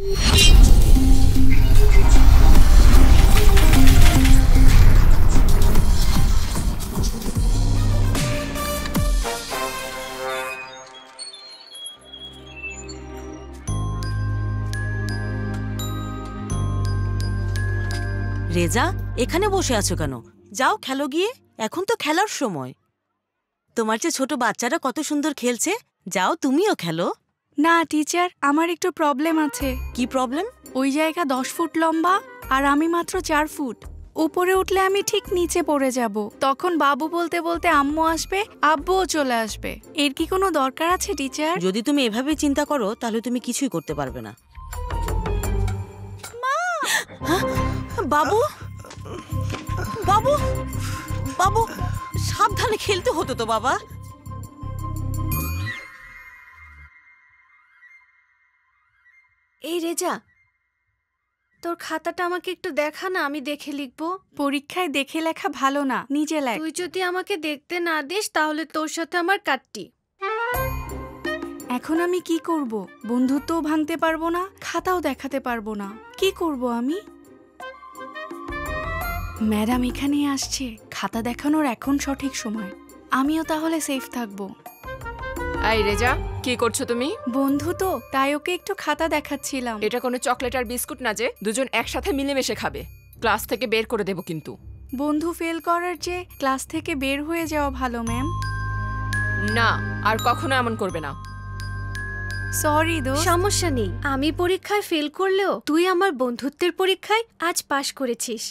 রেজা, এখানে বসে আছো কেন? যাও খেলো গিয়ে, এখন তো খেলার সময়। তোমার যে ছোট বাচ্চারা কত সুন্দর খেলছে, যাও তুমিও খেলো। না টিচার, আমার একটু প্রবলেম আছে। কি প্রবলেম? ওই জায়গা 10 ফুট লম্বা আর আমি মাত্র 4 ফুট। উপরে উঠলে আমি ঠিক নিচে পড়ে যাব। তখন বাবু বলতে বলতে আম্মু আসবে, আব্বুও চলে আসবে। এর কি কোনো দরকার আছে টিচার? যদি তুমি এভাবে চিন্তা করো তাহলে তুমি কিছুই করতে পারবে না। বাবু, বাবু, বাবু, সাবধানে খেলতে হতো তো বাবা। এই রেজা, তোর খাতাটা আমাকে একটু দেখা না, আমি দেখে লিখবো। পরীক্ষায় দেখে লেখা ভালো না, নিজে লেখ। তুই যদি আমাকে দেখতে না দিস তাহলে তোর সাথে আমার কাটটি। এখন আমি কি করব? বন্ধুত্বও ভাঙতে পারবো না, খাতাও দেখাতে পারবো না। কি করব আমি? ম্যাডাম এখানে আসছে, খাতা দেখানোর এখন সঠিক সময়। আমিও তাহলে সেফ থাকবো। এই রেজা, কি করছো তুমি? বন্ধু তো, তাই ওকে একটু খাতা দেখাচ্ছিলাম। এটা কোনো চকলেট আর বিস্কুট না যে দুজন একসাথে মিলেমিশে খাবে। ক্লাস থেকে বের করে দেব কিন্তু। বন্ধু ফেল করার চেয়ে ক্লাস থেকে বের হয়ে যাওয়া ভালো ম্যাম। না, আর কখনো এমন করবে না। সরি দোস্ত। সমস্যা নেই, আমি পরীক্ষায় ফেল করলেও তুই আমার বন্ধুত্বের পরীক্ষায় আজ পাশ করেছিস।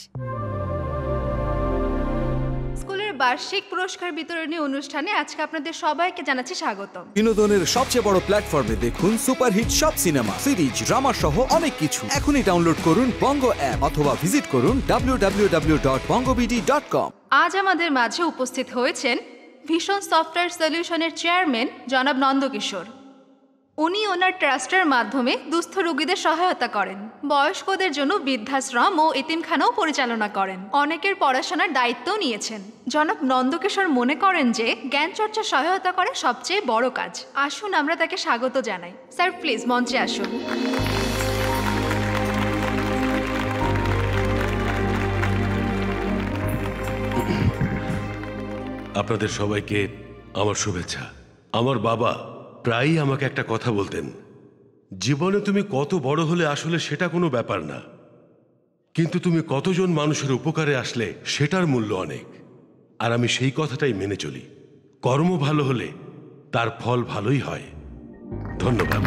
স্কুলের বার্ষিক পুরস্কার বিতরণী অনুষ্ঠানে আজকে আপনাদের সবাইকে জানাচ্ছি স্বাগতম। বিনোদনের সবচেয়ে বড় প্ল্যাটফর্মে দেখুন সুপারহিট সব সিনেমা, সিরিজ, ড্রামা সহ অনেক কিছু। এখনই ডাউনলোড করুন বঙ্গ অ্যাপ অথবা ভিজিট করুন www.bongobd.com। আজ আমাদের মাঝে উপস্থিত হয়েছেন ভীষণ সফটওয়্যার সলিউশনের চেয়ারম্যান জনাব নন্দকিশোর। উনি ওনার ট্রাস্টের মাধ্যমে দুস্থ রোগীদের সহায়তা করেন, বয়স্কদের জন্য বৃদ্ধাশ্রম ও এতিমখানাও পরিচালনা করেন, অনেকের পড়াশোনার দায়িত্বও নিয়েছেন। জনাব নন্দকিশোর মনে করেন যে জ্ঞান চর্চা সহায়তা করে সবচেয়ে বড় কাজ। আসুন আমরা তাকে স্বাগত জানাই। স্যার প্লিজ মঞ্চে আসুন। আপনাদের সবাইকে আমার শুভেচ্ছা। আমার বাবা প্রায়ই আমাকে একটা কথা বলতেন, জীবনে তুমি কত বড় হলে আসলে সেটা কোনো ব্যাপার না, কিন্তু তুমি কতজন মানুষের উপকারে আসলে সেটার মূল্য অনেক। আর আমি সেই কথাটাই মেনে চলি। কর্ম ভালো হলে তার ফল ভালোই হয়। ধন্যবাদ।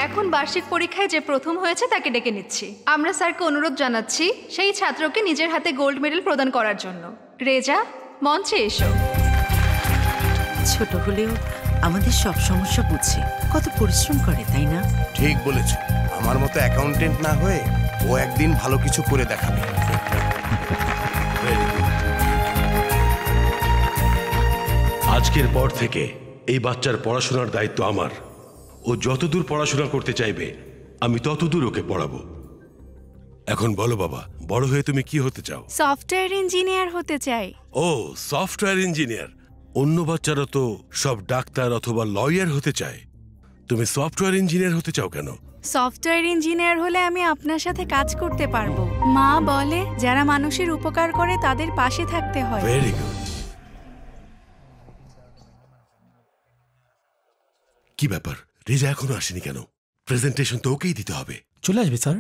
এখন বার্ষিক পরীক্ষায় যে প্রথম হয়েছে তাকে ডেকে নিচ্ছি। আমরা স্যারকে অনুরোধ জানাচ্ছি সেই ছাত্রকে নিজের হাতে গোল্ড মেডেল প্রদান করার জন্য। রেজা, মঞ্চে এসো। ছোট হলেও আমাদের সব সমস্যা বুঝছে, কত পরিশ্রম করে, তাই না? ঠিক বলেছ। আমার মতো অ্যাকাউন্টেন্ট না হয়ে ও একদিন ভালো কিছু করে দেখাবে। আজকের পর থেকে এই বাচ্চার পড়াশোনার দায়িত্ব আমার। ও যতদূর পড়াশোনা করতে চাইবে আমি ততদূর ওকে পড়াবো। এখন বলো বাবা, বড় হয়ে তুমি কি হতে চাও? সফটওয়্যার ইঞ্জিনিয়ার হতে চাই। ও, সফটওয়্যার ইঞ্জিনিয়ার। অন্য বাচ্চারা তো সব ডাক্তার অথবা লয়ার হতে চায়, তুমি সফটওয়্যার ইঞ্জিনিয়ার হতে চাও কেন? সফটওয়্যার ইঞ্জিনিয়ার হলে আমি আপনার সাথে কাজ করতে পারবো। মা বলে যারা মানুষের উপকার করে তাদের পাশে থাকতে হয়। Very good. কি ব্যাপার, রেজা এখনো আসেনি কেন? প্রেজেন্টেশন তো ওকেই দিতে হবে। চলে আসবে sir.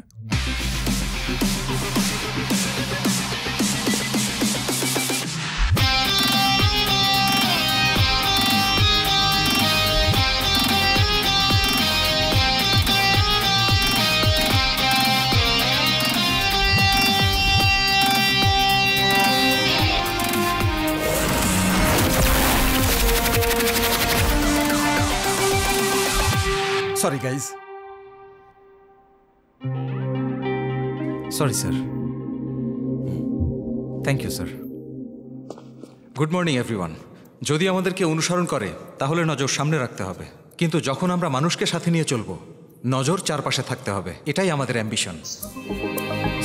Sorry guys. Sorry sir. Thank you sir. Good morning everyone. যদি আমাদেরকে অনুসরণ করে তাহলে নজর সামনে রাখতে হবে, কিন্তু যখন আমরা মানুষকে সাথে নিয়ে চলবো নজর চারপাশে থাকতে হবে। এটাই আমাদের অ্যাম্বিশন।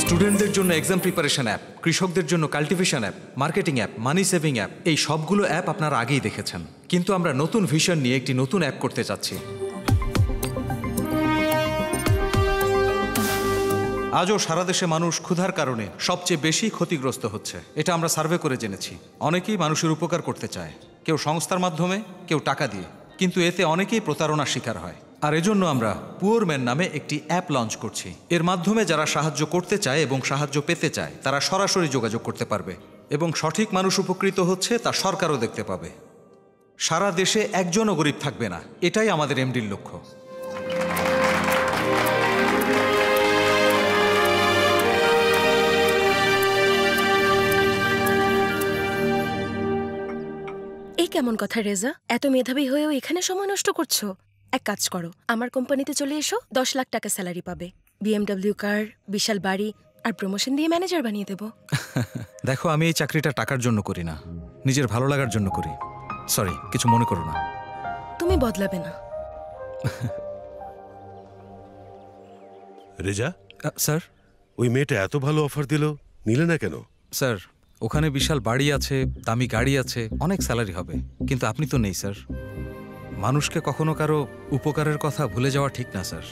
স্টুডেন্টদের জন্য এক্সাম প্রিপারেশন অ্যাপ, কৃষকদের জন্য কাল্টিভেশন অ্যাপ, মার্কেটিং অ্যাপ, মানি সেভিং অ্যাপ, এই সবগুলো অ্যাপ আপনারা আগেই দেখেছেন। কিন্তু আমরা নতুন ভিশন নিয়ে একটি নতুন অ্যাপ করতে চাচ্ছি। আজও সারা দেশে মানুষ ক্ষুধার কারণে সবচেয়ে বেশি ক্ষতিগ্রস্ত হচ্ছে। এটা আমরা সার্ভে করে জেনেছি। অনেকেই মানুষের উপকার করতে চায়, কেউ সংস্থার মাধ্যমে, কেউ টাকা দিয়ে, কিন্তু এতে অনেকেই প্রতারণার শিকার হয়। আর এজন্য আমরা পুয়ার ম্যান নামে একটি অ্যাপ লঞ্চ করছি। এর মাধ্যমে যারা সাহায্য করতে চায় এবং সাহায্য পেতে চায় তারা সরাসরি যোগাযোগ করতে পারবে, এবং সঠিক মানুষ উপকৃত হচ্ছে তা সরকারও দেখতে পাবে। সারা দেশে একজনও গরিব থাকবে না, এটাই আমাদের এমডির লক্ষ্য। এই কেমন কথা রেজা, এত মেধাবী হয়েও এখানে সময় নষ্ট করছো। এক কাজ করো, আমার কোম্পানিতে চলে এসো, 10 লাখ টাকা স্যালারি পাবে, BMW কার, বিশাল বাড়ি, আর প্রমোশন দিয়ে ম্যানেজার বানিয়ে দেবো। দেখো, আমি এই চাকরিটা টাকার জন্য করি না, নিজের ভালো লাগার জন্য করি। সরি, কিছু মনে করো না। তুমি বদলাবে না। রেজা, স্যার, ওই মেয়েটা এত ভালো অফার দিল, নিলে না কেন? স্যার, ওখানে বিশাল বাড়ি আছে, দামি গাড়ি আছে, অনেক স্যালারি হবে, কিন্তু আপনি তো নেই স্যার। মানুষকে কখনো কারো উপকারের কথা ভুলে যাওয়া ঠিক না স্যার।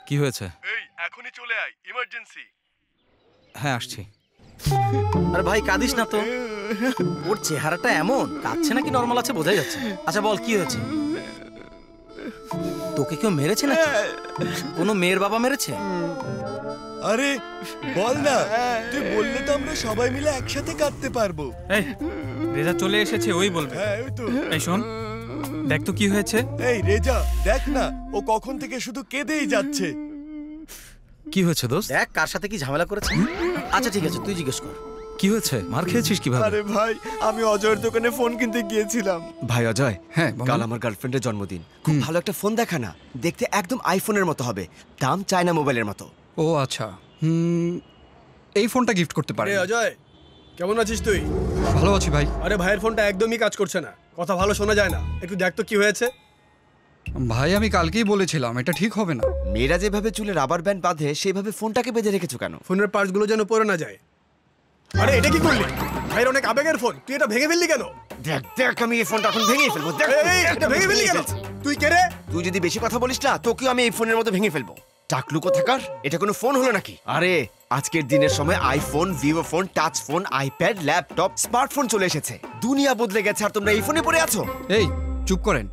কি হয়েছে? এই এখনই চলে আয়, ইমার্জেন্সি। হ্যাঁ, আসছি। আরে ভাই, কাঁদিস না তো, ওর চেহারাটা এমন, কাঁদছে নাকি নর্মাল আছে বোঝাই যাচ্ছে। আচ্ছা বল, কি হয়েছে? তোকে কেউ মেরেছে নাকি? কোনো মেয়ের বাবা মেরেছে? আরে বল না, তুই বললে তো আমরা সবাই মিলে একসাথে কাঁদতে পারবো। এই রেজা চলে এসেছে, ওই বলবে। হ্যাঁ, ওই তো। এই শোন, দেখ তো কি হয়েছে। এই রেজা, দেখ না, ও কখন থেকে শুধু কেঁদেই যাচ্ছে। কি হয়েছে দোস্ত? দেখ কার সাথে কি ঝামেলা করেছে। আচ্ছা ঠিক আছে, তুই জিজ্ঞেস কর। কি হয়েছে? মার খেয়েছিস কিভাবে? আরে ভাই, আমি অজয়ের দোকানে ফোন কিনতে গিয়েছিলাম। ভাই অজয়, হ্যাঁ কাল আমার গার্লফ্রেন্ডের জন্মদিন। খুব ভালো একটা ফোন দেখা না, দেখতে একদম আইফোনের মতো হবে, দাম চায়না মোবাইলের মতো। ও আচ্ছা, এই ফোনটা গিফট করতে পারে। অজয়, কেমন আছিস তুই? ভালো আছি ভাই। আরে ভাইয়ের ফোনটা একদমই কাজ করছে না, কথা ভালো শোনা যায় না। একটু দেখ তো কি হয়েছে। ভাই আমি কালকেই বলেছিলাম এটা ঠিক হবে না। মেয়েরা যেভাবে চুলে রাবার ব্যান্ড বাঁধে সেইভাবে ফোনটাকে বেঁধে রেখেছো কেন? ফোনের পার্টসগুলো যেন পড়ে না যায়। আরে এটা কি করলি? ভাইয়ের অনেক আবেগের ফোন, তুই এটা ভেঙে ফেললি কেন? দেখ দেখ, আমি এই ফোনটা এখন ভেঙে ফেলবো। দেখ, এটা ভেঙে ফেললি কেন? তুই কে রে? তুই যদি বেশি কথা বলিস না, তোকেও আমি এই ফোনের মতো ভেঙে ফেলবো। টাকলু কোথাকার, এটা কোনো ফোন হলো নাকি? আরে আজকের দিনের সময় iPhone, Vivo phone, touch phone, iPad, laptop, smartphone চলে এসেছে। দুনিয়া বদলে গেছে আর তোমরা এই ফোনে পড়ে আছো। এই চুপ করেন,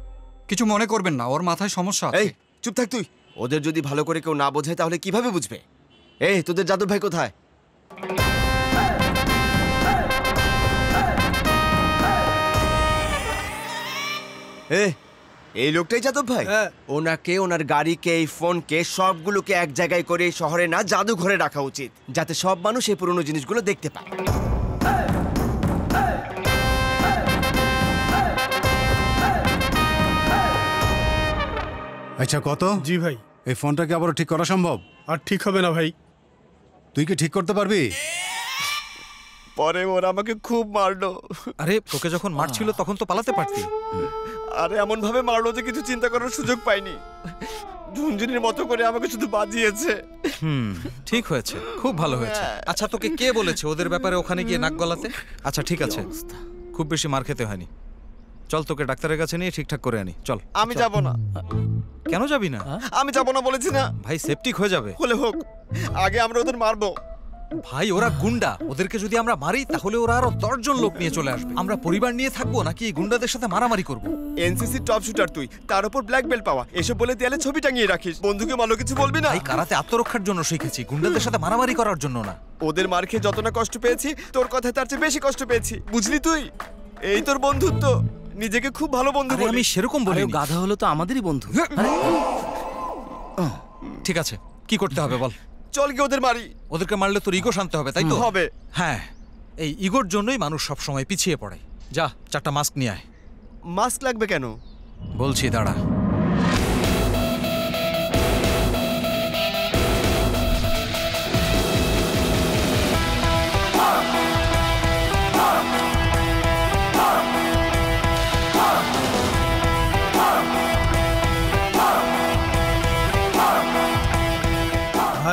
কিছু মনে করবেন না, ওর মাথায় সমস্যা আছে। এই চুপ থাক তুই। ওদের যদি ভালো করে কেউ না বোঝায় তাহলে কিভাবে বুঝবে? এই তোদের যাদব ভাই কোথায়? এই লোকটাই যাদব ভাই? ওনাকে, ওনার গাড়িকে, এই ফোনকে, সবগুলোকে এক জায়গায় করে শহরে না জাদুঘরে রাখা উচিত, যাতে সব মানুষ এই পুরনো জিনিসগুলো দেখতে পায়। আচ্ছা কত? জি ভাই। এই ফোনটাকে আবার ঠিক করা সম্ভব? আর ঠিক হবে না ভাই। তুই কি ঠিক করতে পারবি? পরে ওরা আমাকে খুব মারলো। আরে তোকে যখন মারছিল তখন তো পালাতে পারতি। আরে এমন ভাবে মারলো যে কিছু চিন্তা করার সুযোগ পাইনি। ঝুনঝুনির মতো করে আমাকে শুধু বাজিয়েছে। ঠিক হয়েছে, খুব ভালো হয়েছে। আচ্ছা তোকে কে বলেছে ওদের ব্যাপারে ওখানে গিয়ে নাক গলাতে? আচ্ছা ঠিক আছে, খুব বেশি মার খেতে হয়নি। চল তোকে ডাক্তারের কাছে নিয়ে ঠিকঠাক করে আনি। চল। আমি যাব না। কেন যাবি না? আমি যাব না বলেছি না। ভাই সেপটিক হয়ে যাবে। হলে হোক, আগে আমরা ওদের মারবো। ভাই ওরা গুন্ডা, ওদেরকে যদি আমরা মারি তাহলে ওরা আরো 10 জন লোক নিয়ে চলে আসবে। আমরা পরিবার নিয়ে থাকবো নাকি এই গুন্ডাদের সাথে মারামারি করব? এনসিসি টপ শুটার তুই, তার উপর ব্ল্যাক বেল্ট পাওয়া, এসব বলে দেয়ালে ছবি টাঙিয়ে রাখিস। বন্ধুকে ভালো কিছু বলবি না? ভাই কারাতে আত্মরক্ষার জন্য শিখেছি, গুন্ডাদের সাথে মারামারি করার জন্য না। ওদের মার খেয়ে যত না কষ্ট পেয়েছি, তোর কথায় তার চেয়ে বেশি কষ্ট পেয়েছি, বুঝলি তুই? এই তোর বন্ধুত্ব, নিজেকে খুব ভালো বন্ধু বলি। আমি সেরকম বলি। গাধা হলো তো আমাদেরই বন্ধু। ঠিক আছে, কি করতে হবে বল? চল গিয়ে ওদের মারি। ওদেরকে মারলে তোর ইগো শান্ত হবে, তাই তো? হবে। হ্যাঁ, এই ইগোর জন্যই মানুষ সব সময় পিছিয়ে পড়ে। যা 4টা মাস্ক নিয়ে আয়। মাস্ক লাগবে কেন? বলছি দাঁড়া।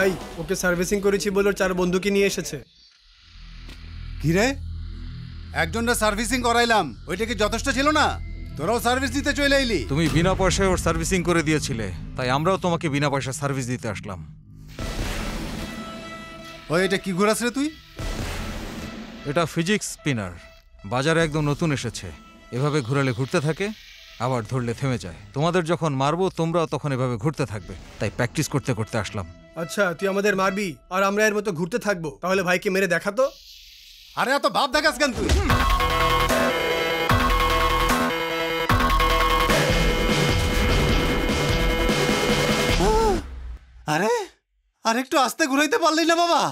ভাই ওকে সার্ভিসিং করেছি বলে ওর 4 বন্ধুকে নিয়ে এসেছে। কি রে, একজনটা সার্ভিসিং করাইলাম, ওইটা কি যথেষ্ট ছিল না? তোরাও সার্ভিস দিতে চলে এলি। তুমি বিনা পয়সায় ওর সার্ভিসিং করে দিয়েছিলে, তাই আমরাও তোমাকে বিনা পয়সা সার্ভিস দিতে আসলাম। ওই এটা কি ঘোরাস রে তুই? এটা ফিজিক্স স্পিনার, বাজারে একদম নতুন এসেছে। এভাবে ঘুরালে ঘুরতে থাকে, আবার ধরলে থেমে যায়। তোমাদের যখন মারবো তোমরাও তখন এভাবে ঘুরতে থাকবে, তাই প্র্যাকটিস করতে করতে আসলাম। আচ্ছা তুই আমাদের মারবি আর আমরা এর মতো ঘুরতে থাকবো? তাহলে ভাইকে মেরে দেখাতো। আরে এত ভাব দেখাস কেন তুই? আরে আর একটু আস্তে ঘুরাইতে পারলি না বাবা?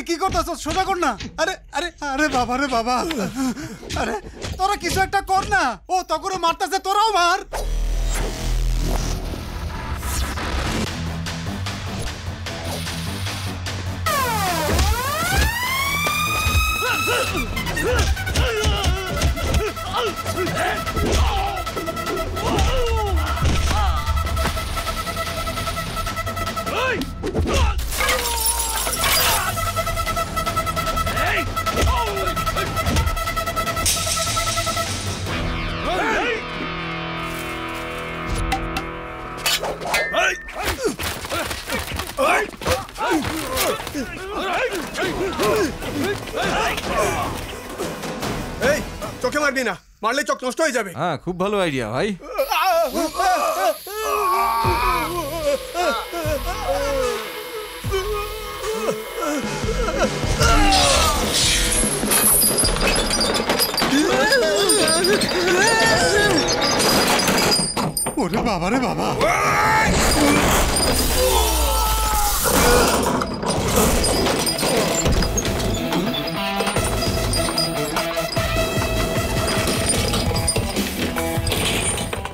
কি করতেছ? সোজা কর না। আরে আরে আরে বাবা রে বাবা, আরে তোরা কিছু একটা কর না। ও তখন মারতেছে, তোরাও মার। এই চোখে মারবি না, মারলে চোখ নষ্ট হয়ে যাবে। হ্যাঁ, খুব ভালো আইডিয়া ভাই। ওরে বাবা রে বাবা,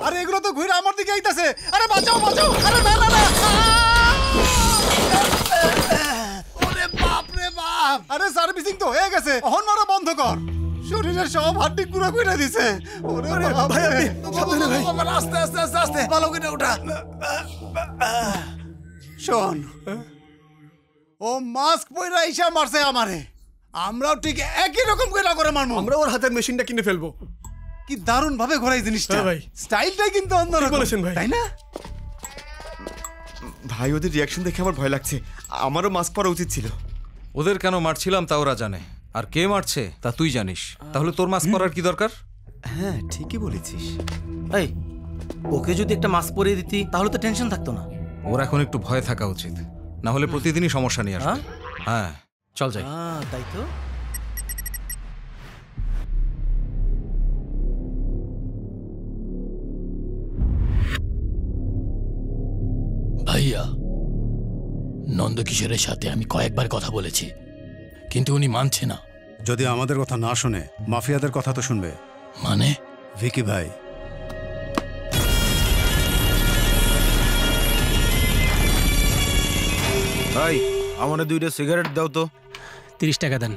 আরে এগুলো তো ঘুরে আমার দিকে আইতাছে। আরে বাঁচাও বাঁচাও, আরে না না না, ওরে বাপ রে বাপ। আরে সার্ভিসিং তো হয়ে গেছে, এখন মারা বন্ধ কর। শরীরের সব হাড্ডি গুঁড়া কইরা দিছে। ওরে বাপ রে, সাবধানে ভাই, আস্তে আস্তে আস্তে আস্তে, ভালো করে ওঠা। শোন, ও মাস্ক পইরা আইসা মারছে আমারে, আমরাও ঠিক একই রকম করে মারবো। আমরা ওর হাতের মেশিনটা কিনে ফেলবো। কি দারুণ ভাবে ঘোরাই জিনিসটা ভাই, স্টাইলটাই কিন্তু অন্যরকম বলেছেন ভাই, তাই না? ভাই ওদের রিয়াকশন দেখে আমার ভয় লাগছে, আমারও মাস্ক পরা উচিত ছিল। ওদের কেন মারছিলাম তা ওরা জানে, আর কে মারছে তা তুই জানিস। তাহলে তোর মাস্ক পরার কি দরকার? হ্যাঁ ঠিকই বলেছিস। এই ওকে যদি একটা মাস্ক পরিয়ে দিতি তাহলে তো টেনশন থাকতো না। ওর এখন একটু ভয় থাকা উচিত, না হলে প্রতিদিনই সমস্যা নিয়ে আসবে। হ্যাঁ চল যাই। তাই তো। ভাইয়া, নন্দকিশোরের সাথে আমি কয়েকবার কথা বলেছি, কিন্তু উনি মানছে না। যদি আমাদের কথা না শুনে মাফিয়াদের কথা তো শুনবে। মানে? ভিকি ভাই, ভাই আমার 2টা সিগারেট দাও তো। 30 টাকা দেন।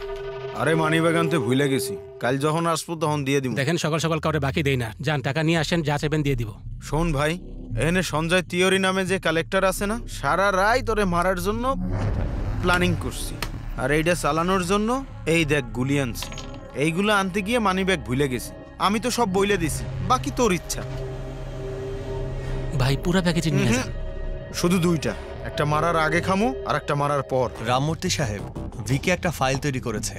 আরে মানি ব্যাগ আনতে ভুলে গেছি, কাল যখন আসবো তখন দিয়ে দিব। দেখেন সকাল সকাল কাউরে বাকি দেই না, যান টাকা নিয়ে আসেন, যা চাইবেন দিয়ে দিব। শোন ভাই, এখানে সঞ্জয় তিওরি নামে যে কালেক্টর আছে না, সারা রাত তোরে মারার জন্য প্ল্যানিং করছি। আর এইটা চালানোর জন্য এই দেখ গুলি আনছি। এইগুলো আনতে গিয়ে মানি ব্যাগ ভুলে গেছি। আমি তো সব বইলে দিছি, বাকি তোর ইচ্ছা। ভাই পুরা প্যাকেজিং নিয়ে যান। শুধু 2টা, একটা মারার আগে খামো আর একটা মারার পর। রামমূর্তি সাহেব, ভিকি একটা ফাইল তৈরি করেছে।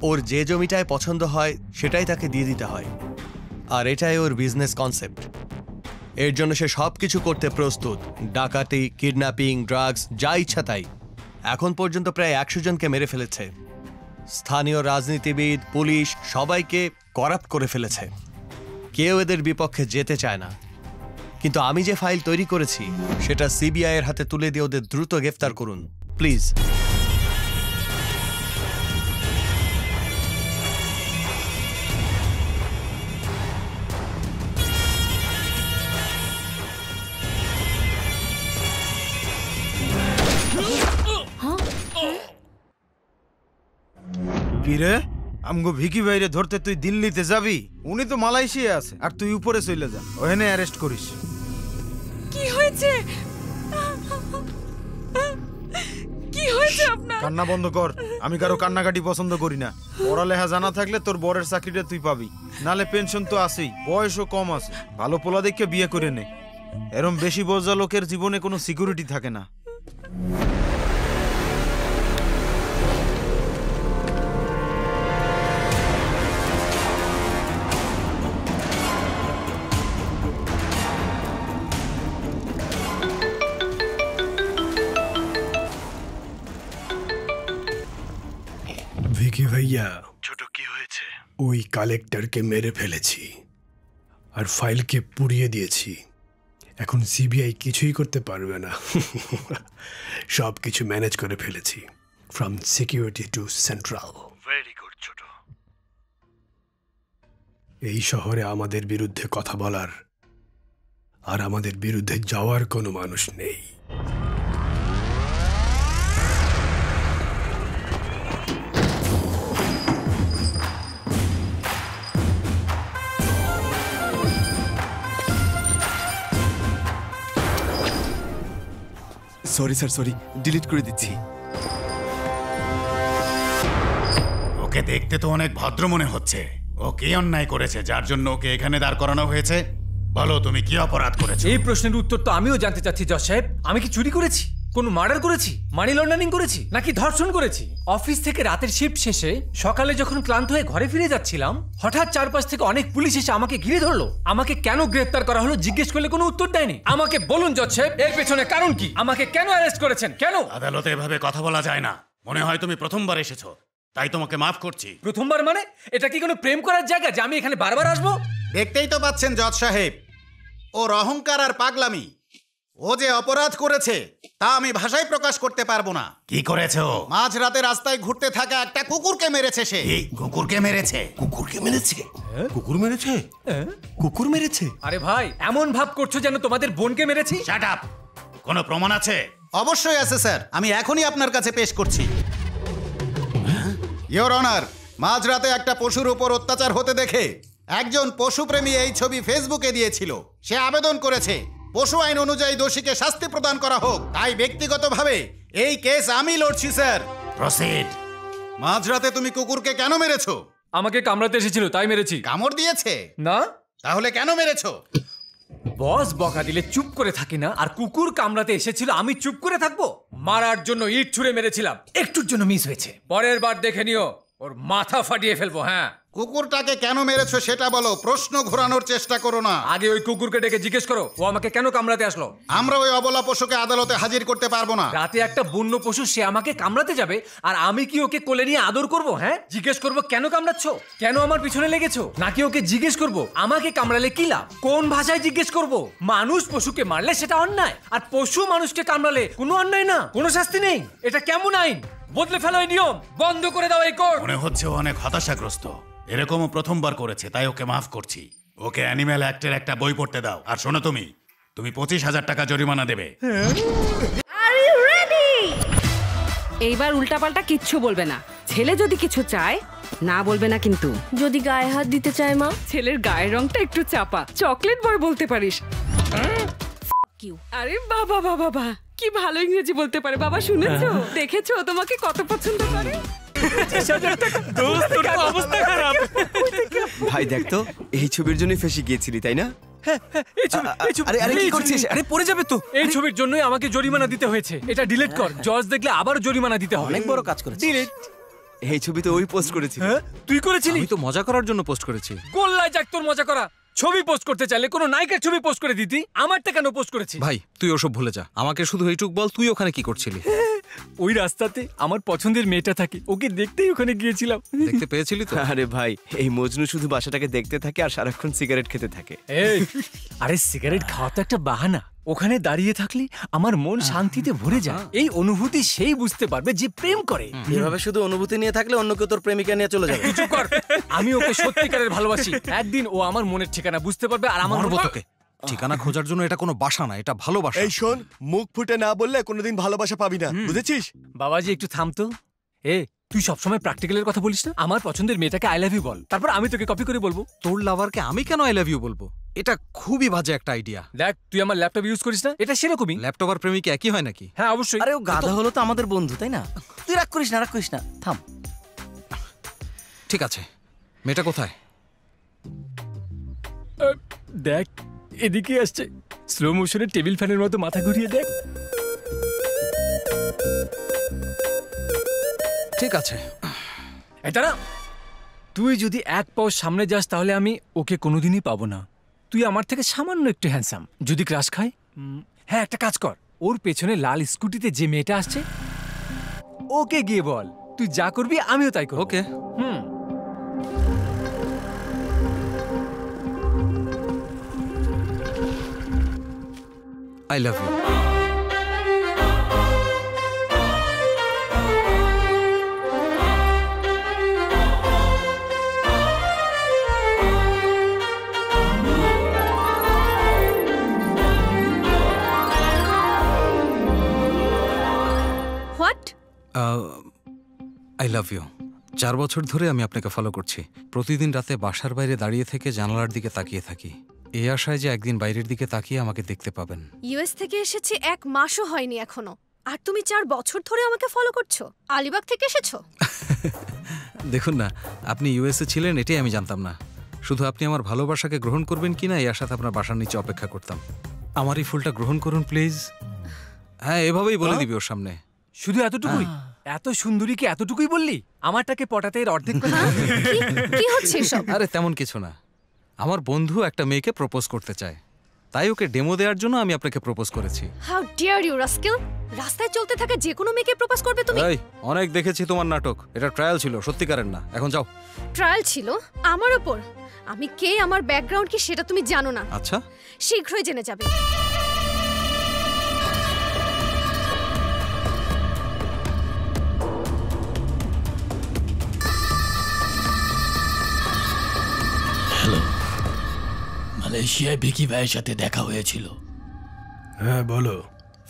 ওর যে জমিটায় পছন্দ হয় সেটাই তাকে দিয়ে দিতে হয়, আর এটাই ওর বিজনেস কনসেপ্ট। এর জন্য সে সব কিছু করতে প্রস্তুত, ডাকাতি, কিডন্যাপিং, ড্রাগস, যা ইচ্ছা তাই। এখন পর্যন্ত প্রায় 100 জনকে মেরে ফেলেছে। স্থানীয় রাজনীতিবিদ, পুলিশ সবাইকে করাপ্ট করে ফেলেছে। কেউ এদের বিপক্ষে যেতে চায় না, কিন্তু আমি যে ফাইল তৈরি করেছি সেটা সিবিআই এর হাতে তুলে দিয়ে ওদের দ্রুত গ্রেফতার করুন প্লিজ। কিরে আমগো ভিকি ভাইরে ধরতে তুই দিল্লিতে যাবি? উনি তো মালয়েশিয়া আছে, আর তুই উপরে চলে যা, ওখানে অ্যারেস্ট করিস। কি হয়েছে? কি হয়েছে আপনার? কান্না বন্ধ কর, আমি কারো কান্নাকাটি পছন্দ করি না। পড়ালেখা জানা থাকলে তোর বরের চাকরিটা তুই পাবি, নালে পেনশন তো আছেই, বয়সও কম আছে। ভালো পোলা দেখে বিয়ে করে নে, এরম বেশি বোঝা লোকের জীবনে কোনো সিকিউরিটি থাকে না। ভিকি ভাইয়া, ছোট কি হয়েছে? ওই কালেক্টরকে মেরে ফেলেছি আর ফাইলকে পুড়িয়ে দিয়েছি। এখন সিবিআই কিছুই করতে পারবে না। সব কিছু ম্যানেজ করে ফেলেছি, from security to central. Very good ছোট। এই শহরে আমাদের বিরুদ্ধে কথা বলার আর আমাদের বিরুদ্ধে যাওয়ার কোনো মানুষ নেই। সরি স্যার, সরি, ডিলিট করে দিচ্ছি। ওকে দেখতে তো অনেক ভদ্র মনে হচ্ছে। ও কি অন্যায় করেছে যার জন্য ওকে এখানে দাঁড় করানো হয়েছে? বলো, তুমি কি অপরাধ করেছো? এই প্রশ্নের উত্তর তো আমিও জানতে চাচ্ছি জজ সাহেব। আমি কি চুরি করেছি, কোনো মার্ডার করেছি, মানি লন্ডারিং করেছি, নাকি ধর্ষণ করেছি? অফিস থেকে রাতের শিফট শেষে সকালে যখন ক্লান্ত হয়ে ঘরে ফিরে যাচ্ছিলাম, হঠাৎ চারপাশ থেকে অনেক পুলিশ এসে আমাকে ঘিরে ধরলো। আমাকে কেন গ্রেফতার করা হলো জিজ্ঞেস করলে কোনো উত্তর দেয়নি। আমাকে বলুন জজ সাহেব, এর পেছনে কারণ কি? আমাকে কেন অ্যারেস্ট করেছেন? কেন? আদালতে এভাবে কথা বলা যায় না। মনে হয় তুমি প্রথমবার এসেছো, তাই তোমাকে মাফ করছি। প্রথমবার মানে? এটা কি কোনো প্রেম করার জায়গা যে আমি এখানে বারবার আসবো? দেখতেই তো পাচ্ছেন জজ সাহেব, ওর অহংকার আর পাগলামি। ও যে অপরাধ করেছে তা আমি ভাষায় প্রকাশ করতে পারবো না। কি করেছে ও? মাঝরাতে রাস্তায় ঘুরতে থাকা একটা কুকুরকে মেরেছে সে। কুকুরকে মেরেছে? কুকুরকে মেরেছে? কুকুর মেরেছে? কুকুর মেরেছে? আরে ভাই, এমন ভাব করছো যেন তোমাদের বোনকে মেরেছি। Shut up! কোনো প্রমাণ আছে? অবশ্যই আছে স্যার, আমি এখনই আপনার কাছে পেশ করছি। ইয়োর অনার, মাঝরাতে একটা পশুর উপর অত্যাচার হতে দেখে একজন পশুপ্রেমী এই ছবি ফেসবুকে দিয়েছিল। সে আবেদন করেছে পশু আইন অনুযায়ী দোষীকে শাস্তি প্রদান করা হোক। তাই ব্যক্তিগতভাবে এই কেস আমি লড়ছি স্যার। প্রসিড। মাঝরাতে তুমি কুকুরকে কেন মেরেছো? আমাকে কামড়াতে এসেছিল তাই মেরেছি। কামড় দিয়েছে? না। তাহলে কেন মেরেছো? বস বকা দিলে চুপ করে থাকি না, আর কুকুর কামড়াতে এসেছিল আমি চুপ করে থাকবো? মারার জন্য ইট ছুঁড়ে মেরেছিলাম, একটুর জন্য মিস হয়েছে। পরের বার দেখে নিও, ওর মাথা ফাটিয়ে ফেলবো। হ্যাঁ, কুকুরটাকে কেন মেরেছো সেটা বলো, প্রশ্ন ঘোরানোর চেষ্টা করো না। আগে ওই কুকুরকে ডেকে জিজ্ঞেস করো ও আমাকে কেন কামড়াতে আসলো। আমরা ওই অবলা পশুকে আদালতে হাজির করতে পারবো না। রাতে একটা বন্য পশু সে আমাকে কামড়াতে যাবে, আর আমি কি ওকে কোলে নিয়ে আদর করব? হ্যাঁ, জিজ্ঞেস করব কেন কামড়াচ্ছ, কেন আমার পিছনে লেগেছো? নাকি ওকে জিজ্ঞেস করব আমাকে কামড়ালে কি লাভ? কোন ভাষায় জিজ্ঞেস করব? মানুষ পশুকে মারলে সেটা অন্যায়, আর পশু মানুষকে কামড়ালে কোনো অন্যায় না, কোনো শাস্তি নেই। এটা কেমন আইন? বদলে ফেলো এই নিয়ম, বন্ধ করে দাও এই কোর্ট। মনে হচ্ছে ও অনেক হতাশাগ্রস্ত। এরকমও প্রথমবার করেছে, তাই ওকে মাফ করছি। ওকে অ্যানিম্যাল অ্যাক্টের একটা বই পড়তে দাও। আর শোনো, তুমি 25,000 টাকা জরিমানা দেবে। এইবার উল্টাপাল্টা কিচ্ছু বলবে না। ছেলে যদি কিছু চায় না বলবে না কিন্তু। যদি গায়ে হাত দিতে চায় মা? ছেলের গায়ের রংটা একটু চাপা, চকলেট বয় বলতে পারিস। আরে বাবা বাবা বাবা, কি ভালো ইংরেজি বলতে পারে বাবা, শুনেছো? দেখেছো তোমাকে কত পছন্দ করে। ভাই দেখ তো, এই ছবির জন্যই ফেসে গিয়েছিলি তাই না? এই ছবির জন্যই আমাকে জরিমানা দিতে হয়েছে। এটা ডিলিট কর, জজ দেখলে আবার জরিমানা দিতে হবে। অনেক বড় কাজ করেছিস। ডিলিট। এই ছবি তো ওই পোস্ট করেছিল। তুই করেছিলি? আমি তো মজা করার জন্য পোস্ট করেছি। গোল্লায় যাক তোর মজা করা। ছবি পোস্ট করতে চাইলে কোনো নায়িকার ছবি পোস্ট করে দিতি, আমারটা কেন পোস্ট করেছিস? ভাই তুই ওসব ভুলে যা, আমাকে শুধু এইটুক বল, তুই ওখানে কি করছিলি? ওই রাস্তাতে আমার পছন্দের মেয়েটা থাকে, ওকে দেখতেই ওখানে গিয়েছিলাম। দেখতে পেয়েছিলি তো? আরে ভাই, এই মজনু শুধু বাসাটাকে দেখতে থাকে আর সারাক্ষণ সিগারেট খেতে থাকে। এই, আরে সিগারেট খাওয়া তো একটা বাহানা। ওখানে দাঁড়িয়ে থাকলে আমার মন শান্তিতে ভরে যায়। এই অনুভূতি সেই বুঝতে পারবে যে প্রেম করে। এভাবে শুধু অনুভূতি নিয়ে থাকলে অন্য কেউ তোর প্রেমিকা নিয়ে চলে যাবে। চুপ কর। আমি ওকে সত্যিকারের ভালোবাসি। একদিন ও আমার মনের ঠিকানা বুঝতে পারবে আর আমার তোকে ঠিকানা খোঁজার জন্য এটা কোনো বাসা না, এটা ভালোবাসা। এই শোন, মুখ ফুটে না বললে কোনোদিন ভালোবাসা পাবি না, বুঝেছিস? বাবাজি একটু থামতো। তুই সবসময় প্র্যাকটিক্যালের কথা বলিস না। আমার পছন্দের মেয়েটাকে আই লাভ ইউ বল, তারপর আমি তোকে কপি করে বলবো। তোর লাভারকে আমি কেন আই লাভ ইউ বলবো? এটা খুবই বাজে একটা আইডিয়া। দেখ, তুই আমার ল্যাপটপ ইউজ করিস না, এটা সেরকমই। ল্যাপটপ আর প্রেমিকা একই হয় নাকি? হ্যাঁ অবশ্যই। আরে ও গাধা হলো তো আমাদের বন্ধু, তাই না? তুই রাগ করিস না, রাগ করিস না, থাম। ঠিক আছে, মেয়েটা কোথায়? দেখ, এদিকে আসছে। স্লো মোশনে টেবিল ফ্যানের মতো মাথা ঘুরিয়ে দেখ। ঠিক আছে। এটা না, তুই যদি এক পাও সামনে যাস তাহলে আমি ওকে কোনোদিনই পাবো না। তুই আমার থেকে সামান্য একটু হ্যান্ডসাম। যদি ক্রাশ খাই, হ্যাঁ একটা কাজ কর, ওর পেছনে লাল স্কুটিতে যে মেয়েটা আসছে ওকে গিয়ে বল তুই যা করবি আমিও তাই করব। ওকে। I love you. What? I love you. 4 বছর ধরে আমি আপনাকে ফলো করছি। প্রতিদিন রাতে বাসার বাইরে দাঁড়িয়ে থেকে জানালার দিকে তাকিয়ে থাকি, এই আশায় যে একদিন বাইরের দিকে তাকিয়ে আমাকে দেখতে পাবেন। ইউএস থেকে এসেছি 1 মাসও হয়নি এখনো, আর তুমি 4 বছর ধরে আমাকে ফলো করছো? আলিবাগ থেকে এসেছো? দেখুন না, আপনি ইউএসএ ছিলেন এটাই আমি জানতাম না। শুধু আপনি আমার ভালোবাসাকে গ্রহণ করবেন কিনা এই আশাতে আপনার বাসার নিচে অপেক্ষা করতাম। আমার এই ফুলটা গ্রহণ করুন প্লিজ। হ্যাঁ, এভাবেই বলে দিবি ওর সামনে। শুধু এতটুকুই? এত সুন্দরীকে এতটুকুই বললি? আমারটাকে পটাতে এর অর্ধেক কথা। কি হচ্ছে সব? আরে তেমন কিছু না, আমার বন্ধু একটা মেয়েকে প্রপোজ করতে চায়, তাই ওকে ডেমো দেওয়ার জন্য আমি আপনাকে প্রপোজ করেছি। How dare you rascal! রাস্তায় চলতে থাকা যে কোনো মেয়েকে প্রপোজ করবে তুমি? এই, অনেক দেখেছি তোমার নাটক, এটা ট্রায়াল ছিল, সত্যিকারের না। এখন যাও। ট্রায়াল ছিল আমার উপর? আমি কে, আমার ব্যাকগ্রাউন্ড কি সেটা তুমি জানো না। আচ্ছা, শীঘ্রই জেনে যাবে। হ্যালো, মালয়েশিয়ায় ভিকি ভাইয়ের সাথে দেখা হয়েছিল। হ্যাঁ বলো।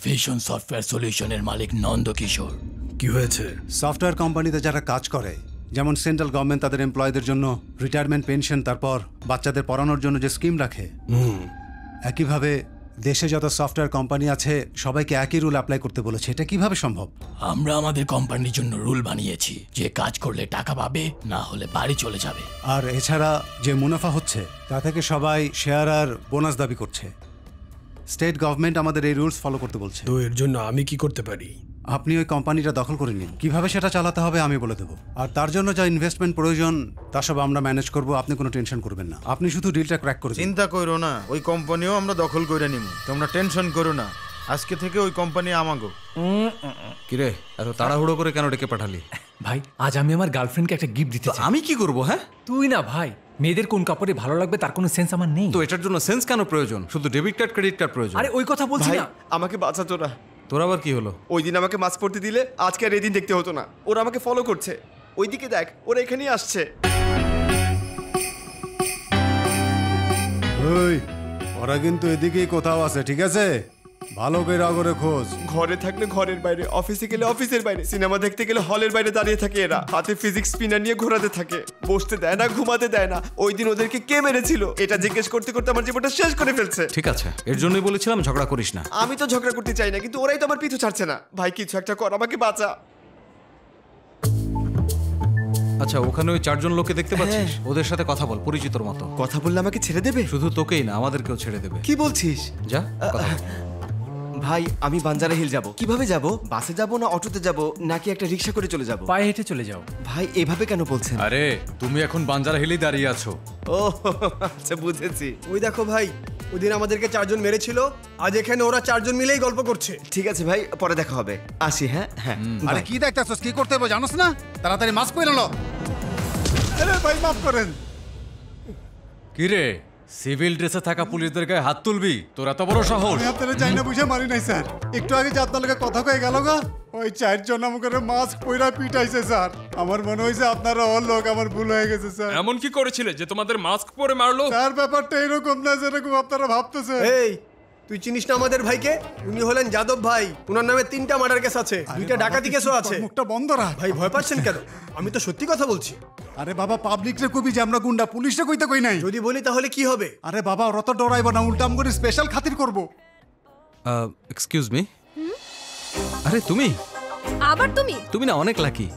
ভিশন সফটওয়্যার সলিউশনের মালিক নন্দকিশোর। কি হয়েছে? সফটওয়্যার কোম্পানিতে যারা কাজ করে, যেমন সেন্ট্রাল গভর্নমেন্ট তাদের এমপ্লয়ীদের জন্য রিটায়ারমেন্ট পেনশন, তারপর বাচ্চাদের পড়ানোর জন্য যে স্কিম রাখে, একইভাবে দেশে যত সফটওয়্যার কোম্পানি আছে সবাইকে একই রুল অ্যাপ্লাই করতে বলেছে। এটা কিভাবে সম্ভব? আমরা আমাদের কোম্পানির জন্য রুল বানিয়েছি, যে কাজ করলে টাকা পাবে, না হলে বাড়ি চলে যাবে। আর এছাড়া যে মুনাফা হচ্ছে তা থেকে সবাই শেয়ার আর বোনাস দাবি করছে। স্টেট গভর্নমেন্ট আমাদের এই রুলস ফলো করতে বলছে। তো এর জন্য আমি কি করতে পারি? আপনি ওই কোম্পানিটা দখল করে নিন, কিভাবে সেটা চালাতে হবে আমি বলে দেবো। আর তার জন্য যা ইনভেস্টমেন্ট প্রয়োজন তা সব আমরা ম্যানেজ করবো, আপনি কোনো টেনশন করবেন না। আপনি শুধু ডিলটা ক্র্যাক করে দিন। চিন্তা করো না, ওই কোম্পানিও আমরা দখল করে নিব, তোমরা টেনশন করো না। আজকে থেকে ওই কোম্পানি আমাগো। কিরে, এত তাড়াহুড়ো করে কেন ডেকে পাঠালি? ভাই, আজ আমি আমার গার্লফ্রেন্ডকে একটা গিফট দিতে চাই। আমি কি করবো? হ্যাঁ, তুই না ভাই, মেয়েদের কোন কাপড়ে ভালো লাগবে তার কোনো সেন্স আমার নেই। তো এটার জন্য সেন্স কেন প্রয়োজন? শুধু ডেবিট কার্ড ক্রেডিট কার্ড প্রয়োজন। আরে ওই কথা বলছি না। আমাকে বাঁচাতো না। তোর আবার কি হলো? ওই দিন আমাকে মাস্ক পরতে দিলে আজকে আর এই দিন দেখতে হতো না। ওরা আমাকে ফলো করছে, ওইদিকে দেখ, ওরা এখানেই আসছে। ওই, ওরা কিন্তু এদিকেই কোথাও আছে, ঠিক আছে? ভালো করে খোঁজ। ঘরে থাকলে ঘরের বাইরে, অফিসে গেলে অফিসের বাইরে, সিনেমা দেখতে গেলে হলের বাইরে দাঁড়িয়ে থাকে এরা। হাতে ফিজিক্স স্পিনার নিয়ে ঘোরাতে থাকে, বসতে দেয় না, ঘুমাতে দেয় না। ওই দিন ওদেরকে কে মেরেছিল এটা জিজ্ঞেস করতে করতে আমার জীবনটা শেষ করে ফেলছে। ঠিক আছে, এর জন্যই বলেছিলাম ঝগড়া করিস না। আমি তো ঝগড়া করতে চাই না, কিন্তু ওরাই তো আমার পিছু ছাড়ছে না। ভাই কিছু একটা কর, আমাকে বাঁচা। আচ্ছা, ওখানে ওই 4 জন লোককে দেখতে পাচ্ছিস? ওদের সাথে কথা বল, পরিচিতর মতো। কথা বললে আমাকে ছেড়ে দেবে? শুধু তোকেই না, আমাদেরকেও ছেড়ে দেবে। কি বলছিস? যা, কথা বল। ভাই, আমি বাঞ্জারা হিল যাব। কিভাবে যাব? বাসে যাব না অটোতে যাব, নাকি একটা রিকশা করে চলে যাব? পায়ে হেঁটে চলে যাও। ভাই এভাবে কেন বলছেন? আরে তুমি এখন বাঞ্জারা হিলেই দাঁড়িয়ে আছো। ও আচ্ছা, বুঝেছি। ওই দেখো ভাই, ওদিন আমাদেরকে 4 জন মেরেছিল, আজ এখানে ওরা 4 জন মিলেই গল্প করছে। ঠিক আছে ভাই, পরে দেখা হবে, আসি। হ্যাঁ হ্যাঁ। আরে কি দেখতেছস, কি করতে হবে জানোস না? তাড়াতাড়ি মাস্ক পরে লো। আরে ভাই মাফ করেন। কি রে, সিভিল ড্রেসে থাকা পুলিশদের গায়ে হাত তুলবি? তোর এত বড় সাহস? আমি আপনারা যাই না বুঝে মারি নাই স্যার। একটু আগে যে আপনার লগে কথা কয়ে গেল গা, ওই 4 জন আমাকে মাস্ক পইরা পিটাইছে স্যার। আমার মনে হইছে আপনারা ওর লোক, আমার ভুল হয়ে গেছে স্যার। এমন কি করেছিলে যে তোমাদের মাস্ক পরে মারলো? স্যার ব্যাপারটা এরকম না যেরকম আপনারা ভাবতেছেন। এই তুই চিনিস না আমাদের ভাইকে? উনি হলেন যাদব ভাই। উনার নামে 3টা মার্ডার কেস আছে, 2টা ডাকাতি কেসও আছে। মুখটা বন্ধ রাখ ভাই। ভয় পাচ্ছেন কেন? আমি তো সত্যি কথা বলছি। আরে বাবা, পাবলিক রে কবি যে আমরা গুন্ডা, পুলিশে কইতে কই নাই। যদি বলি তাহলে কি হবে? আরে বাবা, ওরা তো ডরাইব না, উল্টা আমগরে স্পেশাল খাতির করব। Excuse me. আরে তুমি আবার তুমি? তুমি না অনেক লাকি।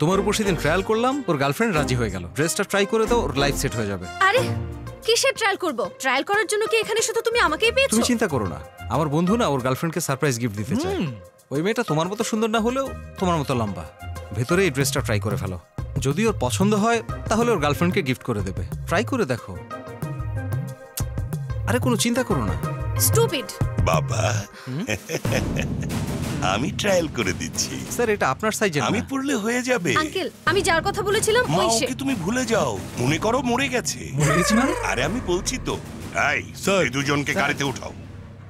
তোমার উপর সেদিন ট্রায়াল করলাম, ওর গার্লফ্রেন্ড রাজি হয়ে গেল। ড্রেসটা ট্রাই করে দাও, ওর লাইফ সেট হয়ে যাবে। আরে কিসের ট্রায়াল করব? ট্রায়াল করার জন্য কি এখানে শুধু তুমি আমাকেই পেয়েছো? তুমি চিন্তা করো না, আমার বন্ধু না ওর গার্লফ্রেন্ডকে সারপ্রাইজ গিফট দিতে চায়। ওই মেয়েটা তোমার মতো সুন্দর না হলেও তোমার মতো লম্বা। ভেতরে এই ড্রেসটা ট্রাই করে ফেলো, যদি ওর পছন্দ হয় তাহলে ওর গার্লফ্রেন্ডকে গিফট করে দেবে। ট্রাই করে দেখো। আরে কোনো চিন্তা করো না। স্টুপিড বাবা, আমি ট্রায়াল করে দিচ্ছি। স্যার এটা আপনার সাইজে আমি পড়লে হয়ে যাবে। আঙ্কেল, আমি যার কথা বলেছিলাম মা, ওই সে। ওকে তুমি ভুলে যাও, মনে করো মরে গেছে। মরে গেছে মানে? আরে আমি বলছি তো। এই স্যার, এই দুজনকে গাড়িতে উঠাও।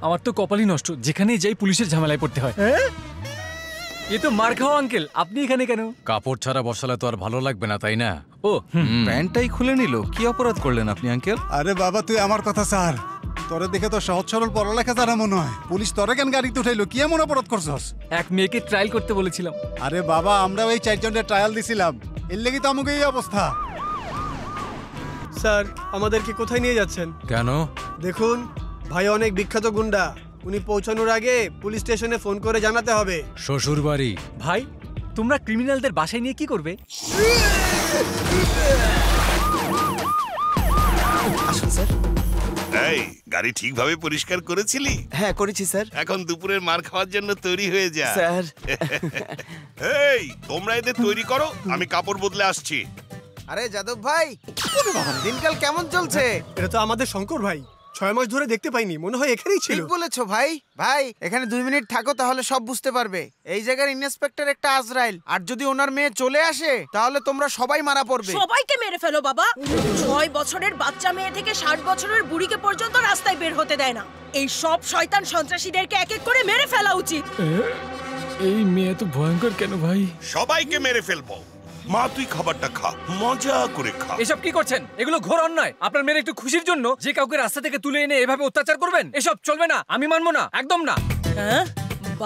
আমার তো কপালই নষ্ট, যেখানেই যাই পুলিশের ঝামেলায় পড়তে হয়। এ তো মার খাওয়া আঙ্কেল, আপনি এখানে কেন? কাপড় ছাড়া বসালে তো আর ভালো লাগবে না, তাই না? ও প্যান্টটাই খুলে নিল। কি অপরাধ করলেন আপনি আঙ্কেল? আরে বাবা, তুই আমার কথা স্যার। তোরে দেখে তো সহজ সরল পড়ালেখা জানা মনে হয়। পুলিশ তোরে কেন গাড়িতে উঠাইলো? কি এমন অপরাধ করছস? এক মেয়েকে ট্রায়াল করতে বলেছিলাম। আরে বাবা, আমরা ওই 4 জনের ট্রায়াল দিছিলাম, এর লাগি তো আমাকে এই অবস্থা। স্যার, আমাদেরকে কোথায় নিয়ে যাচ্ছেন? কেন? দেখুন, ভাই অনেক বিখ্যাত গুন্ডা। উনি পৌঁছানোর আগে পুলিশ স্টেশনে ফোন করে জানাতে হবে। শ্বশুর বাড়ি। ভাই, তোমরা ক্রিমিনালদের বাসায় নিয়ে কি করবে? আসুন স্যার। এই গাড়ি ঠিকভাবে পরিষ্কার করেছিলি? হ্যাঁ করেছি স্যার। এখন দুপুরের মার খাওয়ার জন্য তৈরি হয়ে যা স্যার। এই তোমরা এদের তৈরি করো, আমি কাপড় বদলে আসছি। আরে যাদব ভাই, দিনকাল কেমন চলছে? এটা তো আমাদের শঙ্কর ভাই। 6 মাস ধরে দেখতে পাইনি, মনে হয় এখানেই ছিল। ঠিক বলেছো ভাই। ভাই এখানে 2 মিনিট থাকো, তাহলে সব বুঝতে পারবে। এই জায়গার ইন্সপেক্টর একটা আজরাইল, আর যদি ওনার মেয়ে চলে আসে তাহলে তোমরা সবাই মারা পড়বে। সবাইকে মেরে ফেলো বাবা। 6 বছরের বাচ্চা মেয়ে থেকে 60 বছরের বুড়িকে পর্যন্ত রাস্তায় বের হতে দেয় না। এই সব শয়তান সন্ত্রাসীদেরকে এক এক করে মেরে ফেলা উচিত। এই মেয়ে তো ভয়ঙ্কর কেন ভাই? সবাইকে মেরে ফেলবো। মা, তুই খাবারটা খা, মজা করে খা। এসব কি করছেন? এগুলো ঘোর অন্যায়। আপনার মেয়ের একটু খুশির জন্য যে কাউকে রাস্তা থেকে তুলে এনে এভাবে অত্যাচার করবেন, এসব চলবে না। আমি মানবো না, একদম না। হ্যাঁ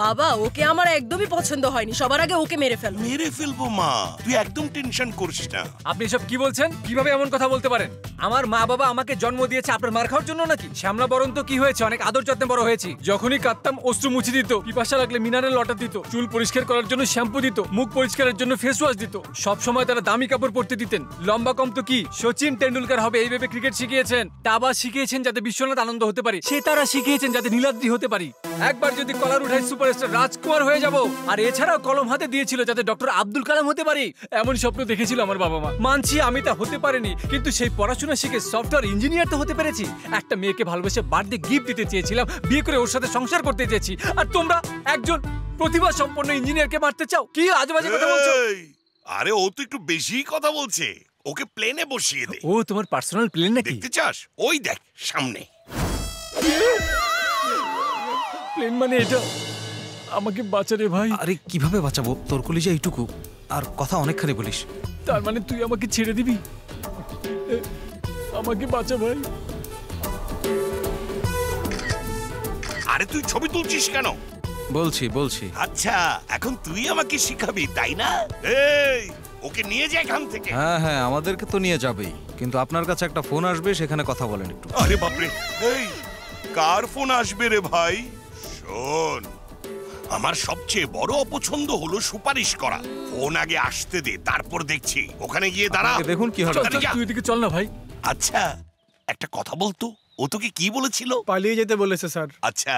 বাবা, ওকে আমার একদমই পছন্দ হয়নি। সবার আগে ওকে মেরে ফেলো। মেরে ফেলবো মা, তুই একদম টেনশন করিস না। আপনি এসব কি বলছেন? কিভাবে এমন কথা বলতে পারেন? আমার মা বাবা আমাকে জন্ম দিয়েছে আপনার মার খাওয়ার জন্য নাকি? শ্যামলা বরণ তো কি হয়েছে, অনেক আদর যত্নে বড় হয়েছি। যখনই কাঁদতাম অশ্রু মুছে দিত, পিপাসা লাগলে মিনারেল ওয়াটার দিত, চুল পরিষ্কার করার জন্য শ্যাম্পু দিত, মুখ পরিষ্কারের জন্য ফেস ওয়াশ দিত। সব সময় তারা দামি কাপড় পরতে দিতেন। লম্বা কম তো কি, সচিন টেন্ডুলকার হবে এইভাবে ক্রিকেট শিখিয়েছেন। দাবা শিখিয়েছেন যাতে বিশ্বনাথ আনন্দ হতে পারি, সে তারা শিখিয়েছেন যাতে নীলাদ্রি হতে পারি। একবার যদি কলার উঠাই সুপারস্টার রাজকুমার হয়ে যাব। আর এছাড়াও কলম হাতে দিয়েছিল যাতে ডক্টর আব্দুল কালাম হতে পারি। এমন স্বপ্ন দেখেছিল আমার বাবা মা। মানছি আমি তা হতে পারিনি, কিন্তু সেই পড়াশোনা শিখে সফটওয়্যার ইঞ্জিনিয়ার তো হতে পেরেছি। একটা মেয়েকে ভালোবেসে বার্থডে গিফট দিতে চেয়েছিলাম, বিয়ে করে ওর সাথে সংসার করতে চেয়েছি। আর তোমরা একজন প্রতিভা সম্পন্ন ইঞ্জিনিয়ারকে মারতে চাও? কি আজেবাজে কথা বলছো? আরে ও তো একটু বেশি কথা বলছে, ওকে প্লেনে বসিয়ে দে। ও তোমার পার্সোনাল প্লেন নাকি? দেখতে চাস? ওই দেখ সামনে প্লেন মানে এটা। আমাকে বাঁচারে ভাই। আরে কিভাবে বাঁচাবো? তোর কলিজা এইটুকু, আর কথা অনেকখানি বলিস। তার মানে তুই আমাকে ছেড়ে দিবি? আমাকে বাঁচা ভাই। আরে তুই ছবি তুলছিস কেন? বলছি। আচ্ছা, এখন তুই আমাকে শিখাবি তাই না? এই ওকে নিয়ে যা এখান থেকে। হ্যাঁ, আমাদেরকে তো নিয়ে যাবেই, কিন্তু আপনার কাছে একটা ফোন আসবে, সেখানে কথা বলেন একটু। আরে বাপরে, এই কার ফোন আসবে রে ভাই? শোন, আমার সবচেয়ে বড় অপছন্দ হলো সুপারিশ করা। ফোন আগে আসতে দে, তারপর দেখছি। ওখানে গিয়ে দাঁড়া, দেখুন কি হবে। তুই এদিকে চল না ভাই। আচ্ছা, একটা কথা বলতো, ও তোকে কি বলেছিল? পালিয়ে যেতে বলেছে স্যার। আচ্ছা,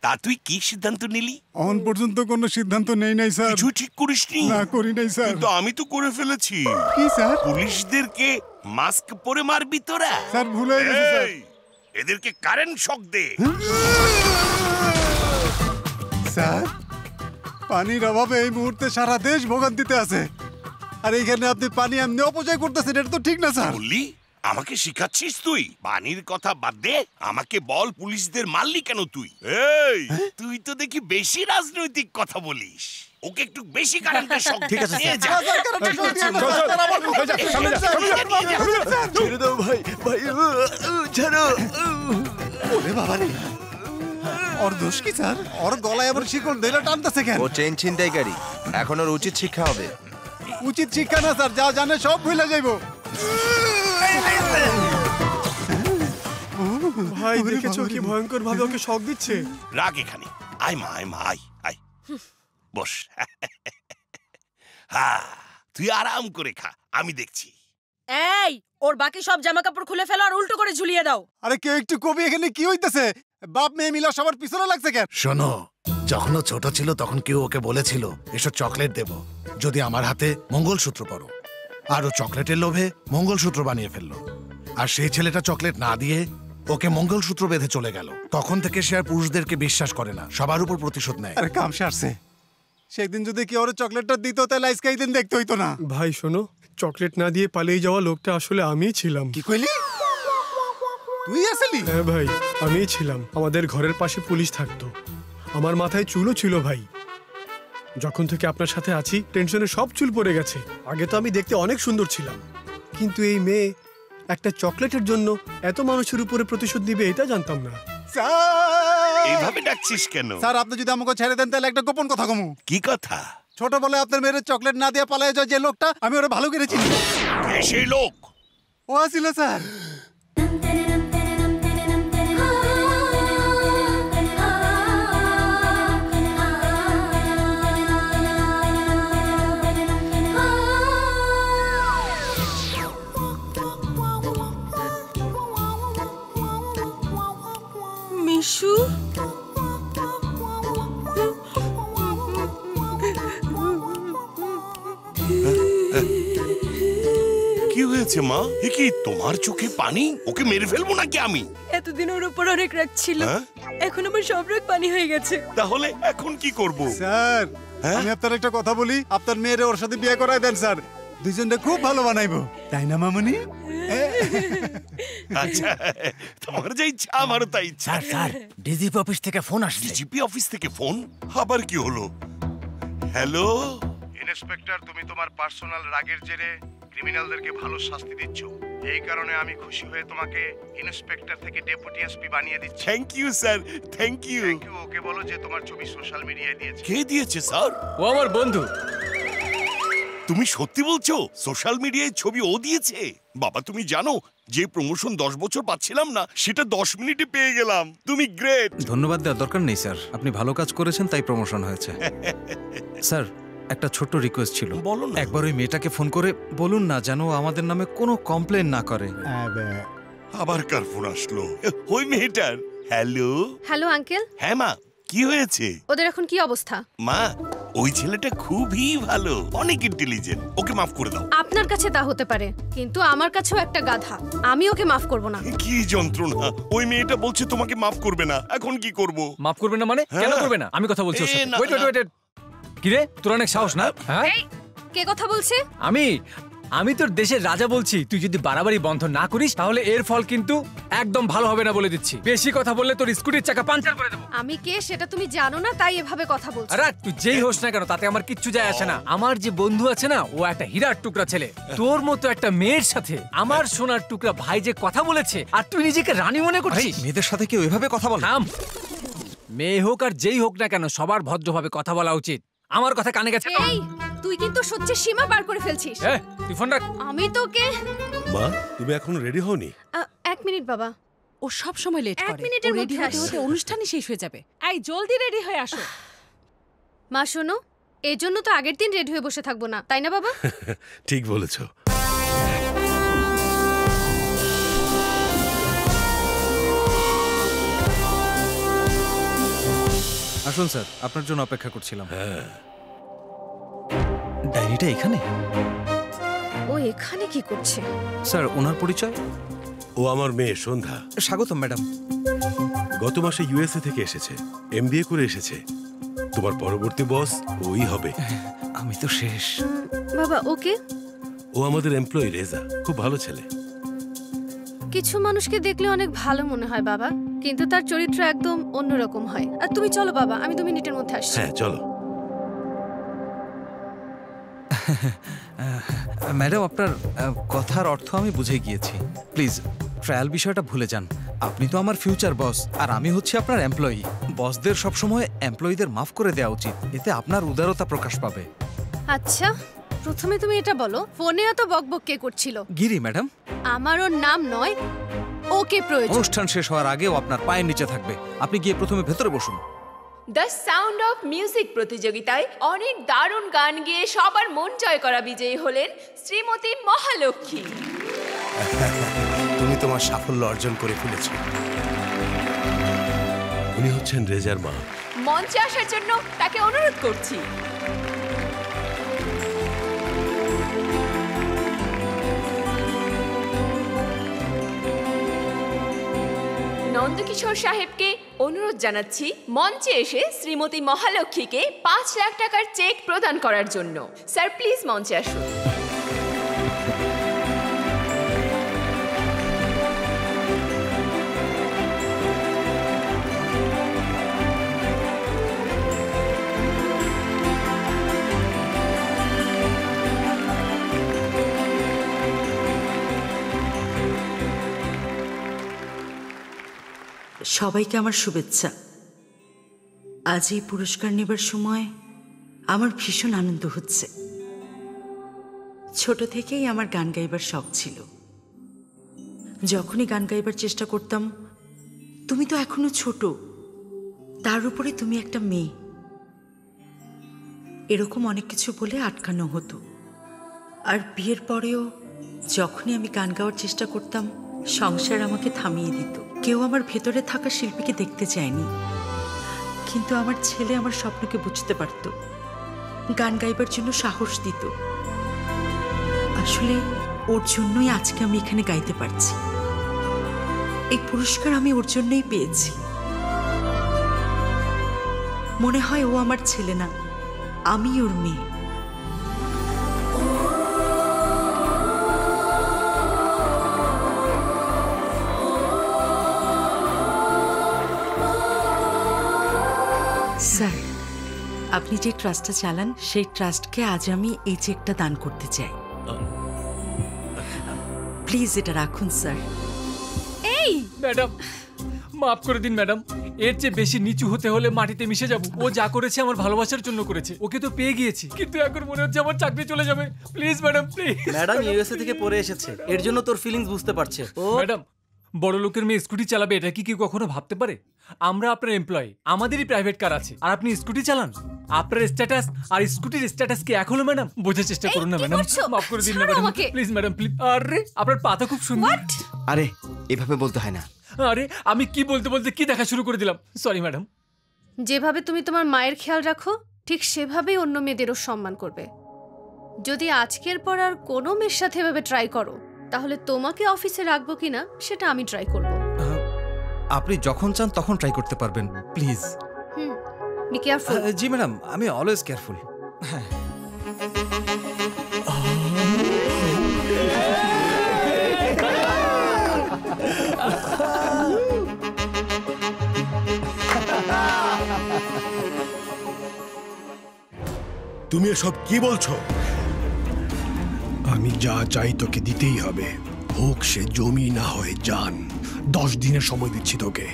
তা তুই কি সিদ্ধান্ত নিলি? এখন পর্যন্ত কোনো সিদ্ধান্ত নেই নাই স্যার। কিছু ঠিক করিসনি? না, করি নাই স্যার। কিন্তু আমি তো করে ফেলেছি। কি স্যার? পুলিশদেরকে মাস্ক পরে মারবি তোরা? স্যার ভুল হয়ে গেছে স্যার। এদেরকে কারেন্ট শক দে। স্যার, পানির অভাবে এই মুহূর্তে সারা দেশ ভোগান্তিতে আছে, আর এইখানে আপনি পানি এমনি অপচয় করতেছেন, এটা তো ঠিক না স্যার। বললি আমাকে শিখাচ্ছিস তুই? পানির কথা বাদ দে, আমাকে বল পুলিশদের মারলি কেন তুই? এই তুই তো দেখি বেশি রাজনৈতিক কথা বলিস। ওকে একটু বেশি কারেন্টের শক। ঠিক আছে দিয়ে স্যার। যা। ছেড়ে দাও ভাই, ভাই ছাড়ো। ওরে বাবা রে, ওর দোষ কি স্যার? ওর গলায় আবার শিকল ধরে টানতেছে কেন? ও চেইন ছিনতাইকারী, এখন ওর উচিত শিক্ষা হবে। উচিত শিক্ষা না স্যার, যা জানে সব ভুলে যাইবো। ভাই দেখেছো কি ভয়ঙ্কর ভাবে ওকে শক দিচ্ছে? রাগ এখানে। আয় মা, আয় মা, আয় আয় বস। হ্যাঁ, তুই আরাম করে খা, আমি দেখছি। এই, ওর বাকি সব জামা কাপড় খুলে ফেলো আর উল্টো করে ঝুলিয়ে দাও। আরে কেউ একটু কবি, এখানে কি হইতেছে? বাপ মেয়ে মিলা সবার পিছনে লাগছে কেন? শোনো, যখন ও ছোট ছিল তখন কেউ ওকে বলেছিল এসব চকলেট দেব যদি আমার হাতে মঙ্গলসূত্র পরো, আর ও চকলেটের লোভে মঙ্গলসূত্র বানিয়ে ফেললো। আর সেই ছেলেটা চকলেট না দিয়ে ওকে মঙ্গলসূত্র বেঁধে চলে গেল। তখন থেকে সে আর পুরুষদেরকে বিশ্বাস করে না, সবার উপর প্রতিশোধ নেয়। আরে কাম সারছে। সেদিন যদি কি ওর চকলেটটা দিত তাহলে আজকে এই দিন দেখতে হইতো না। ভাই শোনো, চকলেট না দিয়ে পালিয়ে যাওয়া লোকটা আসলে আমিই ছিলাম। কি কইলি? তুই আসলি? হ্যাঁ ভাই, আমিই ছিলাম। আমাদের ঘরের পাশে পুলিশ থাকতো, আমার মাথায় চুলও ছিল ভাই। যখন থেকে আপনার সাথে আছি টেনশনে সব চুল পড়ে গেছে। আগে তো আমি দেখতে অনেক সুন্দর ছিলাম, কিন্তু এই মেয়ে একটা চকলেটের জন্য এত মানুষের উপরে প্রতিশোধ নিবে এটা জানতাম না। এইভাবে ডাকছিস কেন? স্যার, আপনি যদি আমাকে ছেড়ে দেন তাহলে একটা গোপন কথা কমু। কি কথা? ছোটবেলায় আপনার মেয়ের চকলেট না দিয়ে পালায় যায় যে লোকটা, আমি ওরা ভালো করে চিনি। কে সেই লোক? ও আসিল স্যার। মিশু, কি হয়েছে মা? এ কি তোমার চোখে পানি? ওকে মেরে ফেলবো নাকি আমি? এতদিন ওর উপর অনেক রাগ ছিল, হ্যাঁ? এখন আমার সব রাগ পানি হয়ে গেছে। তাহলে এখন কি করব? স্যার, আমি আপনার একটা কথা বলি, আপনার মেয়েরে ওর সাথে বিয়ে করায় দেন স্যার, দুইজনটা খুব ভালো বানাইবো, তাই না মামনি? আচ্ছা, তোমার যা ইচ্ছা আমারও তাই ইচ্ছা। স্যার, ডিজিপি অফিস থেকে ফোন আসছে। ডিজিপি অফিস থেকে ফোন? আবার কি হলো? হ্যালো ইন্সপেক্টর, তুমি তোমার পার্সোনাল রাগের জেরে ক্রিমিনালদেরকে ভালো শাস্তি দিচ্ছ। এই কারণে আমি খুশি হয়ে তোমাকে ইন্সপেক্টর থেকে ডেপুটি এসপি বানিয়ে দিচ্ছি। Thank you sir, thank you. Okay বলো যে তোমার ছবি সোশ্যাল মিডিয়ায় দিয়েছে। কে দিয়েছে স্যার? ও আমার বন্ধু। তুমি সত্যি বলছো? সোশ্যাল মিডিয়ায় ছবি ও দিয়েছে? বাবা, তুমি জানো যে প্রমোশন 10 বছর পাচ্ছিলাম না, সেটা 10 মিনিটে পেয়ে গেলাম। তুমি গ্রেট। ধন্যবাদ দেওয়ার দরকার নেই স্যার, আপনি ভালো কাজ করেছেন তাই প্রমোশন হয়েছে। স্যার, একটা ছোট্ট রিকোয়েস্ট ছিল। বলো না। একবার ওই মেয়েটাকে ফোন করে বলুন না যেন আমাদের নামে কোনো কমপ্লেন না করে। আবার কার ফোন আসলো? ওই মেয়েটার। Hello hello uncle. হ্যাঁ মা, কি হয়েছে? ওদের এখন কি অবস্থা? মা, ওই ছেলেটা খুবই ভালো, অনেক ইন্টেলিজেন্ট, ওকে মাফ করে দাও। আপনার কাছে তা হতে পারে, কিন্তু আমার কাছেও একটা গাধা, আমি ওকে মাফ করব না। কি যন্ত্রণা! ওই মেয়েটা বলছে তোমাকে মাফ করবে না, এখন কি করব? মাফ করবে না মানে? কেন করবে না? আমি কথা বলছি ওর সাথে। Wait wait wait. কি রে, তোর অনেক সাহস না? হ্যাঁ, কে কথা বলছে? আমি তোর দেশের রাজা বলছি। তুই যদি বাড়াবাড়ি বন্ধ না করিস তাহলে এর ফল কিন্তু একদম ভালো হবে না বলে দিচ্ছি। বেশি কথা বললে তোর স্কুটির চাকা পাঞ্চার করে দেবো। আমি কে সেটা তুমি জানো না, তাই এভাবে কথা বলছো। আরে তুই যেই হোস না কেন তাতে আমার কিচ্ছু যায় আসে না। আমার যে বন্ধু আছে না, ও একটা হীরার টুকরা ছেলে। তোর মতো একটা মেয়ের সাথে আমার সোনার টুকরা ভাই যে কথা বলেছে, আর তুই নিজেকে রানী মনে করছিস? মেয়েদের সাথে কেউ এভাবে কথা বলে? মেয়ে হোক আর যেই হোক না কেন, সবার ভদ্রভাবে কথা বলা উচিত। আমার কথা কানে গেছে? এই, তুই কিন্তু সহ্যের সীমা পার করে ফেলছিস। তুই ফোন রাখ। আমি তোকে। মা, তুমি এখনো রেডি হওনি? 1 মিনিট বাবা। ও সব সময় লেট করে। 1 মিনিটের মধ্যে হতে হতে অনুষ্ঠানই শেষ হয়ে যাবে। এই জলদি রেডি হয়ে আসো। মা শোনো, এই জন্য তো আগের দিন রেডি হয়ে বসে থাকবো না, তাই না বাবা? ঠিক বলেছো। আসুন স্যার, আপনার জন্য অপেক্ষা করছিলাম। ডায়েরিটা এখানে? ও এখানে কি করছে? স্যার, ওনার পরিচয়? ও ও আমার মেয়ে সন্ধ্যা। স্বাগতম ম্যাডাম। গত মাসে ইউএসএ থেকে এসেছে, এমবিএ করে এসেছে। তোমার পরবর্তী বস ওই হবে। আমি তো শেষ। বাবা ওকে। ও আমাদের এমপ্লয়ি রেজা, খুব ভালো ছেলে। কিছু মানুষকে দেখলে অনেক ভালো মনে হয় বাবা, কিন্তু তার চরিত্র একদম অন্যরকম হয়। আর তুমি চলো বাবা, আমি 2 মিনিটের মধ্যে আসছি। হ্যাঁ চলো। ম্যাডাম, আপনার কথার অর্থ আমি বুঝে গিয়েছি। প্লিজ ট্রায়াল বিষয়টা ভুলে যান। আপনি তো আমার ফিউচার বস, আর আমি হচ্ছি আপনার এমপ্লয়ি। বসদের সবসময় এমপ্লয়ীদের মাফ করে দেওয়া উচিত, এতে আপনার উদারতা প্রকাশ পাবে। আচ্ছা, প্রথমে তুমি এটা বলো, ফোনে এত বকবক কে করছিল? গিরি ম্যাডাম। আমার ওর নাম নয়, ওকে প্রয়োজন। অনুষ্ঠান শেষ হওয়ার আগেও আপনার পায়ের নিচে থাকবে। আপনি গিয়ে প্রথমে ভেতরে বসুন। দ্য সাউন্ড অফ মিউজিক প্রতিযোগিতায় অনেক দারুণ গান গেয়ে সবার মন জয় করা বিজয়ী হলেন শ্রীমতী মহালক্ষ্মী। তুমি তোমার সাফল্য অর্জন করে ফেলেছো। উনি হচ্ছেন রেজার মা। মঞ্চে আসার জন্য তাকে অনুরোধ করছি। নন্দকিশোর সাহেবকে অনুরোধ জানাচ্ছি মঞ্চে এসে শ্রীমতী মহালক্ষ্মীকে 5 লাখ টাকার চেক প্রদান করার জন্য। স্যার প্লিজ মঞ্চে আসুন। সবাইকে আমার শুভেচ্ছা। আজ এই পুরস্কার নেবার সময় আমার ভীষণ আনন্দ হচ্ছে। ছোট থেকেই আমার গান গাইবার শখ ছিল। যখনই গান গাইবার চেষ্টা করতাম, তুমি তো এখনো ছোট, তার উপরে তুমি একটা মেয়ে, এরকম অনেক কিছু বলে আটকানো হতো। আর বিয়ের পরেও যখনই আমি গান গাওয়ার চেষ্টা করতাম, সংসার আমাকে থামিয়ে দিত। কেউ আমার ভেতরে থাকা শিল্পীকে দেখতে চায়নি, কিন্তু আমার ছেলে আমার স্বপ্নকে বুঝতে পারত, গান গাইবার জন্য সাহস দিত। আসলে ওর জন্যই আজকে আমি এখানে গাইতে পারছি। এই পুরস্কার আমি ওর জন্যই পেয়েছি। মনে হয় ও আমার ছেলে না, আমি ওর মেয়ে। স্যার, আপনি যে ট্রাস্টটা চালান, সেই ট্রাস্টকে আজ আমি এই চেকটা দান করতে চাই। প্লিজ এটা রাখুন স্যার। এই ম্যাডাম, মাফ করে দিন ম্যাডাম। এর চেয়ে বেশি নিচু হতে হলে মাটিতে মিশে যাব। ও যা করেছে আমার ভালোবাসার জন্য করেছে। ওকে তো পেয়ে গিয়েছি, কিন্তু এখন মনে হচ্ছে আমার চাকরি চলে যাবে। Please madam, please. Madam USA থেকে পড়ে এসেছে, এর জন্য তোর ফিলিংস বুঝতে পারছে ও। ম্যাডাম, বড় লোকের মেয়ে স্কুটি চালাবে, এটা কি কেউ কখনো ভাবতে পারে? আমরা আপনার এমপ্লয়ি, আমাদেরই প্রাইভেট কার আছে, আর আপনি স্কুটি চালান। আপনার স্ট্যাটাস আর স্কুটির স্ট্যাটাস কি এখনো ম্যাডাম বোঝার চেষ্টা করুন না ম্যাডাম। মাফ করে দিন না ম্যাডাম, প্লিজ ম্যাডাম, প্লিজ। আরে আপনার পাতা খুব সুন্দর। আরে এভাবে বলতে হয় না। আরে আমি কি বলতে বলতে কি দেখা শুরু করে দিলাম, সরি ম্যাডাম। যেভাবে তুমি তোমার মায়ের খেয়াল রাখো, ঠিক সেভাবেই অন্য মেয়েদেরও সম্মান করবে। যদি আজকের পর আর কোনো মেয়ের সাথে এভাবে ট্রাই করো, তাহলে তোমাকে অফিসে রাখবো কিনা সেটা আমি ট্রাই করব। আপনি যখন চান তখন ট্রাই করতে পারবেন, please. Be careful. G madam, আমি অলওয়েজ কেয়ারফুল। হ্যাঁ। তুমি এসব কি বলছো? আমি যা চাই তোকে দিতেই হবে, হোক সে জমি না হয় জান। 10 দিনের সময় দিচ্ছি তোকে,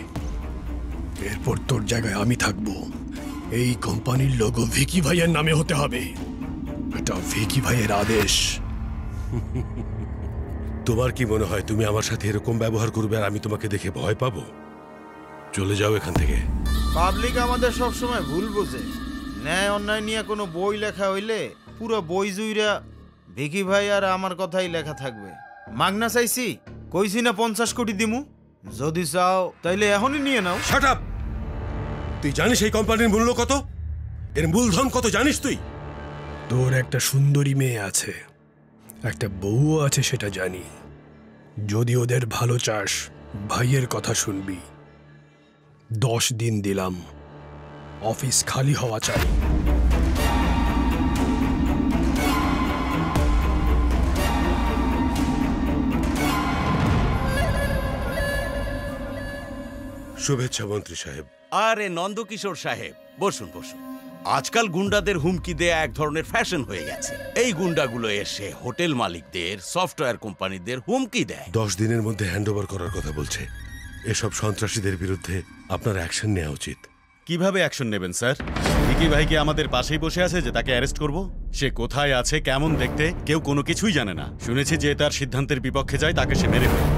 এরপর তোর জায়গায় আমি থাকবো। এই কোম্পানির লোগো ভিকি ভাইয়ের নামে হতে হবে। এটা ভিকি ভাইয়ের আদেশ। তোমার কি মনে হয় তুমি আমার সাথে এরকম ব্যবহার করবে আর আমি তোমাকে দেখে ভয় পাবো? চলে যাও এখান থেকে। পাবলিক আমাদের সব সময় ভুল বোঝে। ন্যায় অন্যায় নিয়ে কোনো বই লেখা হইলে পুরো বই জুইরা ভিকি ভাই আর আমার কথাই লেখা থাকবে। মাগনা চাইছি, কইছি না 50 কোটি দিমু। যদি চাও তাইলে এখনই নিয়ে নাও। Shut up! তুই জানিস এই কোম্পানির মূল্য কত? এর মূলধন কত জানিস তুই? তোর একটা সুন্দরী মেয়ে আছে, একটা বউও আছে, সেটা জানি। যদি ওদের ভালো চাস ভাইয়ের কথা শুনবি। 10 দিন দিলাম, অফিস খালি হওয়া চাই। শুভেচ্ছা মন্ত্রী সাহেব। আরে নন্দকিশোর সাহেব, বসুন বসুন। আজকাল গুন্ডাদের হুমকি দেয়া এক ধরনের ফ্যাশন হয়ে গেছে। এই গুন্ডাগুলো এসে হোটেল মালিকদের, সফটওয়্যার কোম্পানিদের হুমকি দেয়। 10 দিনের মধ্যে হ্যান্ডওভার করার কথা বলছে। এসব সন্ত্রাসীদের বিরুদ্ধে আপনার অ্যাকশন নেওয়া উচিত। কিভাবে অ্যাকশন নেবেন স্যার? ভিকি ভাই কি আমাদের পাশেই বসে আছে যে তাকে অ্যারেস্ট করব? সে কোথায় আছে, কেমন দেখতে, কেউ কোনো কিছুই জানে না। শুনেছি যে তার সিদ্ধান্তের বিপক্ষে যায় তাকে সে মেরে ফেলে।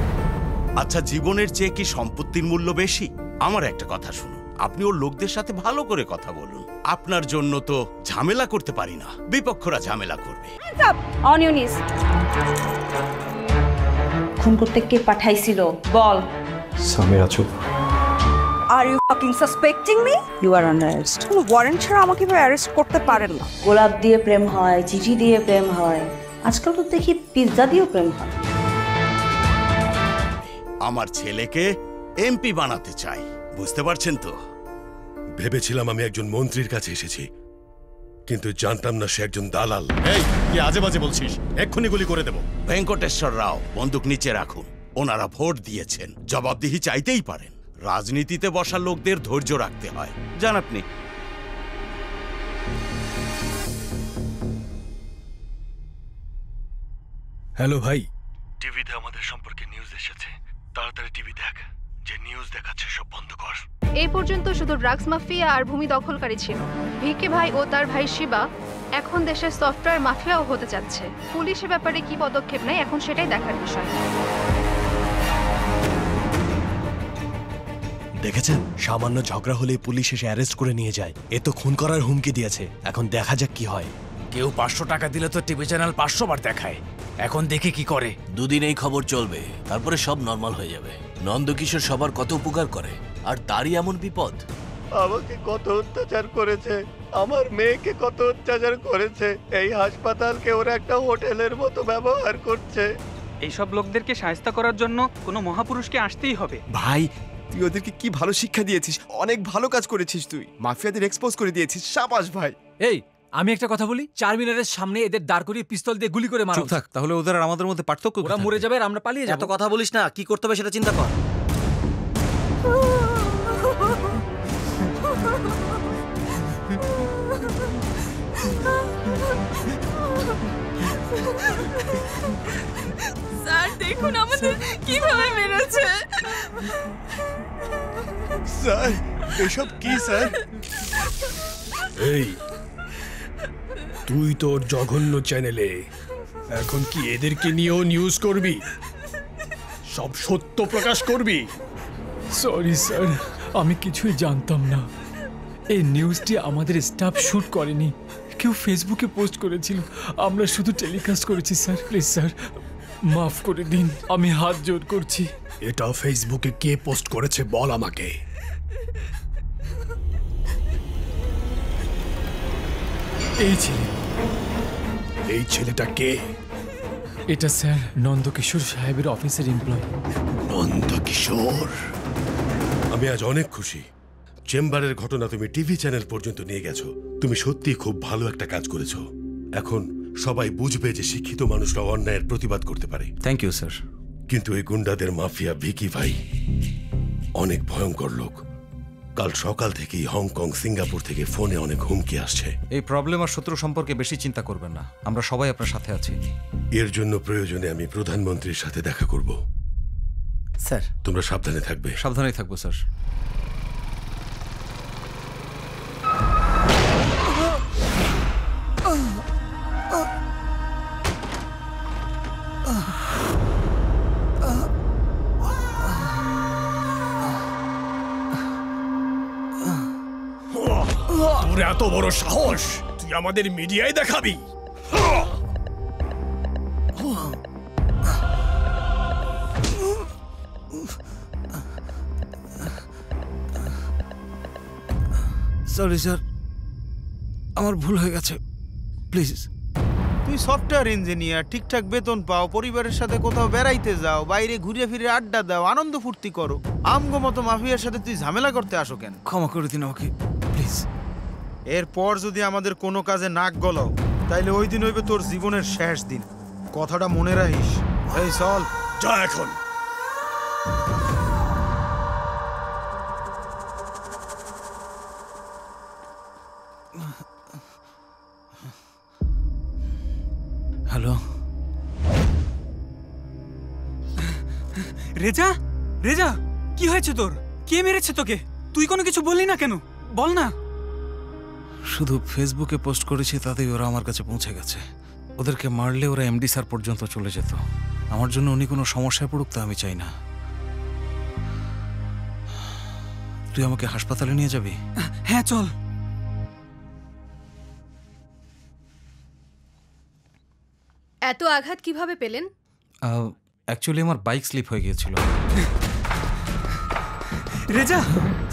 আচ্ছা, জীবনের চেয়ে কি সম্পত্তির মূল্য বেশি? আমার একটা কথা শুনুন, আপনি ওর লোকদের সাথে ভালো করে কথা বলুন। আপনার জন্য তো ঝামেলা করতে পারি না, বিপক্ষরা ঝামেলা করবে। অন ইউর নিজ। খুন করতে কে পাঠাইছিল বল। সামিরা চুপ। Are you fucking suspecting me? You are under arrest. কোনো ওয়ারেন্ট ছাড়া আমাকে অ্যারেস্ট করতে পারেন না। গোলাপ দিয়ে প্রেম হয়, চিঠি দিয়ে প্রেম হয়, আজকাল তো দেখি পিৎজা দিয়েও প্রেম হয়। আমার ছেলেকে এমপি বানাতে চাই, বুঝতে পারছেন তো? ভেবেছিলাম আমি একজন মন্ত্রীর কাছে এসেছি, কিন্তু জানতাম না সে একজন দালাল। এই কি আজে বাজে বলছিস? এক্ষুনি গুলি করে দেব। ভেঙ্কটেশ্বর রাও, বন্দুক নিচে রাখুন। ওনারা ভোট দিয়েছেন, জবাবদিহি চাইতেই পারেন। রাজনীতিতে বসা লোকদের ধৈর্য রাখতে হয়, জান আপনি। হ্যালো ভাই। টিভিতে আমাদের সম্পর্কে নিউজ এসেছে, তাড়াতাড়ি টিভি দেখ। যে নিউজ দেখাচ্ছে সব বন্ধ কর। এই পর্যন্ত শুধু ড্রাগস মাফিয়া আর ভূমি দখলকারী ছিল। ভিকি ভাই ও তার ভাই শিবা এখন দেশের সফটওয়্যার মাফিয়াও হতে যাচ্ছে। পুলিশের ব্যাপারে কি পদক্ষেপ নেয় এখন সেটাই দেখার বিষয়। দেখেছেন, সামান্য ঝগড়া হলেই পুলিশ এসে অ্যারেস্ট করে নিয়ে যায়। এ তো খুন করার হুমকি দিয়েছে। এখন দেখা যাক কি হয়। কেউ 500 টাকা দিলে তো টিভি চ্যানেল 500 বার দেখায়। এখন দেখি কি করে। দুদিন এই খবর চলবে, তারপরে সব নর্মাল হয়ে যাবে। নন্দকিশোর সবার কত উপকার করে, আর তারই এমন বিপদ। আমাকে কত অত্যাচার করেছে, আমার মেয়েকে কত অত্যাচার করেছে। এই হাসপাতালকে ওরা একটা হোটেলের মতো ব্যবহার করছে। এইসব লোকদেরকে শায়েস্ত করার জন্য কোনো মহাপুরুষকে আসতেই হবে। ভাই, তুই ওদেরকে কি ভালো শিক্ষা দিয়েছিস, অনেক ভালো কাজ করেছিস। তুই মাফিয়াদের এক্সপোজ করে দিয়েছিস, শাবাশ ভাই। এই আমি একটা কথা বলি, চারমিনারের সামনে এদের দাঁড় করিয়ে পিস্তল দিয়ে গুলি করে মারা। চুপ থাক, তাহলে ওদের আর আমাদের মধ্যে পার্থক্য ওরা মরে যাবে আর আমরা পালিয়ে যাব। এত কথা বলিস না, কি করতে হবে সেটা চিন্তা কর। স্যার দেখুন আমাদের কিভাবে মেরেছে। স্যার এসব কি স্যার? এই তুই তোর জঘন্য চ্যানেলে এখন কি এদেরকে নিয়েও নিউজ করবি? সব সত্য প্রকাশ করবি? সরি স্যার, আমি কিছুই জানতাম না। এই নিউজটি আমাদের স্টাফ শুট করেনি, কেউ ফেসবুকে পোস্ট করেছিল, আমরা শুধু টেলিকাস্ট করেছি স্যার। প্লিজ স্যার মাফ করে দিন, আমি হাত জোড় করছি। এটা ফেসবুকে কে পোস্ট করেছে বল আমাকে। এই ছেলে। এই ছেলেটা কে? এটা স্যার নন্দকিশোর সাহেবের অফিসের এমপ্লয়। নন্দকিশোর? আমি আজ অনেক খুশি। চেম্বারের ঘটনা তুমি টিভি চ্যানেল পর্যন্ত নিয়ে গেছো। তুমি সত্যি খুব ভালো একটা কাজ করেছো। এখন সবাই বুঝবে যে শিক্ষিত মানুষরা অন্যায়ের প্রতিবাদ করতে পারে। Thank you sir. কিন্তু এই গুন্ডাদের মাফিয়া ভিকি ভাই অনেক ভয়ঙ্কর লোক। কাল সকাল থেকেই হংকং, সিঙ্গাপুর থেকে ফোনে অনেক হুমকি আসছে। এই প্রবলেম আর শত্রু সম্পর্কে বেশি চিন্তা করবেন না, আমরা সবাই আপনার সাথে আছি। এর জন্য প্রয়োজনে আমি প্রধানমন্ত্রীর সাথে দেখা করব। স্যার তোমরা সাবধানে থাকবে। সাবধানেই থাকবো স্যার। তোর এত বড় সাহস, তুই আমাদের মিডিয়ায় দেখাবি? সরি স্যার, আমার ভুল হয়ে গেছে, প্লিজ। তুই সফটওয়্যার ইঞ্জিনিয়ার, ঠিকঠাক বেতন পাও, পরিবারের সাথে কোথাও বেড়াইতে যাও, বাইরে ঘুরে ফিরে আড্ডা দাও, আনন্দ ফুর্তি করো। আমগো মতো মাফিয়ার সাথে তুই ঝামেলা করতে আসো কেন? ক্ষমা করে দিন আমাকে প্লিজ। এরপর যদি আমাদের কোনো কাজে নাক গলাও তাইলে ওই দিন হইবে তোর জীবনের শেষ দিন। কথাটা মনে রাখিস। এই চল যা এখন। হ্যালো রেজা, রেজা কি হয়েছে তোর? কে মেরেছে তোকে? তুই কোনো কিছু বললি না কেন? বল না। শুধু ফেসবুকে পোস্ট করেছি, তাতেই ওরা আমার কাছে পৌঁছে গেছে। ওদেরকে মারলে ওরা এমডি স্যার পর্যন্ত চলে যেত। আমার জন্য উনি কোনো সমস্যায় পড়ুক তা আমি চাই না। তুই আমাকে হাসপাতালে নিয়ে যাবি? হ্যাঁ চল। এত আঘাত কিভাবে পেলেন? অ্যাকচুয়ালি আমার বাইক স্লিপ হয়ে গিয়েছিল। রেজা,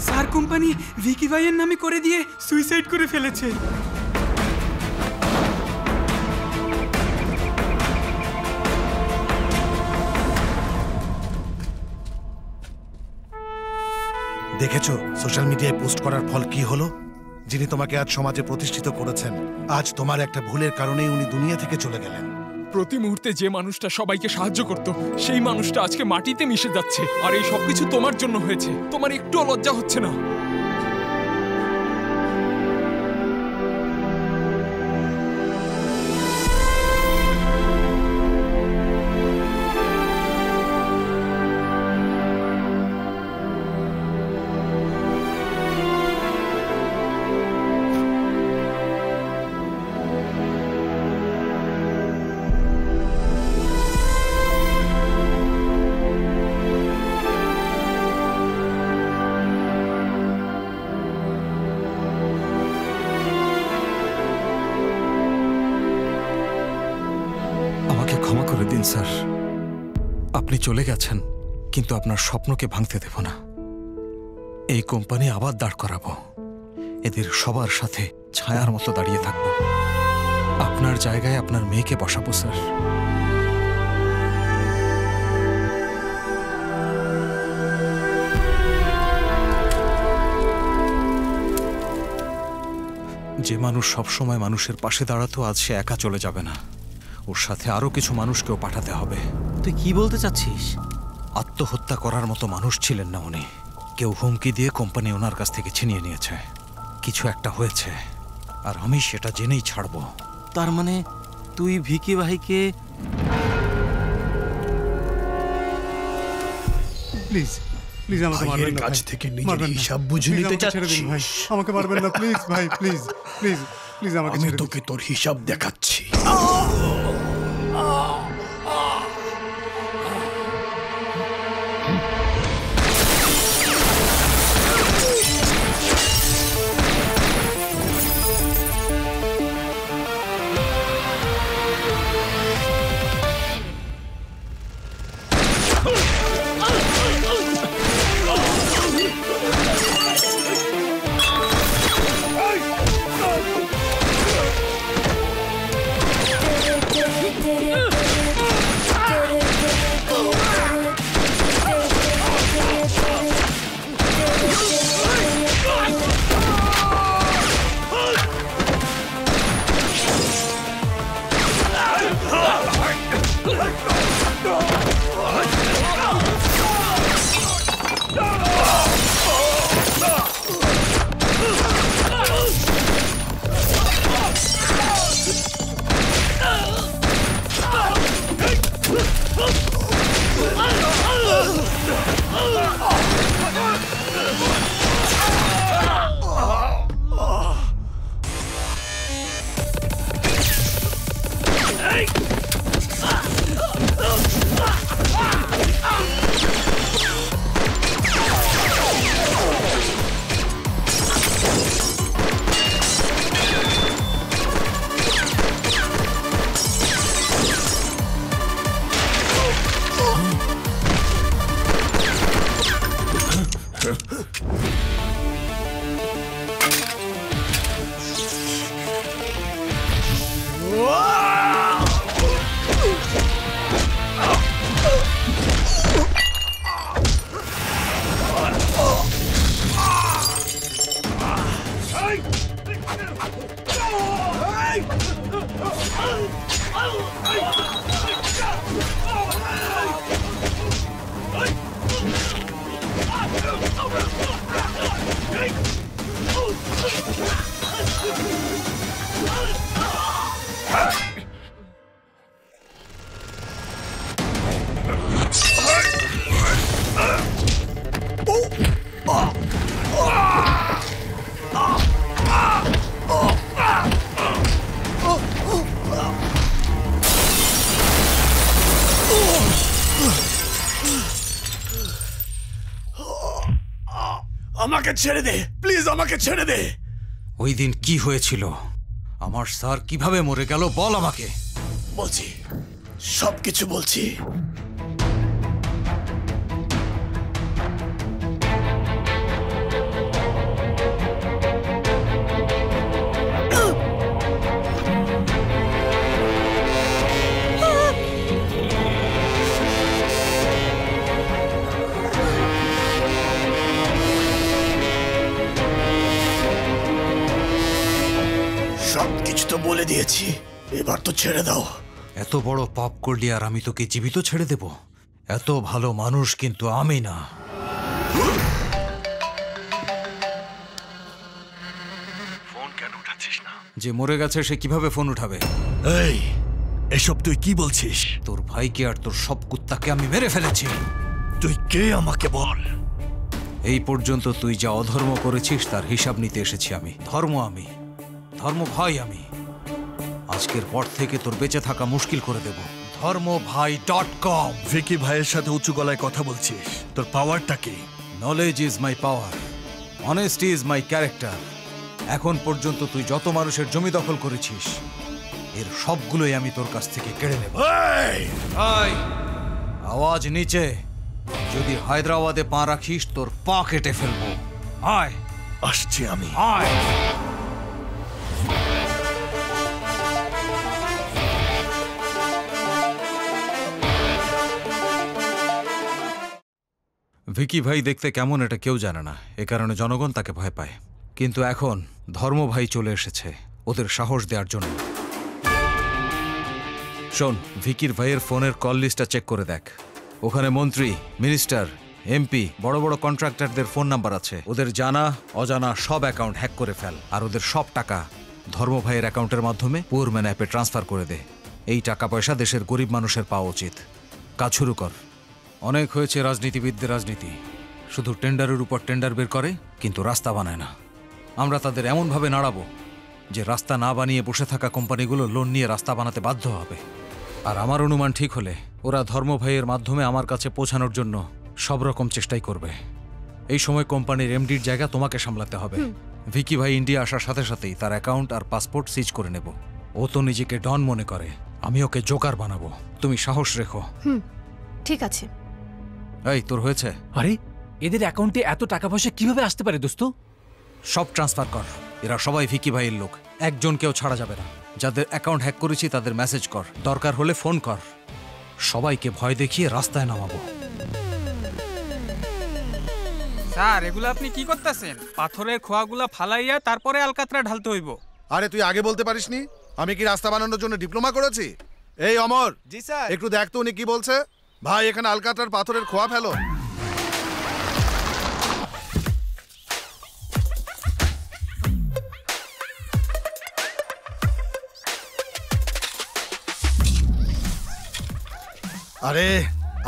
সার কোম্পানি ভিকি ভাইয়ের নামে করে দিয়ে সুইসাইড করে ফেলেছে। দেখেছো সোশ্যাল মিডিয়ায় পোস্ট করার ফল কি হলো? যিনি তোমাকে আজ সমাজে প্রতিষ্ঠিত করেছেন, আজ তোমার একটা ভুলের কারণেই উনি দুনিয়া থেকে চলে গেলেন। প্রতি মুহূর্তে যে মানুষটা সবাইকে সাহায্য করত, সেই মানুষটা আজকে মাটিতে মিশে যাচ্ছে। আর এই সবকিছু তোমার জন্য হয়েছে। তোমার একটুও লজ্জা হচ্ছে না? ক্ষমা করে দিন স্যার, আপনি চলে গেছেন, কিন্তু আপনার স্বপ্নকে ভাঙতে দেব না। এই কোম্পানি আবার দাঁড় করাবো, এদের সবার সাথে ছায়ার মতো দাঁড়িয়ে থাকবো। আপনার জায়গায় আপনার মেয়েকে বসাবো স্যার। যে মানুষ সবসময় মানুষের পাশে দাঁড়াতো, আজ সে একা চলে যাবে না, ওর সাথে আরো কিছু মানুষকেও পাঠাতে হবে। তুই কি বলতে চাচ্ছিস? আত্মহত্যা করার মতো মানুষ ছিলেন না উনি। কেউ হুমকি দিয়ে কোম্পানি ওনার কাছ থেকে ছিনিয়ে নিয়েছে। কিছু একটা হয়েছে, আর আমি সেটা জেনেই ছাড়বো। তার মানে তুই ভিকি ভাইকে... প্লিজ প্লিজ আমাকে মারবেন না, কাছ থেকে নিজের হিসাব বুঝে নিতে চাচ্ছিস? ভাই আমাকে মারবেন না প্লিজ ভাই, প্লিজ প্লিজ প্লিজ আমাকে আমি তোকে তোর হিসাব দেখাচ্ছি। আমাকে ছেড়ে দে প্লিজ, আমাকে ছেড়ে দে। ওই দিন কি হয়েছিল? আমার স্যার কিভাবে মরে গেল বল আমাকে। বলছি, সবকিছু বলছি। সবকিছু তো বলে দিয়েছি, এবার তো ছেড়ে দাও। এত বড় পাপ করলি আর আমি তোকে জীবিত ছেড়ে দেব? এত ভালো মানুষ কিন্তু আমি না। ফোন কেন উঠাচ্ছিস না? যে মরে গেছে সে কিভাবে ফোন উঠাবে? এই, এসব তুই কি বলছিস? তোর ভাইকে আর তোর সব কুত্তাকে আমি মেরে ফেলেছি। তুই কে আমাকে বল। এই পর্যন্ত তুই যা অধর্ম করেছিস তার হিসাব নিতে এসেছি আমি। ধর্ম ভাই আমি। আজকের পর থেকে তোর বেঁচে থাকা মুশকিল করে দেব। ধর্মভাই.com। ভিকি ভাইয়ের সাথে উঁচু গলায় কথা বলছিস, তোর পাওয়ারটা কি? Knowledge is my power, honesty is my character. এখন পর্যন্ত তুই যত মানুষের জমি দখল করেছিস এর সবগুলোই আমি তোর কাছ থেকে কেড়ে নেব। আওয়াজ নিচে। যদি হায়দ্রাবাদে পা রাখিস তোর পা কেটে ফেলবো। আয়। আসছি আমি। আয়। ভিকি ভাই দেখতে কেমন এটা কেউ জানে না, এ কারণে জনগণ তাকে ভয় পায়। কিন্তু এখন ধর্ম ভাই চলে এসেছে ওদের সাহস দেওয়ার জন্য। শোন, ভিকির ভাইয়ের ফোনের কল লিস্টটা চেক করে দেখ। ওখানে মন্ত্রী, মিনিস্টার, এমপি, বড় বড় কন্ট্রাক্টরদের ফোন নাম্বার আছে। ওদের জানা অজানা সব অ্যাকাউন্ট হ্যাক করে ফেল, আর ওদের সব টাকা ধর্ম ভাইয়ের অ্যাকাউন্টের মাধ্যমে পুরম্যান অ্যাপে ট্রান্সফার করে দে। এই টাকা পয়সা দেশের গরিব মানুষের পাওয়া উচিত। কাজ শুরু কর। অনেক হয়েছে রাজনীতিবিদদের রাজনীতি, শুধু টেন্ডারের উপর টেন্ডার বের করে কিন্তু রাস্তা বানায় না। আমরা তাদের এমনভাবে নাড়াবো যে রাস্তা না বানিয়ে বসে থাকা কোম্পানিগুলো লোন নিয়ে রাস্তা বানাতে বাধ্য হবে। আর আমার অনুমান ঠিক হলে ওরা ধর্ম ভাইয়ের মাধ্যমে আমার কাছে পৌঁছানোর জন্য সব রকম চেষ্টাই করবে। এই সময় কোম্পানির এমডির জায়গা তোমাকে সামলাতে হবে। ভিকি ভাই ইন্ডিয়া আসার সাথে সাথেই তার অ্যাকাউন্ট আর পাসপোর্ট সিজ করে নেব। ও তো নিজেকে ডন মনে করে, আমি ওকে জোকার বানাবো। তুমি সাহস রেখো। ঠিক আছে। এই, তোর হয়েছে? আরে, এদের অ্যাকাউন্টে এত টাকা পয়সা কিভাবে আসতে পারে দোস্ত? সব ট্রান্সফার কর। এরা সবাই ভিকি ভাইয়ের লোক, একজনকেও ছাড়া যাবে না। যাদের অ্যাকাউন্ট হ্যাক করেছি তাদের মেসেজ কর, দরকার হলে ফোন কর। সবাইকে ভয় দেখিয়ে রাস্তায় নামাবো। স্যার, এগুলো আপনি কি করতেছেন? পাথরের খোয়াগুলা ফালাইয়া তারপরে আলকাতরা ঢালতে হইব। আরে তুই আগে বলতে পারিসনি? আমি কি রাস্তা বানানোর জন্য ডিপ্লোমা করেছি? এই অমর, জি স্যার। একটু দেখ তো উনি কি বলছে। ভাই, এখানে আলকাতরার পাথরের খোয়া ফেলো। আরে,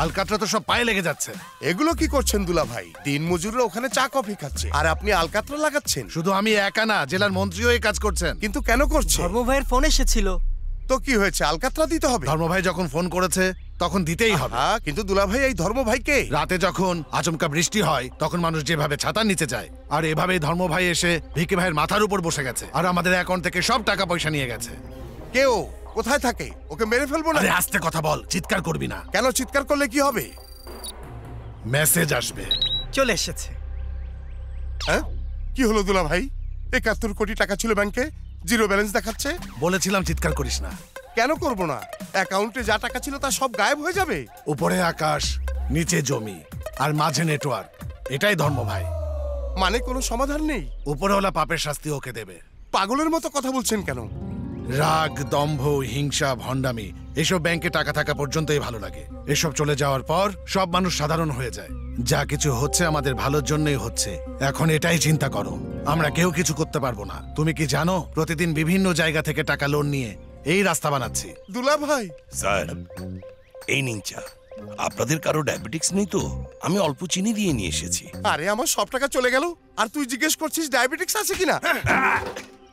আলকাতরা তো সব পায়ে লেগে যাচ্ছে। এগুলো কি করছেন দুলা ভাই? দিন মজুররা ওখানে চা কফি খাচ্ছে আর আপনি আলকাতরা লাগাচ্ছেন। শুধু আমি একা না, জেলার মন্ত্রীও এই কাজ করছেন। কিন্তু কেন করছেন? ধর্ম ভাইয়ের ফোন এসেছিল। তো কি হয়েছে? আলকাতরা দিতে হবে। ধর্ম ভাই যখন ফোন করেছে তখন দিতেই হবে। কিন্তু দুলা ভাই, এই ধর্ম ভাইকে রাতে যখন আচমকা বৃষ্টি হয় তখন মানুষ যেভাবে ছাতার নিচে যায়, আর এভাবেই ধর্ম ভাই এসে ভিকি ভাইয়ের মাথার উপর বসে গেছে আর আমাদের অ্যাকাউন্ট থেকে সব টাকা পয়সা নিয়ে গেছে। কেউ কোথায় থাকে? ওকে মেরে ফেলবো না? আরে আস্তে কথা বল, চিৎকার করবি না। কেন চিৎকার করলে কি হবে? মেসেজ আসবে। চলে এসেছে। হ্যাঁ, কি হলো দুলা ভাই? ৭১ কোটি টাকা ছিল ব্যাংকে, জিরো ব্যালেন্স দেখাচ্ছে। বলেছিলাম চিৎকার করিস না। কেন করবো না? অ্যাকাউন্টে যা টাকা ছিল তা সব গায়েব হয়ে যাবে। উপরে আকাশ, নিচে জমি, আর মাঝে নেটওয়ার্ক, এটাই ধর্ম ভাই। মানে কোনো সমাধান নেই? উপরওয়ালা পাপের শাস্তি ওকে দেবে। পাগলের মতো কথা বলছেন কেন? রাগ, দম্ভ, হিংসা, ভণ্ডামি, এসব ব্যাংকে টাকা থাকা পর্যন্তই ভালো লাগে। এসব চলে যাওয়ার পর সব মানুষ সাধারণ হয়ে যায়। যা কিছু হচ্ছে আমাদের ভালোর জন্যই হচ্ছে। এখন এটাই চিন্তা করো, আমরা কেউ কিছু করতে পারবো না। তুমি কি জানো প্রতিদিন বিভিন্ন জায়গা থেকে টাকা লোন নিয়ে এই রাস্তা বানাচ্ছি। দুলা ভাই স্যার, এই নিন চা। আপনাদের কারো ডায়াবেটিক্স নেই তো? আমি অল্প চিনি দিয়ে নিয়ে এসেছি। আরে আমার সব টাকা চলে গেল, আর তুই জিজ্ঞেস করছিস ডায়াবেটিক্স আছে কিনা?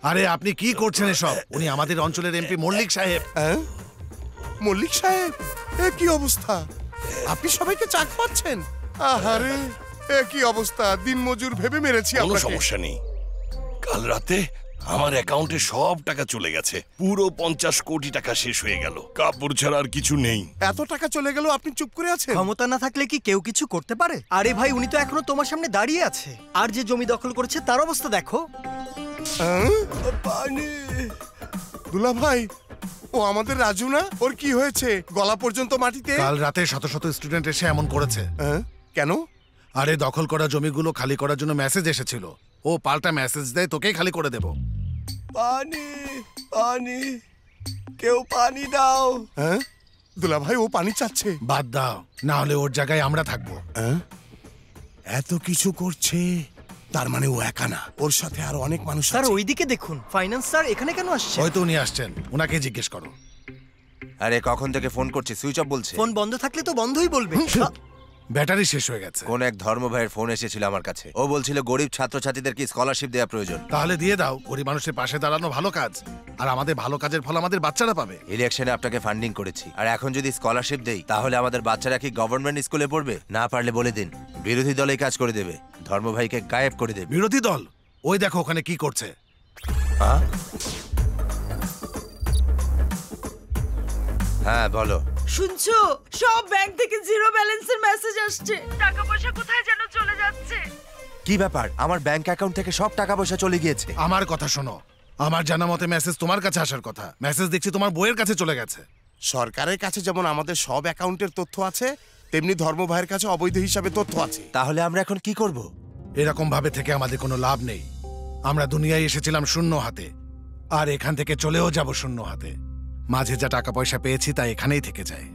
আরে আপনি কি করছেন এসব? উনি আমাদের অঞ্চলের এমপি মল্লিক সাহেব। মল্লিক সাহেব, এ কি অবস্থা? আপনি সবাইকে চা খাওয়াচ্ছেন? আহারে, এ কি অবস্থা! দিন মজুর ভেবে মেরেছি কোনো আপনাকে। সমস্যা নেই। কাল রাতে আমার অ্যাকাউন্টে সব টাকা চলে গেছে। পুরো 50 কোটি টাকা শেষ হয়ে গেল। কাপড় ছাড়া আর কিছু নেই। এত টাকা চলে গেল, আপনি চুপ করে আছেন? ক্ষমতা না থাকলে কি কেউ কিছু করতে পারে? আরে ভাই, উনি তো এখনো তোমার সামনে দাঁড়িয়ে আছে, আর যে জমি দখল করেছে তার অবস্থা দেখো। পানি। দুলা ভাই, ও আমাদের রাজু না? ওর কি হয়েছে? গলা পর্যন্ত মাটিতে। কাল রাতে শত শত স্টুডেন্ট এসে এমন করেছে। কেন? আরে দখল করা জমিগুলো খালি করার জন্য মেসেজ এসেছিল। ও পাল্টা মেসেজ দেয় তোকেই খালি করে দেব। পানি, পানি, কেউ পানি দাও। দুলা ভাই, ও পানি চাচ্ছে। বাদ দাও, না হলে ওর জায়গায় আমরা থাকবো। এত কিছু করছে, তার মানে ও একা না, ওর সাথে আরো অনেক মানুষ স্যার আছে। ওইদিকে দেখুন, ফাইন্যান্স স্যার এখানে কেন আসছে? হয়তো উনি আসছেন, ওনাকে জিজ্ঞেস করো। আরে কখন থেকে ফোন করছি, সুইচ অফ বলছে। ফোন বন্ধ থাকলে তো বন্ধই বলবে। ব্যাটারি শেষ হয়ে গেছে। কোন এক ধর্ম ভাইয়ের ফোন এসেছিল আমার কাছে। ও বলছিল গরিব ছাত্রছাত্রীদেরকে স্কলারশিপ দেওয়া প্রয়োজন। তাহলে দিয়ে দাও, গরিব মানুষের পাশে দাঁড়ানো ভালো কাজ, আর আমাদের ভালো কাজের ফল আমাদের বাচ্চারা পাবে। ইলেকশনে আপনাকে ফান্ডিং করেছি, আর এখন যদি স্কলারশিপ দেই তাহলে আমাদের বাচ্চারা কি গভর্নমেন্ট স্কুলে পড়বে? না পারলে বলে দিন, বিরোধী দল এই কাজ করে দেবে, ধর্ম ভাইকে গায়েব করে দেবে। বিরোধী দল? ওই দেখো ওখানে কি করছে। হ্যাঁ বলো। শুনছো, সব ব্যাংক থেকে জিরো ব্যালেন্সের মেসেজ আসছে, টাকা পয়সা কোথায় যেন চলে যাচ্ছে। কি ব্যাপার? আমার ব্যাংক অ্যাকাউন্ট থেকে সব টাকা পয়সা চলে গিয়েছে। আমার কথা শোনো, আমার জানা মতে মেসেজ তোমার কাছে আসার কথা, মেসেজ দেখছি তোমার বইয়ের কাছে চলে গেছে। সরকারের কাছে যেমন আমাদের সব অ্যাকাউন্টের তথ্য আছে, তেমনি ধর্ম ভাইয়ের কাছে অবৈধ হিসাবে তথ্য আছে। তাহলে আমরা এখন কি করব? এরকম ভাবে থেকে আমাদের কোনো লাভ নেই। আমরা দুনিয়ায় এসেছিলাম শূন্য হাতে, আর এখান থেকে চলেও যাব শূন্য হাতে। মাঝে যা টাকা পয়সা পেয়েছি তা এখানেই থেকে যায়।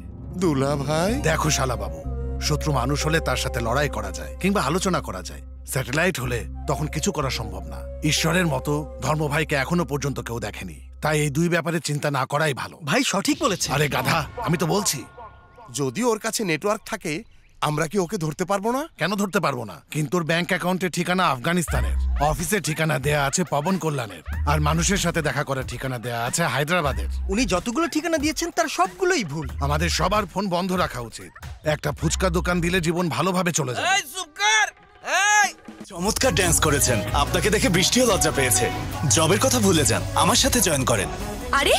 দুলা ভাই, দেখো শালা বাবু, শত্রু মানুষ হলে তার সাথে লড়াই করা যায় কিংবা আলোচনা করা যায়। স্যাটেলাইট হলে তখন কিছু করা সম্ভব না। ঈশ্বরের মতো ধর্ম ভাইকে এখনো পর্যন্ত কেউ দেখেনি, তাই এই দুই ব্যাপারে চিন্তা না করাই ভালো। ভাই সঠিক বলেছে। আরে গাধা, আমি তো বলছি, যদি ওর কাছে নেটওয়ার্ক থাকে আমরা কি ওকে ধরতে পারবো না? কেন ধরতে পারবো না? কিন্তু ওর ব্যাংক অ্যাকাউন্টের ঠিকানা আফগানিস্তানের, অফিসের ঠিকানা দেয়া আছে পবন কল্যাণের, আর মানুষের সাথে দেখা করার ঠিকানা দেয়া আছে হায়দ্রাবাদের। উনি যতগুলো ঠিকানা দিয়েছেন তার সবগুলোই ভুল। আমাদের সবার ফোন বন্ধ রাখা উচিত। একটা ফুচকা দোকান দিলে জীবন ভালোভাবে চলে যাবে। চমৎকার ড্যান্স করেছেন, আপনাকে দেখে বৃষ্টিও লজ্জা পেয়েছে। জবের কথা ভুলে যান, আমার সাথে জয়েন করেন। আরে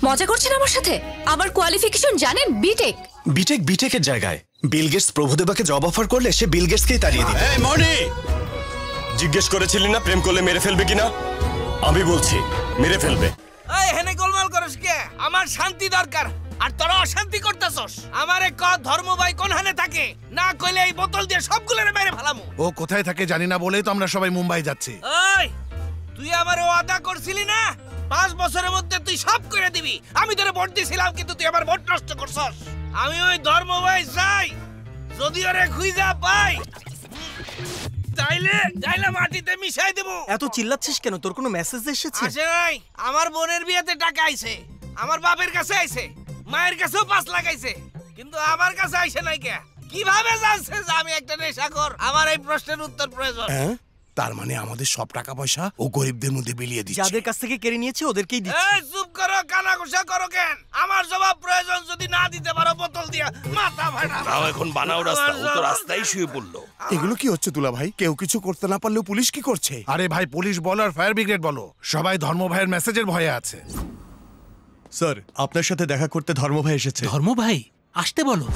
মজা করছেন আমার সাথে? আমার কোয়ালিফিকেশন জানেন? বিটেক। বিটেক বিটেকের জায়গায় বিল গেটস প্রভুদেবাকে জব অফার করলে সে বিল গেটসকেই তাড়িয়ে দিবে। এই মনি, জিজ্ঞেস করেছিলি না প্রেম করলে মেরে ফেলবে কিনা? আমি বলছি মেরে ফেলবে। এই হেনে গোলমাল করস কে? আমার শান্তি দরকার, আর তোরা অশান্তি করতেছস। আমারে ক ধর্ম ভাই কোন হানে থাকে? না কইলে এই বোতল দিয়ে সবগুলোরে মেরে ফেলামু। ও কোথায় থাকে জানি না বলেই তো আমরা সবাই মুম্বাই যাচ্ছি। এই তুই আমারে ওয়াদা করছিলি না 5 বছরের মধ্যে তুই সব করে দিবি। আমি তোরে ভোট দিছিলাম, কিন্তু তুই আমার ভোট নষ্ট করছস। আমি ওই ধর্ম ভাই চাই, যদি ওরে খুঁজা পাই তাইলে মাটিতে মিশাই দেব। এত চিল্লাচ্ছিস কেন? তোর কোনো মেসেজ এসেছে? আসে নাই। আমার বোনের বিয়েতে টাকা আইছে, আমার বাপের কাছে আইছে, মায়ের কাছেও 5 লাখ আইছে, কিন্তু আমার কাছে আইছে নাই কে? কিভাবে জানছে যে আমি একটা নেশাখোর? আমার এই প্রশ্নের উত্তর প্রয়োজন। তার মানে আমাদের সব টাকা পয়সা ও গরিবদের মধ্যে বিলিয়ে দিচ্ছে। যাদের কাছ থেকে কেড়ে নিয়েছে ওদেরকেই দিচ্ছে। এই চুপ করো, কানাঘুষা করো কেন? আমার জবাব প্রয়োজন, যদি না দিতে পারো বোতল দিয়া মাথা ফাটা। তাও এখন বানাও রাস্তা, ও তো রাস্তায় শুয়ে পড়লো। এগুলো কি হচ্ছে দুলা ভাই? কেউ কিছু করতে না পারলেও পুলিশ কি করছে? আরে ভাই, পুলিশ বলো আর ফায়ার ব্রিগেড বলো, সবাই ধর্ম ভাইয়ের মেসেজের ভয়ে আছে। স্যার, আপনার সাথে দেখা করতে ধর্ম ভাই এসেছে। ধর্ম ভাই আসতে বলো।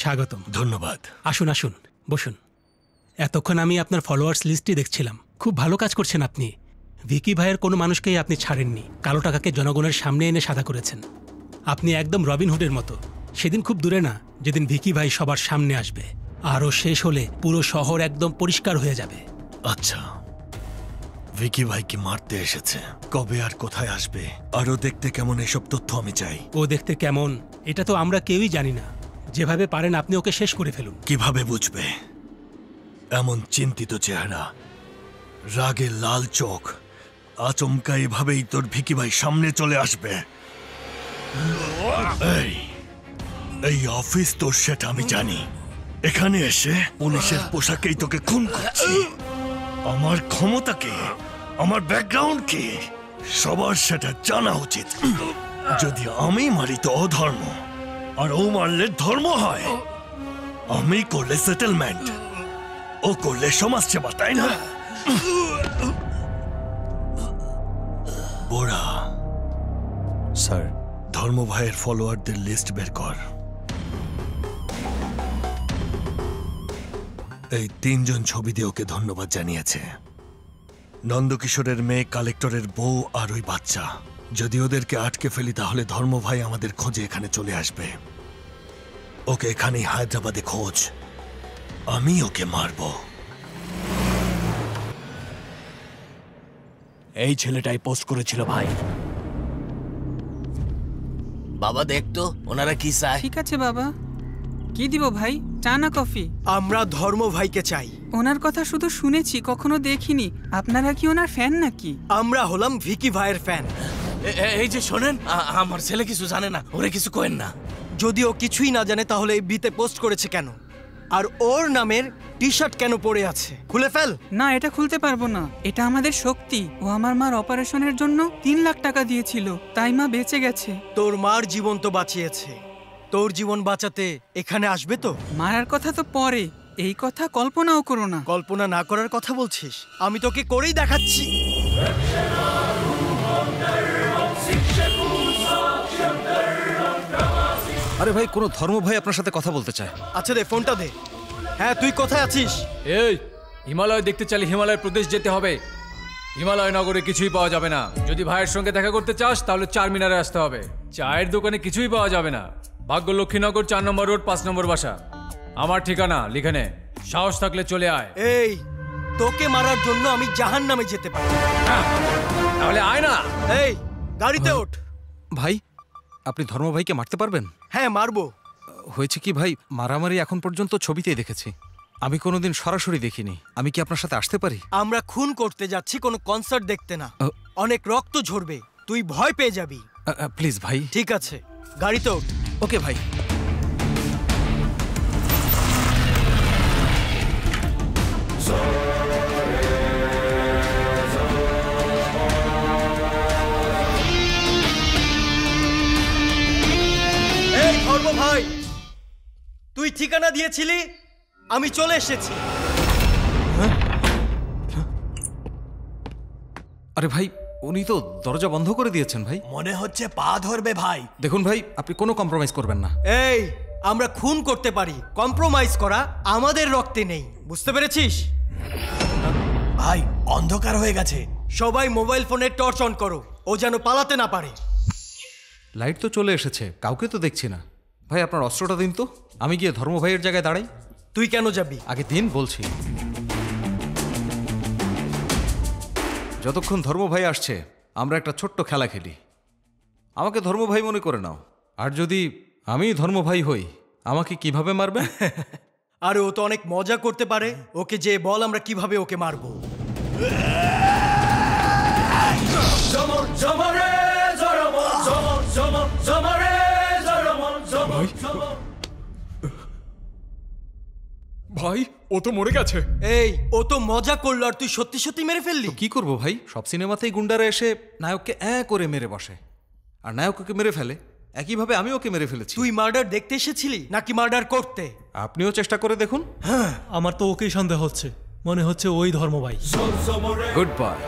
স্বাগতম। ধন্যবাদ। আসুন আসুন, বসুন। এতক্ষণ আমি আপনার ফলোয়ার্স লিস্টই দেখছিলাম। খুব ভালো কাজ করছেন আপনি। ভিকি ভাইয়ের কোনো মানুষকেই আপনি ছাড়েননি। কালো টাকাকে জনগণের সামনে এনে সাদা করেছেন। আপনি একদম রবিনহুডের মতো। সেদিন খুব দূরে না, যেদিন ভিকি ভাই সবার সামনে আসবে। আরও শেষ হলে পুরো শহর একদম পরিষ্কার হয়ে যাবে। আচ্ছা, ভিকি ভাইকে মারতে এসেছে। কবে আর কোথায় আসবে আরো দেখতে কেমন, এসব তথ্য আমি চাই। ও দেখতে কেমন এটা তো আমরা কেউই জানি না। যেভাবে পারেন আপনি ওকে শেষ করে ফেলুন। কিভাবে বুঝবে? এমন চিন্তিত চেহারা, রাগে লাল চোখ, আচমকা এভাবেই তোর ভিকি ভাই সামনে চলে আসবে। এই অফিস তোর, সেটা আমি জানি। এখানে এসে পুলিশের পোশাকেই তোকে খুন করছি। আমার ক্ষমতা কি, আমার ব্যাকগ্রাউন্ড কি, সবার সেটা জানা উচিত। যদি আমি মারি তো অধর্ম, আর ও মারলে ধর্ম হয়। আমি করলে সেটেলমেন্ট, ও করলে সমাজ সেবা, তাই না? বোরা স্যার, ধর্ম ভাইয়ের ফলোয়ারদের লিস্ট বের কর। এই 3 জন ছবি দিয়ে ওকে ধন্যবাদ জানিয়েছে। নন্দকিশোরের মেয়ে, কালেক্টরের বউ আর ওই বাচ্চা। যদি ওদেরকে আটকে ফেলি তাহলে ধর্ম ভাই আমাদের খোঁজে এখানে চলে আসবে। ওকে এখানেই হায়দ্রাবাদে খোঁজ, আমি ওকে মারব। এই ছেলেটাই পোস্ট করেছিল ভাই। বাবা দেখতো ওনারা কি চায়। ঠিক আছে বাবা, কি দিব ভাই, চা না কফি? আমরা ধর্ম ভাইকে চাই। ওনার কথা শুধু শুনেছি, কখনো দেখিনি। আপনারা কি ওনার ফ্যান নাকি? আমরা হলাম ভিকি ভাইয়ের ফ্যান। এই যে শোনেন, আমার ছেলে কিছু জানে না, ওরে কিছু করেন না। যদি ও কিছুই না জানে তাহলে এই বিতে পোস্ট করেছে কেন? আর ওর নামের টি শার্ট কেন পরে আছে? খুলে ফেল। না, এটা খুলতে পারবো না। এটা আমাদের শক্তি। ও আমার মার অপারেশনের জন্য 3 লাখ টাকা দিয়েছিল, তাই মা বেঁচে গেছে। তোর মার জীবন তো বাঁচিয়েছে, তোর জীবন বাঁচাতে এখানে আসবে তো? মারার কথা তো পরে, এই কথা কল্পনাও করো না। কল্পনা না করার কথা বলছিস? আমি তোকে করেই দেখাচ্ছি। আরে ভাই, কোনো ধর্ম ভাই আপনার সাথে কথা বলতে চায়। আচ্ছা দে ফোনটা দে। হ্যাঁ, তুই কোথায় আছিস? এই হিমালয় দেখতে চাইলে হিমালয় প্রদেশ যেতে হবে। হিমালয় নগরে কিছুই পাওয়া যাবে না। যদি ভাইয়ের সঙ্গে দেখা করতে চাস তাহলে 4 মিনারে আসতে হবে। চায়ের দোকানে কিছুই পাওয়া যাবে না। ভাগ্যলক্ষ্মীনগর 4 নম্বর রোড 5 নম্বর বাসা। আমার ঠিকানা লিখে নে, সাহস থাকলে চলে আয়। এই তোকে মারার জন্য আমি জাহান্নামে যেতে পারি। তাহলে আয় না। এই গাড়িতে ওঠ। ভাই, আপনি ধর্ম ভাইকে মারতে পারবেন? হ্যাঁ, মারবো। হয়েছে কি ভাই, মারামারি এখন পর্যন্ত ছবিতেই দেখেছি, আমি কোনোদিন সরাসরি দেখিনি। আমি কি আপনার সাথে আসতে পারি? আমরা খুন করতে যাচ্ছি, কোনো কনসার্ট দেখতে না। অনেক রক্ত ঝরবে, তুই ভয় পেয়ে যাবি। প্লিজ ভাই। ঠিক আছে, গাড়িতে ওঠ। ওকে ভাই। এই ধর্ম ভাই, তুই ঠিকানা দিয়েছিলি, আমি চলে এসেছি। আরে ভাই, উনি তো দরজা বন্ধ করে দিয়েছেন ভাই। মনে হচ্ছে পা ধরবে ভাই। দেখুন ভাই, আপনি কোনো কম্প্রোমাইজ করবেন না। এই আমরা খুন করতে পারি, কম্প্রোমাইজ করা আমাদের রক্তে নেই, বুঝতে পেরেছিস? ভাই, অন্ধকার হয়ে গেছে। সবাই মোবাইল ফোনের টর্চ অন করো, ও যেন পালাতে না পারে। লাইট তো চলে এসেছে, কাউকে তো দেখছি না। ভাই, আপনার অস্ত্রটা দিন তো, আমি গিয়ে ধর্ম ভাইয়ের জায়গায় দাঁড়াই। তুই কেন যাবি? আগে দিন বলছি। যতক্ষণ ধর্ম ভাই আসছে আমরা একটা ছোট্ট খেলা খেলি। আমাকে ধর্ম ভাই মনে করে নাও, আর যদি আমি ধর্ম ভাই হই আমাকে কিভাবে মারবে? আরে ও তো অনেক মজা করতে পারে, ওকে যে বল আমরা কিভাবে ওকে মারবো। ভাই, ও তো মরে গেছে। এই ও তো মজা করলো, আর তুই সত্যি সত্যি মেরে ফেললি। কি করব ভাই, সব সিনেমাতেই গুন্ডারা এসে নায়ককে করে মেরে বসে, আর নায়ক ওকে মেরে ফেলে। একইভাবে আমি ওকে মেরে ফেলেছি। তুই মার্ডার দেখতে এসেছিলি নাকি মার্ডার করতে? আপনিও চেষ্টা করে দেখুন। হ্যাঁ, আমার তো ওকেই সন্দেহ হচ্ছে, মনে হচ্ছে ওই ধর্ম ভাই। গুড বাই,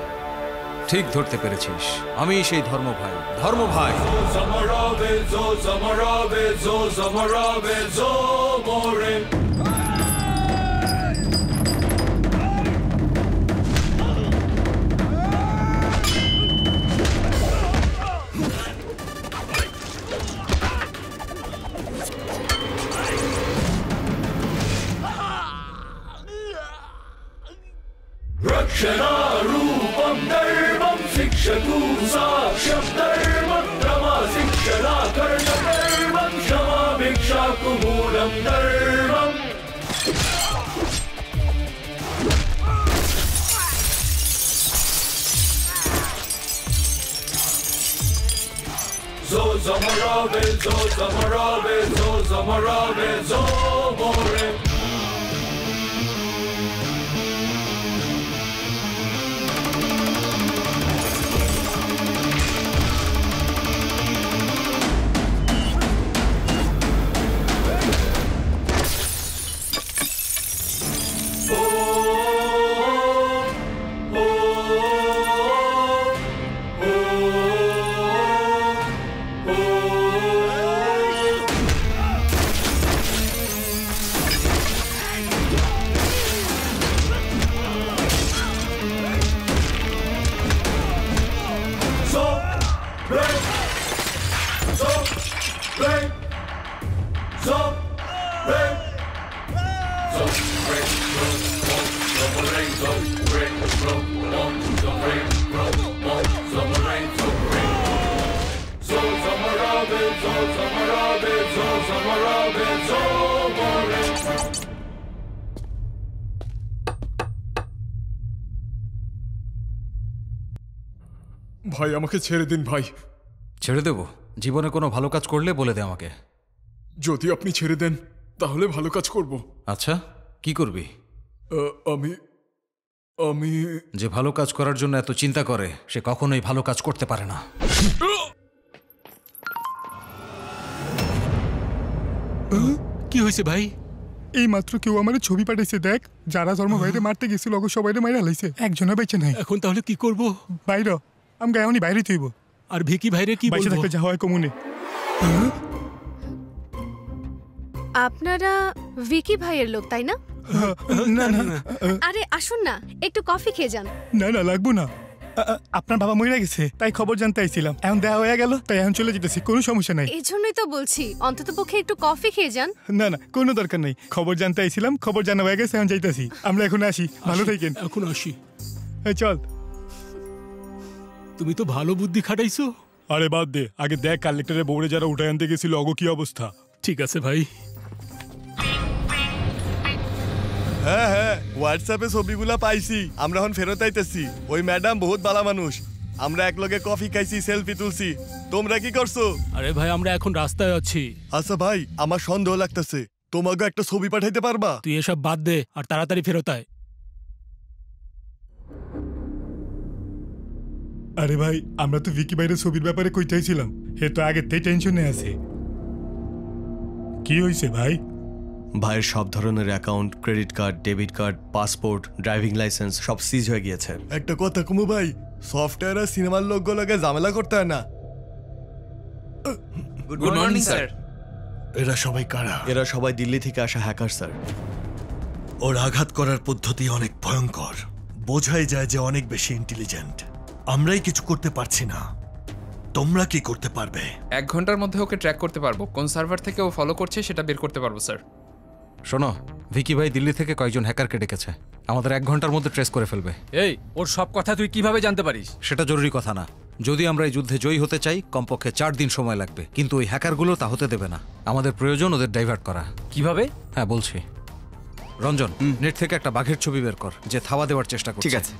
ঠিক ধরতে পেরেছিস, আমি সেই ধর্ম ভাই। ধর্ম ভাই। रक्षणारूपं रक्षतु साक्ष्यं धर्मं क्रमाशिक्षणा कर्णकर्मं क्षमा भिक्षाकुमूलं धर्मम् Zo zamarabe, zo zamarabe, zo zamarabe, zo more. ভাই আমাকে ছেড়ে দিন ভাই। ছেড়ে দেব? জীবনে কোনো ভালো কাজ করলে বলে দে আমাকে। যদি আপনি ছেড়ে দেন তাহলে ভালো কাজ করব। আচ্ছা, কি করবি? আমি আমি যে ভালো কাজ করার জন্য এত চিন্তা করে সে কখনোই ভালো কাজ করতে পারে না। কি হয়েছে ভাই? এই মাত্র কেউ আমার ছবি পাঠাইছে, দেখ। যারা ধর্ম ভাইরে মারতে গেছিল ওকে সবাই মাইরা লাইছে, একজনও বেঁচে নাই। এখন তাহলে কি করব? বাইরে আমাকে এমনই বাইরে থইব। আর ভিকি ভাইরে কি বলবো? থাকলে যা হয় কমুনে। আপনারা ভিকি ভাইয়ের লোক তাই না? না না, আরে আসুন না, একটু কফি খেয়ে যান। না না লাগবো না। আপনার বাবা মরে গেছে তাই খবর জানতে আইছিলাম, এখন দেয়া হয়ে গেল তাই এখন চলে যেতেছি, কোনো সমস্যা নাই। এই জন্যই তো বলছি অন্তত পক্ষে একটু কফি খেয়ে যান। না না, কোনো দরকার নেই, খবর জানতে আইছিলাম, খবর জানা হয়ে গেছে, এখন যাইতেছি। আমরা এখন আসি, ভালো থাকেন। এখন আসি। চল। তুমি তো ভালো বুদ্ধি খাটাইছো। আরে বাদ দে, আগে দেখ কালেক্টরের বোর্ডে যারা উঠায় আনতে গেছিল অগো কি অবস্থা। ঠিক আছে ভাই। হ্যাঁ হ্যাঁ, হোয়াটসঅ্যাপে ছবিগুলা পাইছি, আমরা এখন ফেরত আইতেছি। ওই ম্যাডাম বহুত ভালো মানুষ, আমরা একলগে কফি খাইছি, সেলফি তুলছি। তোমরা কি করছো? আরে ভাই আমরা এখন রাস্তায় আছি। আচ্ছা ভাই, আমার সন্দেহ লাগতেছে, তোমাকে একটা ছবি পাঠাইতে পারবা? তুই এসব বাদ দে আর তাড়াতাড়ি ফেরত আয়। আরে ভাই, আমরা তো ভিকি ভাইয়ের ছবির ব্যাপারে কইতেছিলাম, হে তো আগেতেই টেনশনে আছে। কি হয়েছে ভাই? ভাইয়ের সব ধরনের account, credit card, debit card, passport, driving licence সব সিজ হয়ে গিয়েছে। একটা কথা কমু ভাই, সফটওয়্যার আর সিনেমার লোকগুলোকে ঝামেলা করতে হয় না। Good morning sir. এরা সবাই কারা? এরা সবাই দিল্লি থেকে আসা হ্যাকার স্যার। ওর আঘাত করার পদ্ধতি অনেক ভয়ঙ্কর, বোঝাই যায় যে অনেক বেশি ইন্টেলিজেন্ট। আমরাই কিছু করতে পারছি না, তোমরা কি করতে পারবে? 1 ঘন্টার মধ্যে ওকে ট্র্যাক করতে পারবো, কোন সার্ভার থেকে ও ফলো করছে সেটা বের করতে পারবো স্যার। শোনো, ভিকি ভাই দিল্লি থেকে কয়েকজন হ্যাকারকে ডেকেছে, আমাদের 1 ঘন্টার মধ্যে ট্রেস করে ফেলবে। এই, ওর সব কথা তুই কিভাবে জানতে পারিস? সেটা জরুরি কথা না। যদি আমরা এই যুদ্ধে জয়ী হতে চাই কমপক্ষে 4 দিন সময় লাগবে, কিন্তু ওই হ্যাকারগুলো তা হতে দেবে না। আমাদের প্রয়োজন ওদের ডাইভার্ট করা। কিভাবে? হ্যাঁ বলছি। রঞ্জন, নেট থেকে একটা বাঘের ছবি বের কর যে থাবা দেওয়ার চেষ্টা করছে। ঠিক আছে।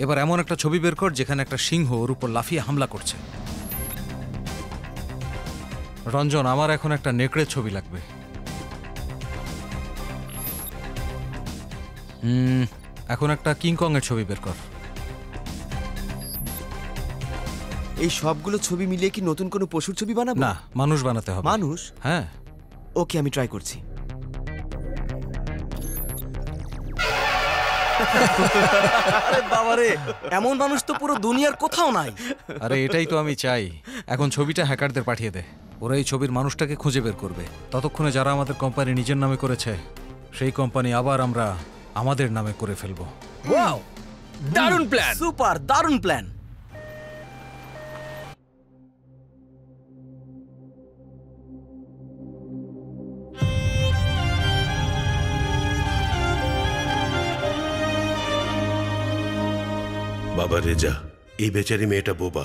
এবার এমন একটা ছবি বের কর যেখানে একটা সিংহ ওর উপর লাফিয়ে হামলা করছে। রঞ্জন, আমার এখন একটা নেকড়ের ছবি লাগবে। এখন একটা কিংকং এর ছবি বের কর। এই সবগুলো ছবি মিলিয়ে কি নতুন কোনো পশুর ছবি বানাবো? না, মানুষ বানাতে হবে। মানুষ? হ্যাঁ। ওকে, আমি ট্রাই করছি। বাবারে, এমন মানুষ তো পুরো দুনিয়ার কোথাও নাই। আরে এটাই তো আমি চাই। এখন ছবিটা হ্যাকারদের পাঠিয়ে দে, ওরা এই ছবির মানুষটাকে খুঁজে বের করবে। ততক্ষণে যারা আমাদের কোম্পানি নিজের নামে করেছে সেই কোম্পানি আবার আমরা আমাদের নামে করে ফেলবো। ওয়াও, দারুণ প্ল্যান, সুপার দারুণ প্ল্যান। বাবা রেজা, এই বেচারি মেয়েটা বোবা,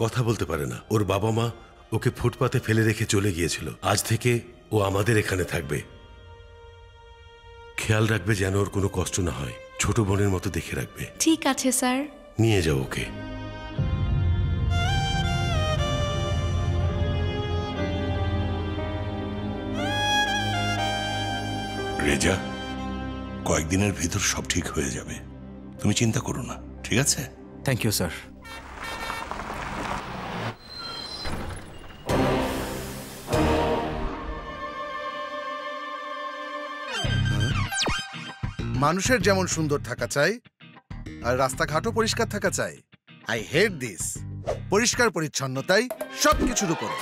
কথা বলতে পারে না। ওর বাবা মা ওকে ফুটপাতে ফেলে রেখে চলে গিয়েছিল। আজ থেকে ও আমাদের এখানে থাকবে। খেয়াল রাখবে যেন ওর কোনো কষ্ট না হয়, ছোট বোনের মতো দেখে রাখবে। ঠিক আছে স্যার। নিয়ে যাও ওকে। রেজা, কয়েকদিনের ভিতর সব ঠিক হয়ে যাবে, তুমি চিন্তা করো না, ঠিক আছে? Thank you sir. মানুষের যেমন সুন্দর থাকা চাই আর রাস্তাঘাটও পরিষ্কার থাকা চাই। I hate this. পরিষ্কার পরিচ্ছন্নতাই সবকিছুর উপরে।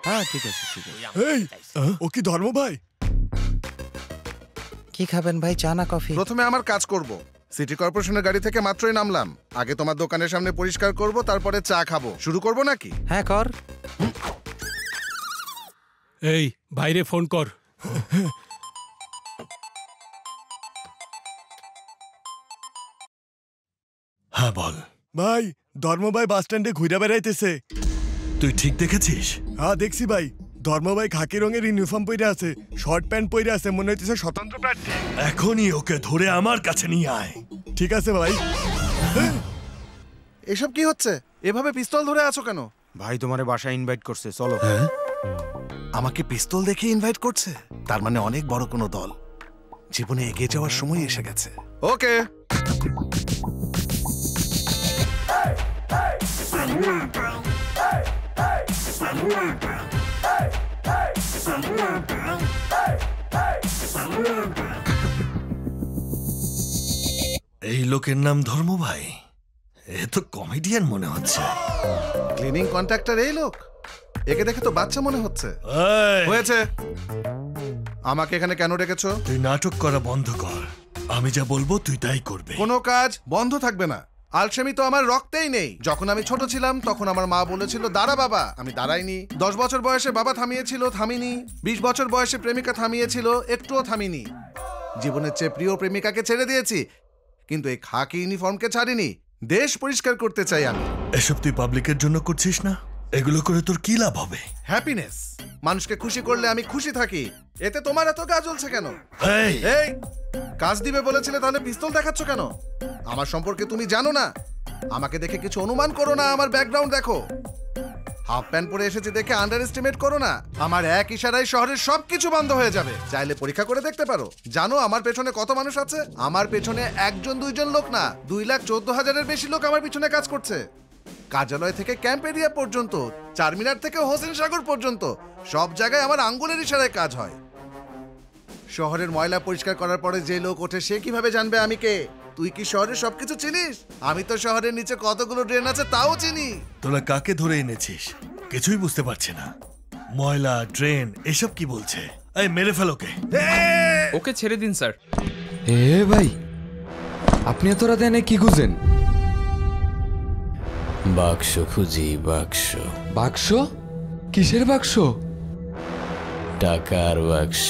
হ্যাঁ ঠিক আছে ঠিক আছে। এই ও কি ধর্ম ভাই? কি খাবেন ভাই, চা না কফি? প্রথমে আমার কাজ করব। সিটি কর্পোরেশনের গাড়ি থেকে মাত্রই নামলাম। আগে তোমার দোকানের সামনে পরিষ্কার করব, তারপরে চা খাবো। শুরু করব নাকি? হ্যাঁ কর। এই বাইরে ফোন কর। হ্যাঁ বল ভাই, ধর্ম ভাই বাস স্ট্যান্ডে ঘুরে বেড়াইতেছে। তুই ঠিক দেখেছিস? হ্যাঁ দেখছি ভাই। ধর্ম ভাই খাকি রঙের ইউনিফর্ম পরে আছে, শর্ট প্যান্ট পরে আছে, মনে হইতেছে স্বতন্ত্র প্রার্থী। এখনই ওকে ধরে আমার কাছে নিয়ে আয়। ঠিক আছে ভাই। এসব কি হচ্ছে? এভাবে পিস্তল ধরে আছো কেন? ভাই তোমারে বাসায় ইনভাইট করছে, চলো। আমাকে পিস্তল দেখে ইনভাইট করছে? তার মানে অনেক বড় কোনো দল। জীবনে এগিয়ে যাওয়ার সময় এসে গেছে। ওকে। এই লোকের নাম ধর্ম ভাই? এ তো কমেডিয়ান মনে হচ্ছে। ক্লিনিং কন্ট্রাক্টর এই লোক? একে দেখে তো বাচ্চা মনে হচ্ছে। হয়েছে। আমাকে এখানে কেন ডেকেছো? তুই নাটক করা বন্ধ কর। আমি যা বলবো তুই তাই করবে। কোনো কাজ বন্ধ থাকবে না। আলসেমি তো আমার রক্তেই নেই। যখন আমি ছোট ছিলাম তখন আমার মা বলেছিল দাঁড়া বাবা, আমি দাঁড়াইনি। 10 বছর বয়সে বাবা থামিয়েছিল, থামিনি। 20 বছর বয়সে প্রেমিকা থামিয়েছিল, একটুও থামিনি। জীবনের চেয়ে প্রিয় প্রেমিকাকে ছেড়ে দিয়েছি, কিন্তু এই খাকি ইউনিফর্মকে ছাড়িনি। দেশ পরিষ্কার করতে চাই আমি। এসব তুই পাবলিকের জন্য করছিস না? এগুলো করে তোর কি লাভ হবে? হ্যাপিনেস। মানুষকে খুশি করলে আমি খুশি থাকি। এতে তোমার এত গা জ্বলছে কেন? এই কাজ দিবে বলেছিলে, তাহলে পিস্তল দেখাচ্ছ কেন? আমার সম্পর্কে তুমি জানো না। আমাকে দেখে কিছু অনুমান করো না। আমার ব্যাকগ্রাউন্ড দেখো। হাফ প্যান্ট পরে এসেছি দেখে আন্ডার এস্টিমেট করো না। আমার এক ইশারায় শহরের সবকিছু বন্ধ হয়ে যাবে। চাইলে পরীক্ষা করে দেখতে পারো। জানো আমার পেছনে কত মানুষ আছে? আমার পেছনে একজন দুইজন লোক না, 2,14,000-এর বেশি লোক আমার পিছনে কাজ করছে। কার্যালয় থেকে ক্যাম্প এরিয়া পর্যন্ত, চারমিনার থেকে হোসেন সাগর পর্যন্ত সব জায়গায় আমার আঙ্গুলের ইশারায় কাজ হয়। শহরের ময়লা পরিষ্কার করার পরে যে লোক ওঠে সে কিভাবে জানবে আমি কে? তুই কি শহরের সবকিছু চিনিস? আমি তো শহরের নিচে কতগুলো ড্রেন আছে তাও চিনি। তোরা কাকে ধরে এনেছিস? কিছুই বুঝতে পারছি না। ময়লা, ড্রেন, এসব কি বলছে? এই মেরে ফেল ওকে। ওকে ছেড়ে দিন স্যার। এ ভাই, আপনি এত রাতে এনে কি খুঁজেন? বাক্স খুঁজি, বাক্স। বাক্স? কিসের বাক্স? টাকার বাক্স।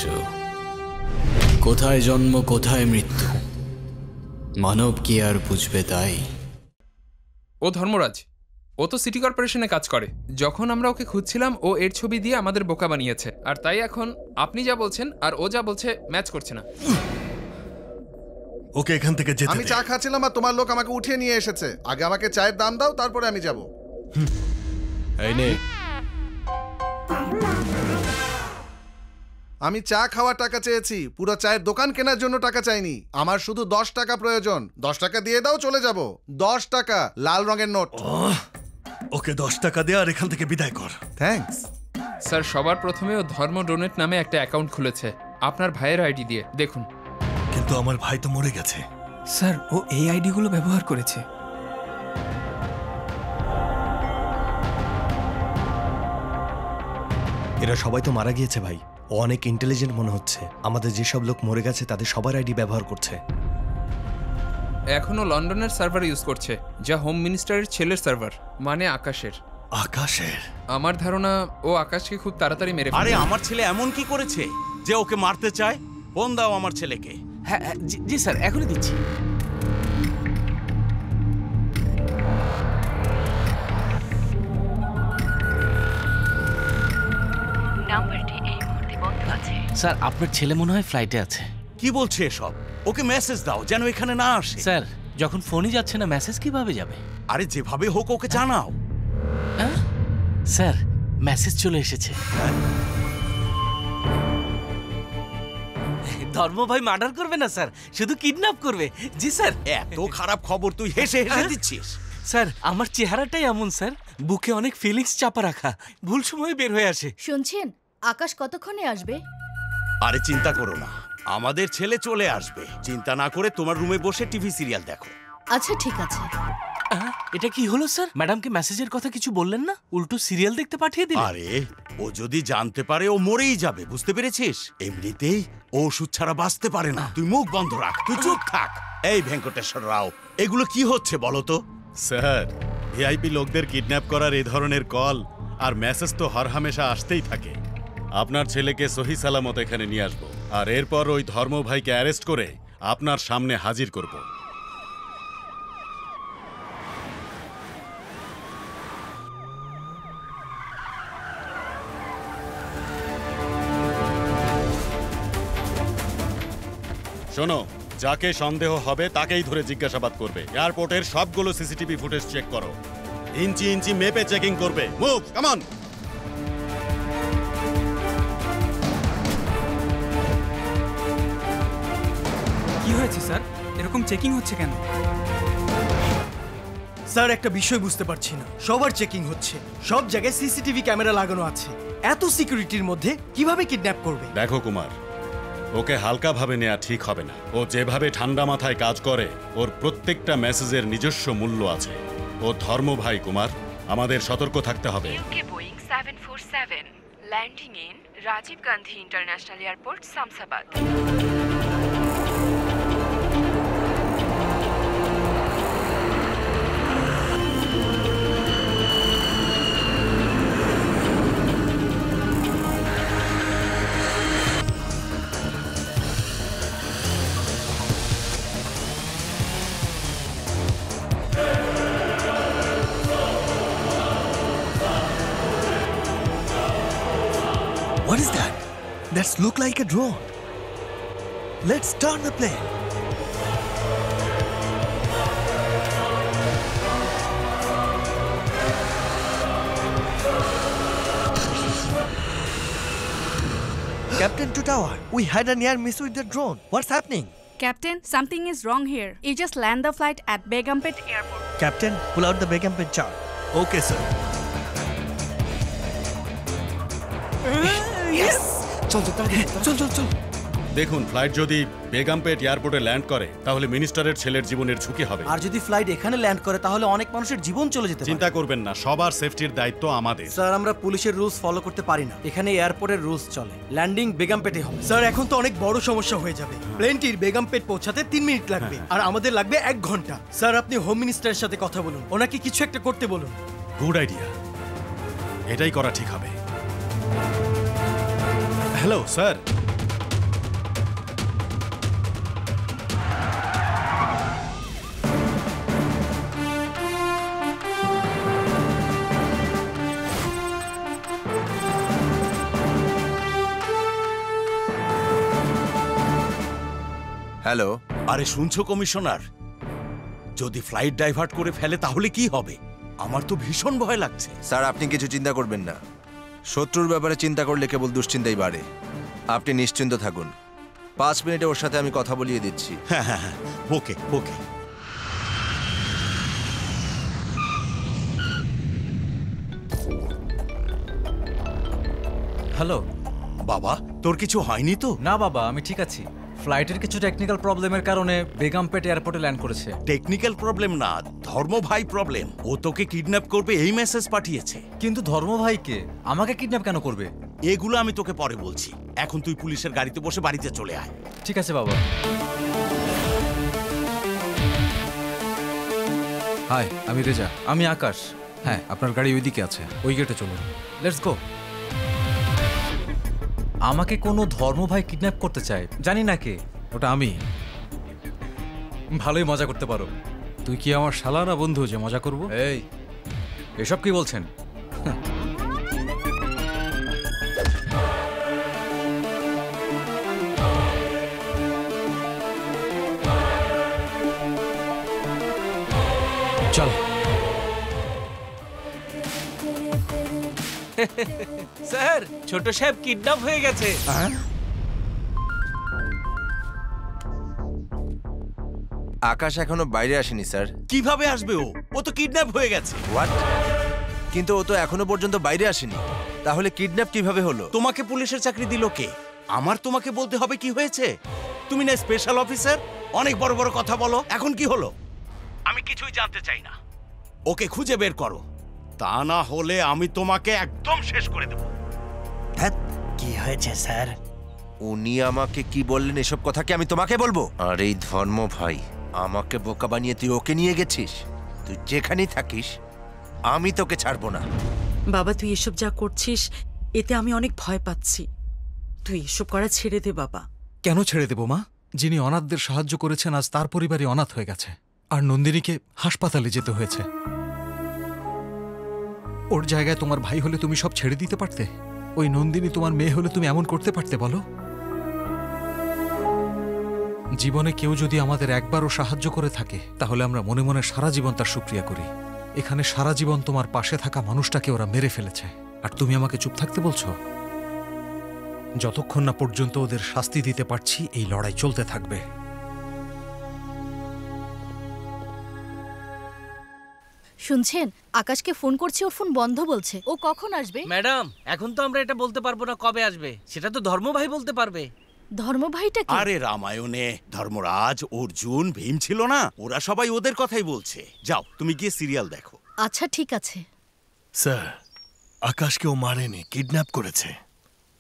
কোথায় জন্ম, কোথায় মৃত্যু, মানব কি আর বুঝবে তাই? ও ধর্মরাজ, ও তো সিটি কর্পোরেশনে কাজ করে। যখন আমরা ওকে খুঁজছিলাম ও এর ছবি দিয়ে আমাদের বোকা বানিয়েছে। আর তাই এখন আপনি যা বলছেন আর ও যা বলছে ম্যাচ করছে না। ওকে এখান থেকে যেতে দে। আমি চা খাচ্ছিলাম আর তোমার লোক আমাকে উঠিয়ে নিয়ে এসেছে। আগে আমাকে চায়ের দাম দাও, তারপরে আমি যাব। এই নে। আমি চা খাওয়ার টাকা চেয়েছি, পুরো চায়ের দোকান কেনার জন্য টাকা চাইনি। আমার শুধু 10 টাকা প্রয়োজন। 10 টাকা দিয়ে দাও, চলে যাব। 10 টাকা, লাল রঙের নোট। ওকে 10 টাকা দে আর এখান থেকে বিদায় কর। Thanks sir. সবার প্রথমে ও ধর্ম ডোনেট নামে একটা অ্যাকাউন্ট খুলেছে আপনার ভাইয়ের আইডি দিয়ে, দেখুন। কিন্তু আমার ভাই তো মরে গেছে। স্যার, ও এই আইডিগুলো ব্যবহার করেছে। এরা সবাই তো মারা গিয়েছে ভাই। ও অনেক ইন্টেলিজেন্ট মনে হচ্ছে। আমাদের যেসব লোক মরে গেছে তাদের সবার আইডি ব্যবহার করছে। এখনো লন্ডনের সার্ভার ইউজ করছে, যা হোম মিনিস্টারের ছেলের সার্ভার, মানে আকাশের। আকাশের? আমার ধারণা ও আকাশকে খুব তাড়াতাড়ি মেরে ফেলবে। আরে আমার ছেলে এমন কি করেছে যে ওকে মারতে চায়? ফোন দাও আমার ছেলেকে। হ্যাঁ জি স্যার, এখনই দিচ্ছি। স্যার আপনার ছেলে মনে হয় ফ্লাইটে আছে। কি বলছে এসব? ওকে মেসেজ দাও যেন এখানে না আসে। স্যার যখন ফোনই যাচ্ছে না মেসেজ কিভাবে যাবে? আরে যেভাবে হোক ওকে জানাও। স্যার মেসেজ চলে এসেছে। ধর্ম ভাই মার্ডার করবে না স্যার, শুধু কিডন্যাপ করবে। জি স্যার। এত খারাপ খবর তুই হেসে হেসে দিচ্ছিস? স্যার আমার চেহারাটাই এমন স্যার, বুকে অনেক ফিলিংস চাপা রাখা, ভুল সময়ে বের হয়ে আসে। শুনছেন আকাশ কতক্ষণে আসবে? আরে চিন্তা করো না, আমাদের ছেলে চলে আসবে। চিন্তা না করে তোমার রুমে বসে টিভি সিরিয়াল দেখো। আচ্ছা ঠিক আছে। এটা কি হলো স্যার? ম্যাডামকে মেসেজের কথা কিছু বললেন না, উল্টো সিরিয়াল দেখতে পাঠিয়ে দিলেন। আরে ও যদি জানতে পারে ও মরেই যাবে, বুঝতে পেরেছিস? এমনিতেই ও ওষুধ ছাড়া বাঁচতে পারে না। তুই মুখ বন্ধ রাখ, তুই চুপ থাক। এই ভেঙ্কটেশ্বর রাও, এগুলো কি হচ্ছে বলো তো? স্যার ভিআইপি লোকদের কিডন্যাপ করার এই ধরনের কল আর মেসেজ তো হরহামেশা আসতেই থাকে। আপনার ছেলেকে সহি সালামত এখানে নিয়ে আসবো, আর এরপর ওই ধর্ম ভাইকে অ্যারেস্ট করে আপনার সামনে হাজির করব। শোনো, যাকে সন্দেহ হবে তাকেই ধরে জিজ্ঞাসাবাদ করবে। এয়ারপোর্টের সবগুলো সিসিটিভি ফুটেজ চেক করো, ইঞ্চি ইঞ্চি মেপে চেকিং করবে। Move, come on. কি হয়েছে স্যার? এরকম চেকিং হচ্ছে কেন? স্যার একটা বিষয় বুঝতে পারছি না, সবার চেকিং হচ্ছে, সব জায়গায় সিসিটিভি ক্যামেরা লাগানো আছে। এত সিকিউরিটির মধ্যে কিভাবে কিডন্যাপ করবে? দেখো কুমার, ওকে হালকাভাবে নেওয়া ঠিক হবে না। ও যেভাবে ঠান্ডা মাথায় কাজ করে, ওর প্রত্যেকটা মেসেজের নিজস্ব মূল্য আছে। ও ধর্ম ভাই কুমার, আমাদের সতর্ক থাকতে হবে। UK Boeing 747 landing in Rajiv Gandhi International Airport, Samsabad. What is that? That's look like a drone. Let's turn the plane. Captain to tower, we had a near miss with the drone. What's happening? Captain, something is wrong here. You just land the flight at Begumpet Airport. Captain, pull out the Begumpet chart. Okay, sir. Yes! চল। দেখুন, flight যদি বেগমপেট এয়ারপোর্টে land করে তাহলে মিনিস্টারের ছেলের জীবনের ঝুঁকি হবে। আর যদি ফ্লাইট এখানে ল্যান্ড করে তাহলে অনেক মানুষের জীবন চলে যেতে পারে। চিন্তা করবেন না, সবার সেফটির দায়িত্ব আমাদের। স্যার আমরা পুলিশের রুলস ফলো করতে পারি না, এখানে এয়ারপোর্টের রুলস চলে। ল্যান্ডিং বেগমপেটে হবে। স্যার এখন তো অনেক বড় সমস্যা হয়ে যাবে। প্লেনটির বেগমপেট পৌঁছাতে 3 মিনিট লাগবে, আর আমাদের লাগবে 1 ঘন্টা। স্যার আপনি হোম মিনিস্টারের সাথে কথা বলুন, ওনাকে কিছু একটা করতে বলুন। গুড আইডিয়া, এটাই করা ঠিক হবে। Hello sir. হ্যালো। আরে শুনছো কমিশনার, যদি ফ্লাইট ডাইভার্ট করে ফেলে তাহলে কি হবে? আমার তো ভীষণ ভয় লাগছে। স্যার আপনি কিছু চিন্তা করবেন না, শত্রুর ব্যাপারে চিন্তা করলে কেবল দুশ্চিন্তাই বাড়ে। আপনি নিশ্চিন্ত থাকুন, 5 মিনিটে ওর সাথে আমি কথা বলিয়ে দিচ্ছি। হ্যাঁ, ওকে। হ্যালো বাবা, তোর কিছু হয়নি তো? না বাবা, আমি ঠিক আছি। ফ্লাইটের কিছু টেকনিক্যাল প্রবলেমের কারণে বেগমপেট এয়ারপোর্টে ল্যান্ড করেছে। টেকনিক্যাল প্রবলেম না, ধর্ম ভাই প্রবলেম। ও তোকে কিডন্যাপ করবে এই মেসেজ পাঠিয়েছে। কিন্তু ধর্ম ভাইকে আমাকে কিডন্যাপ কেন করবে? এগুলো আমি তোকে পরে বলছি। এখন তুই পুলিশের গাড়িতে বসে বাড়িতে চলে আয়। ঠিক আছে বাবা। হাই, আমি রেজা। আমি আকাশ। হ্যাঁ, আপনার গাড়ি ওইদিকে আছে, ওই গেটে চলুন। Let's go. আমাকে কোনো ধর্ম ভাই কিডন্যাপ করতে চায়, জানি না কে। ওটা আমি। ভালোই মজা করতে পারো। তুই কি আমার শালা না বন্ধু যে মজা করব? এই এসব কি বলছেন? স্যার ছোট সাহেব কিডন্যাপ হয়ে গেছে। আকাশ এখনো বাইরে আসেনি স্যার। কিভাবে আসবে ও? ও তো কিডন্যাপ হয়ে গেছে। হোয়াট? কিন্তু ও তো এখনো পর্যন্ত বাইরে আসেনি, তাহলে কিডন্যাপ কিভাবে হলো? তোমাকে পুলিশের চাকরি দিল কে? আমার তোমাকে বলতে হবে কি হয়েছে? তুমি না স্পেশাল অফিসার, অনেক বড় বড় কথা বলো। এখন কি হলো? আমি কিছুই জানতে চাই না। ওকে খুঁজে বের করো, তা না হলে আমি তোমাকে একদম শেষ করে দেব। কি হয়েছে স্যার? উনি আমাকে কি বললেন এসব কথা কি আমি তোমাকে বলবো? আর এই ধর্ম ভাই আমাকে বোকা বানিয়ে তুই ওকে নিয়ে গেছিস। তুই যেখানেই থাকিস আমি তোকে ছাড়বো না। বাবা তুই এসব যা করছিস এতে আমি অনেক ভয় পাচ্ছি। তুই এসব করা ছেড়ে দে বাবা। কেন ছেড়ে দেব মা? যিনি অনাথদের সাহায্য করেছেন আজ তার পরিবারই অনাথ হয়ে গেছে, আর নন্দিনীকে হাসপাতালে যেতে হয়েছে। ওর জায়গায় তোমার ভাই হলে তুমি সব ছেড়ে দিতে পারতে? ওই নন্দিনী তোমার মেয়ে হলে তুমি এমন করতে পারতে বলো? জীবনে কেউ যদি আমাদের একবারও সাহায্য করে থাকে তাহলে আমরা মনে মনে সারা জীবন তার শুকরিয়া করি। এখানে সারা জীবন তোমার পাশে থাকা মানুষটাকে ওরা মেরে ফেলেছে, আর তুমি আমাকে চুপ থাকতে বলছো? যতক্ষণ না পর্যন্ত ওদের শাস্তি দিতে পারছি এই লড়াই চলতে থাকবে। শুনছেন, আকাশকে ফোন করছি, ওর ফোন বন্ধ বলছে। ও কখন আসবে? ম্যাডাম এখন তো আমরা এটা বলতে পারবো না কবে আসবে, সেটা তো ধর্ম ভাই বলতে পারবে। ধর্ম ভাইটা কি? আরে রামায়ণে ধর্মরাজ, অর্জুন, ভীম ছিল না? ওরা সবাই ওদের কথাই বলছে। যাও তুমি গিয়ে সিরিয়াল দেখো। আচ্ছা ঠিক আছে। স্যার, আকাশকে ও মারেনি, কিডন্যাপ করেছে।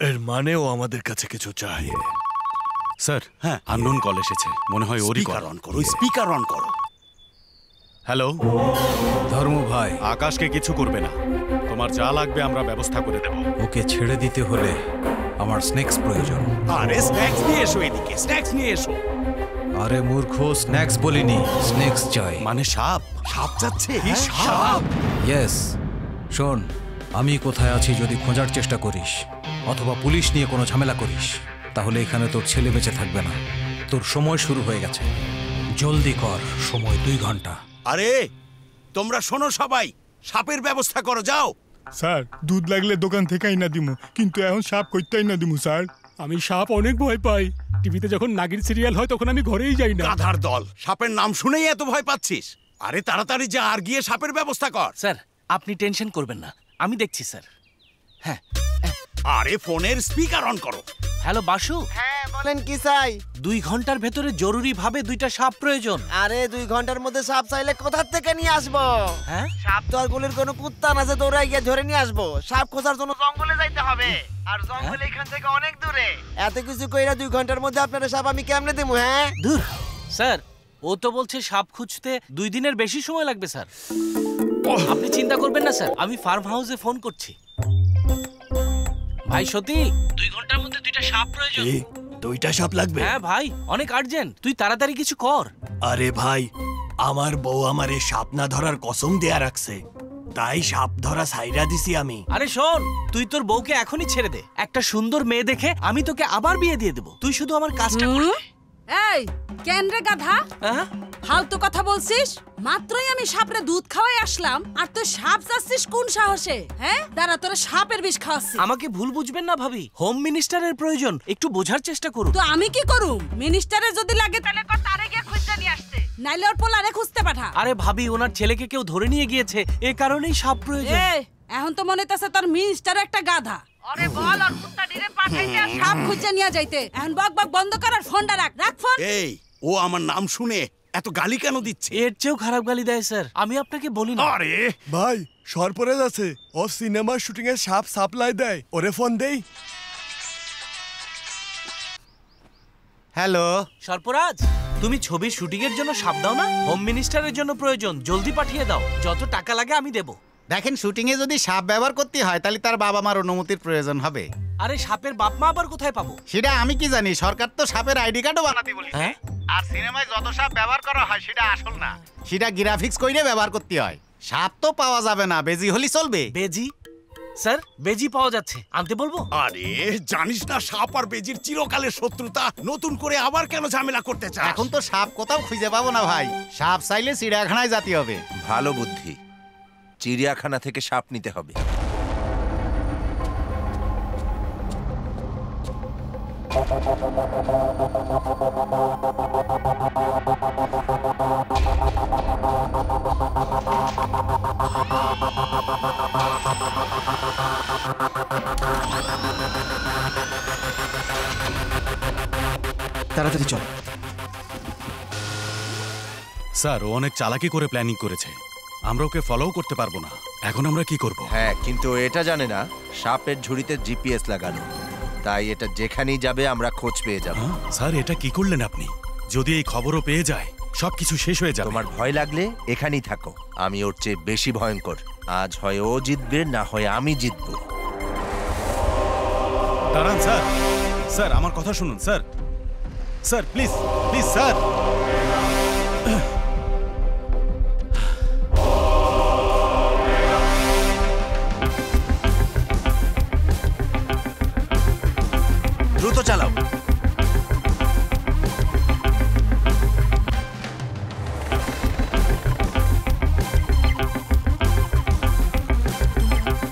এর মানে ও আমাদের কাছে কিছু চাই। স্যার, হ্যাঁ আননোন কল এসেছে, মনে হয় ওরই কল। স্পিকার অন করো, স্পিকার অন করো। হ্যালো ধর্ম ভাই, আকাশকে কিছু করবে না, তোমার যা লাগবে আমরা ব্যবস্থা করে দেব। ওকে ছেড়ে দিতে হলে আমার স্ন্যাক্স প্রয়োজন। আরে স্ন্যাক্স নিয়ে এসো, এদিকে স্ন্যাক্স নিয়ে এসো। আরে মূর্খ, স্ন্যাক্স বলিনি, স্ন্যাক্স চাই। মানে সাপ? সাপ যাচ্ছে? সাপ? ইয়েস। শোন, আমি কোথায় আছি যদি খোঁজার চেষ্টা করিস অথবা পুলিশ নিয়ে কোনো ঝামেলা করিস তাহলে এখানে তোর ছেলে বেঁচে থাকবে না। তোর সময় শুরু হয়ে গেছে, জলদি কর, সময় 2 ঘন্টা। আরে তোমরা শোনো সবাই, সাপের ব্যবস্থা করো, যাও। স্যার, দুধ লাগলে দোকান থেকেই না দিমু, কিন্তু এখন সাপ কইতেই না দিমু স্যার। আমি সাপ অনেক ভয় পাই। টিভিতে যখন নাগির সিরিয়াল হয় তখন আমি ঘরেই যাই না। গাধার দল, সাপের নাম শুনেই এত ভয় পাচ্ছিস? আরে তাড়াতাড়ি যা আর গিয়ে সাপের ব্যবস্থা কর। স্যার আপনি টেনশন করবেন না, আমি দেখছি স্যার। হ্যাঁ। আরে ফোনের স্পিকার অন করো। হ্যালো বাসু। হ্যাঁ বলেন কি চাই? 2 ঘন্টার ভেতরে জরুরি ভাবে 2টা সাপ প্রয়োজন। আরে 2 ঘন্টার মধ্যে সাপ চাইলে কোথা থেকে নিয়ে আসবো? হ্যাঁ, সাপ তো আর গলির কোনো কুত্তা না যে দৌড়াই গিয়ে ধরে নিয়ে আসবো। সাপ খোঁজার জন্য জঙ্গলে যাইতে হবে, আর জঙ্গল এখান থেকে অনেক দূরে। এত কিছু কইরা 2 ঘন্টার মধ্যে আপনারা সাপ আমি কেমনে দেবো? হ্যাঁ দূর স্যার, ও তো বলছে সাপ খুঁজতে 2 দিনের বেশি সময় লাগবে স্যার। আপনি চিন্তা করবেন না স্যার, আমি ফার্ম হাউসে ফোন করছি। ভাই সত্যি 2 ঘন্টার মধ্যে 2টা সাপ প্রয়োজন। 2টা সাপ লাগবে? হ্যাঁ ভাই, অনেক আর্জেন্ট, তুই তাড়াতাড়ি কিছু কর। আরে ভাই, আমার বউ আমারে সাপ না ধরার কসম দেয়া রাখছে, তাই সাপ ধরা সাইরা দিছি আমি। আরে শোন, তুই তোর বউকে এখনই ছেড়ে দে, একটা সুন্দর মেয়ে দেখে আমি তোকে আবার বিয়ে দিয়ে দেব। তুই শুধু আমার কাজটা কর। এই কেন রে গাধা, ফালতু কথা বলছিস? মাত্রই আমি সাপরে দুধ খাওয়াই আসলাম, আর তুই সাপ চাচ্ছিস কোন সাহসে? হ্যাঁ দাঁড়া, তোরা সাপের বিষ খাওয়াচ্ছি। আমাকে ভুল বুঝবেন না ভাবি, হোম মিনিস্টারের প্রয়োজন, একটু বোঝার চেষ্টা করুন। তো আমি কি করুম? মিনিস্টারের যদি লাগে তাহলে কর তারে গিয়ে খুঁজতে নিয়ে আসতে, নাইলে ওর পোলারে খুঁজতে পাঠা। আরে ভাবি, ওনার ছেলেকে কেউ ধরে নিয়ে গিয়েছে, এই কারণেই সাপ প্রয়োজন। এখন তো মনে হইতাছে তোর মিনিস্টার একটা গাধা। আরে বল আর কুত্তা ডিরে পাঠাইতে আর সাপ খুঁজে নিয়ে যাইতে। এখন বক বক বন্ধ কর আর ফোনটা রাখ, রাখ ফোন। এই, ও আমার নাম শুনে এত গালি কেন দিচ্ছে? এর চেয়েও খারাপ গালি দেয় স্যার, আমি আপনাকে বলি না। আরে ভাই, সরপরাজ আছে, ও সিনেমার শুটিং এর সাপ সাপ্লাই দেয়, ওরে ফোন দেই। হ্যালো সরপরাজ, তুমি ছবির শুটিং এর জন্য সাপ দাও না? হোম মিনিস্টারের জন্য প্রয়োজন, জলদি পাঠিয়ে দাও, যত টাকা লাগে আমি দেব। দেখেন, শুটিং এ যদি সাপ ব্যবহার করতে হয় তাহলে তার বাবা মার অনুমতির প্রয়োজন হবে। আরে সাপের বাপ মা আবার কোথায় পাবো? সেটা আমি কি জানি, সরকার তো সাপের আইডি কার্ডও বানাতে বলেছে। আর সিনেমায় যত সাপ ব্যবহার করা হয় সেটা আসল না, সেটা গ্রাফিক্স কইরে ব্যবহার করতে হয়। সাপ তো পাওয়া যাবে না, বেজি হলি চলবে। বেজি? স্যার বেজি পাওয়া যাচ্ছে, আনতে বলবো? আরে জানিস না সাপ আর বেজির চিরকালের শত্রুতা, নতুন করে আবার কেন ঝামেলা করতে চাস? এখন তো সাপ কোথাও খুঁজে পাবো না ভাই, সাপ চাইলে চিড়িয়াখানায় যেতে হবে। ভালো বুদ্ধি, চিড়িয়াখানা থেকে সাপ নিতে হবে। তাড়াতাড়ি চল। স্যার ও অনেক চালাকি করে প্ল্যানিং করেছে, আমরা ওকে ফলোও করতে পারবো না। এখন আমরা কি করব? হ্যাঁ, কিন্তু এটা জানে না সাপের ঝুড়িতে জিপিএস লাগানো, তাই এটা যেখানেই যাবে আমরা খোঁজ পেয়ে যাব। স্যার এটা কি করলেন আপনি? যদি এই খবরও পেয়ে যায় সবকিছু শেষ হয়ে যাবে। তোমার ভয় লাগলে এখানেই থাকো, আমি ওর চেয়ে বেশি ভয়ঙ্কর। আজ হয় ও জিতবে, না হয় আমি জিতবো। দাঁড়ান স্যার, স্যার আমার কথা শুনুন sir, sir please please sir. দ্রুত চালাও।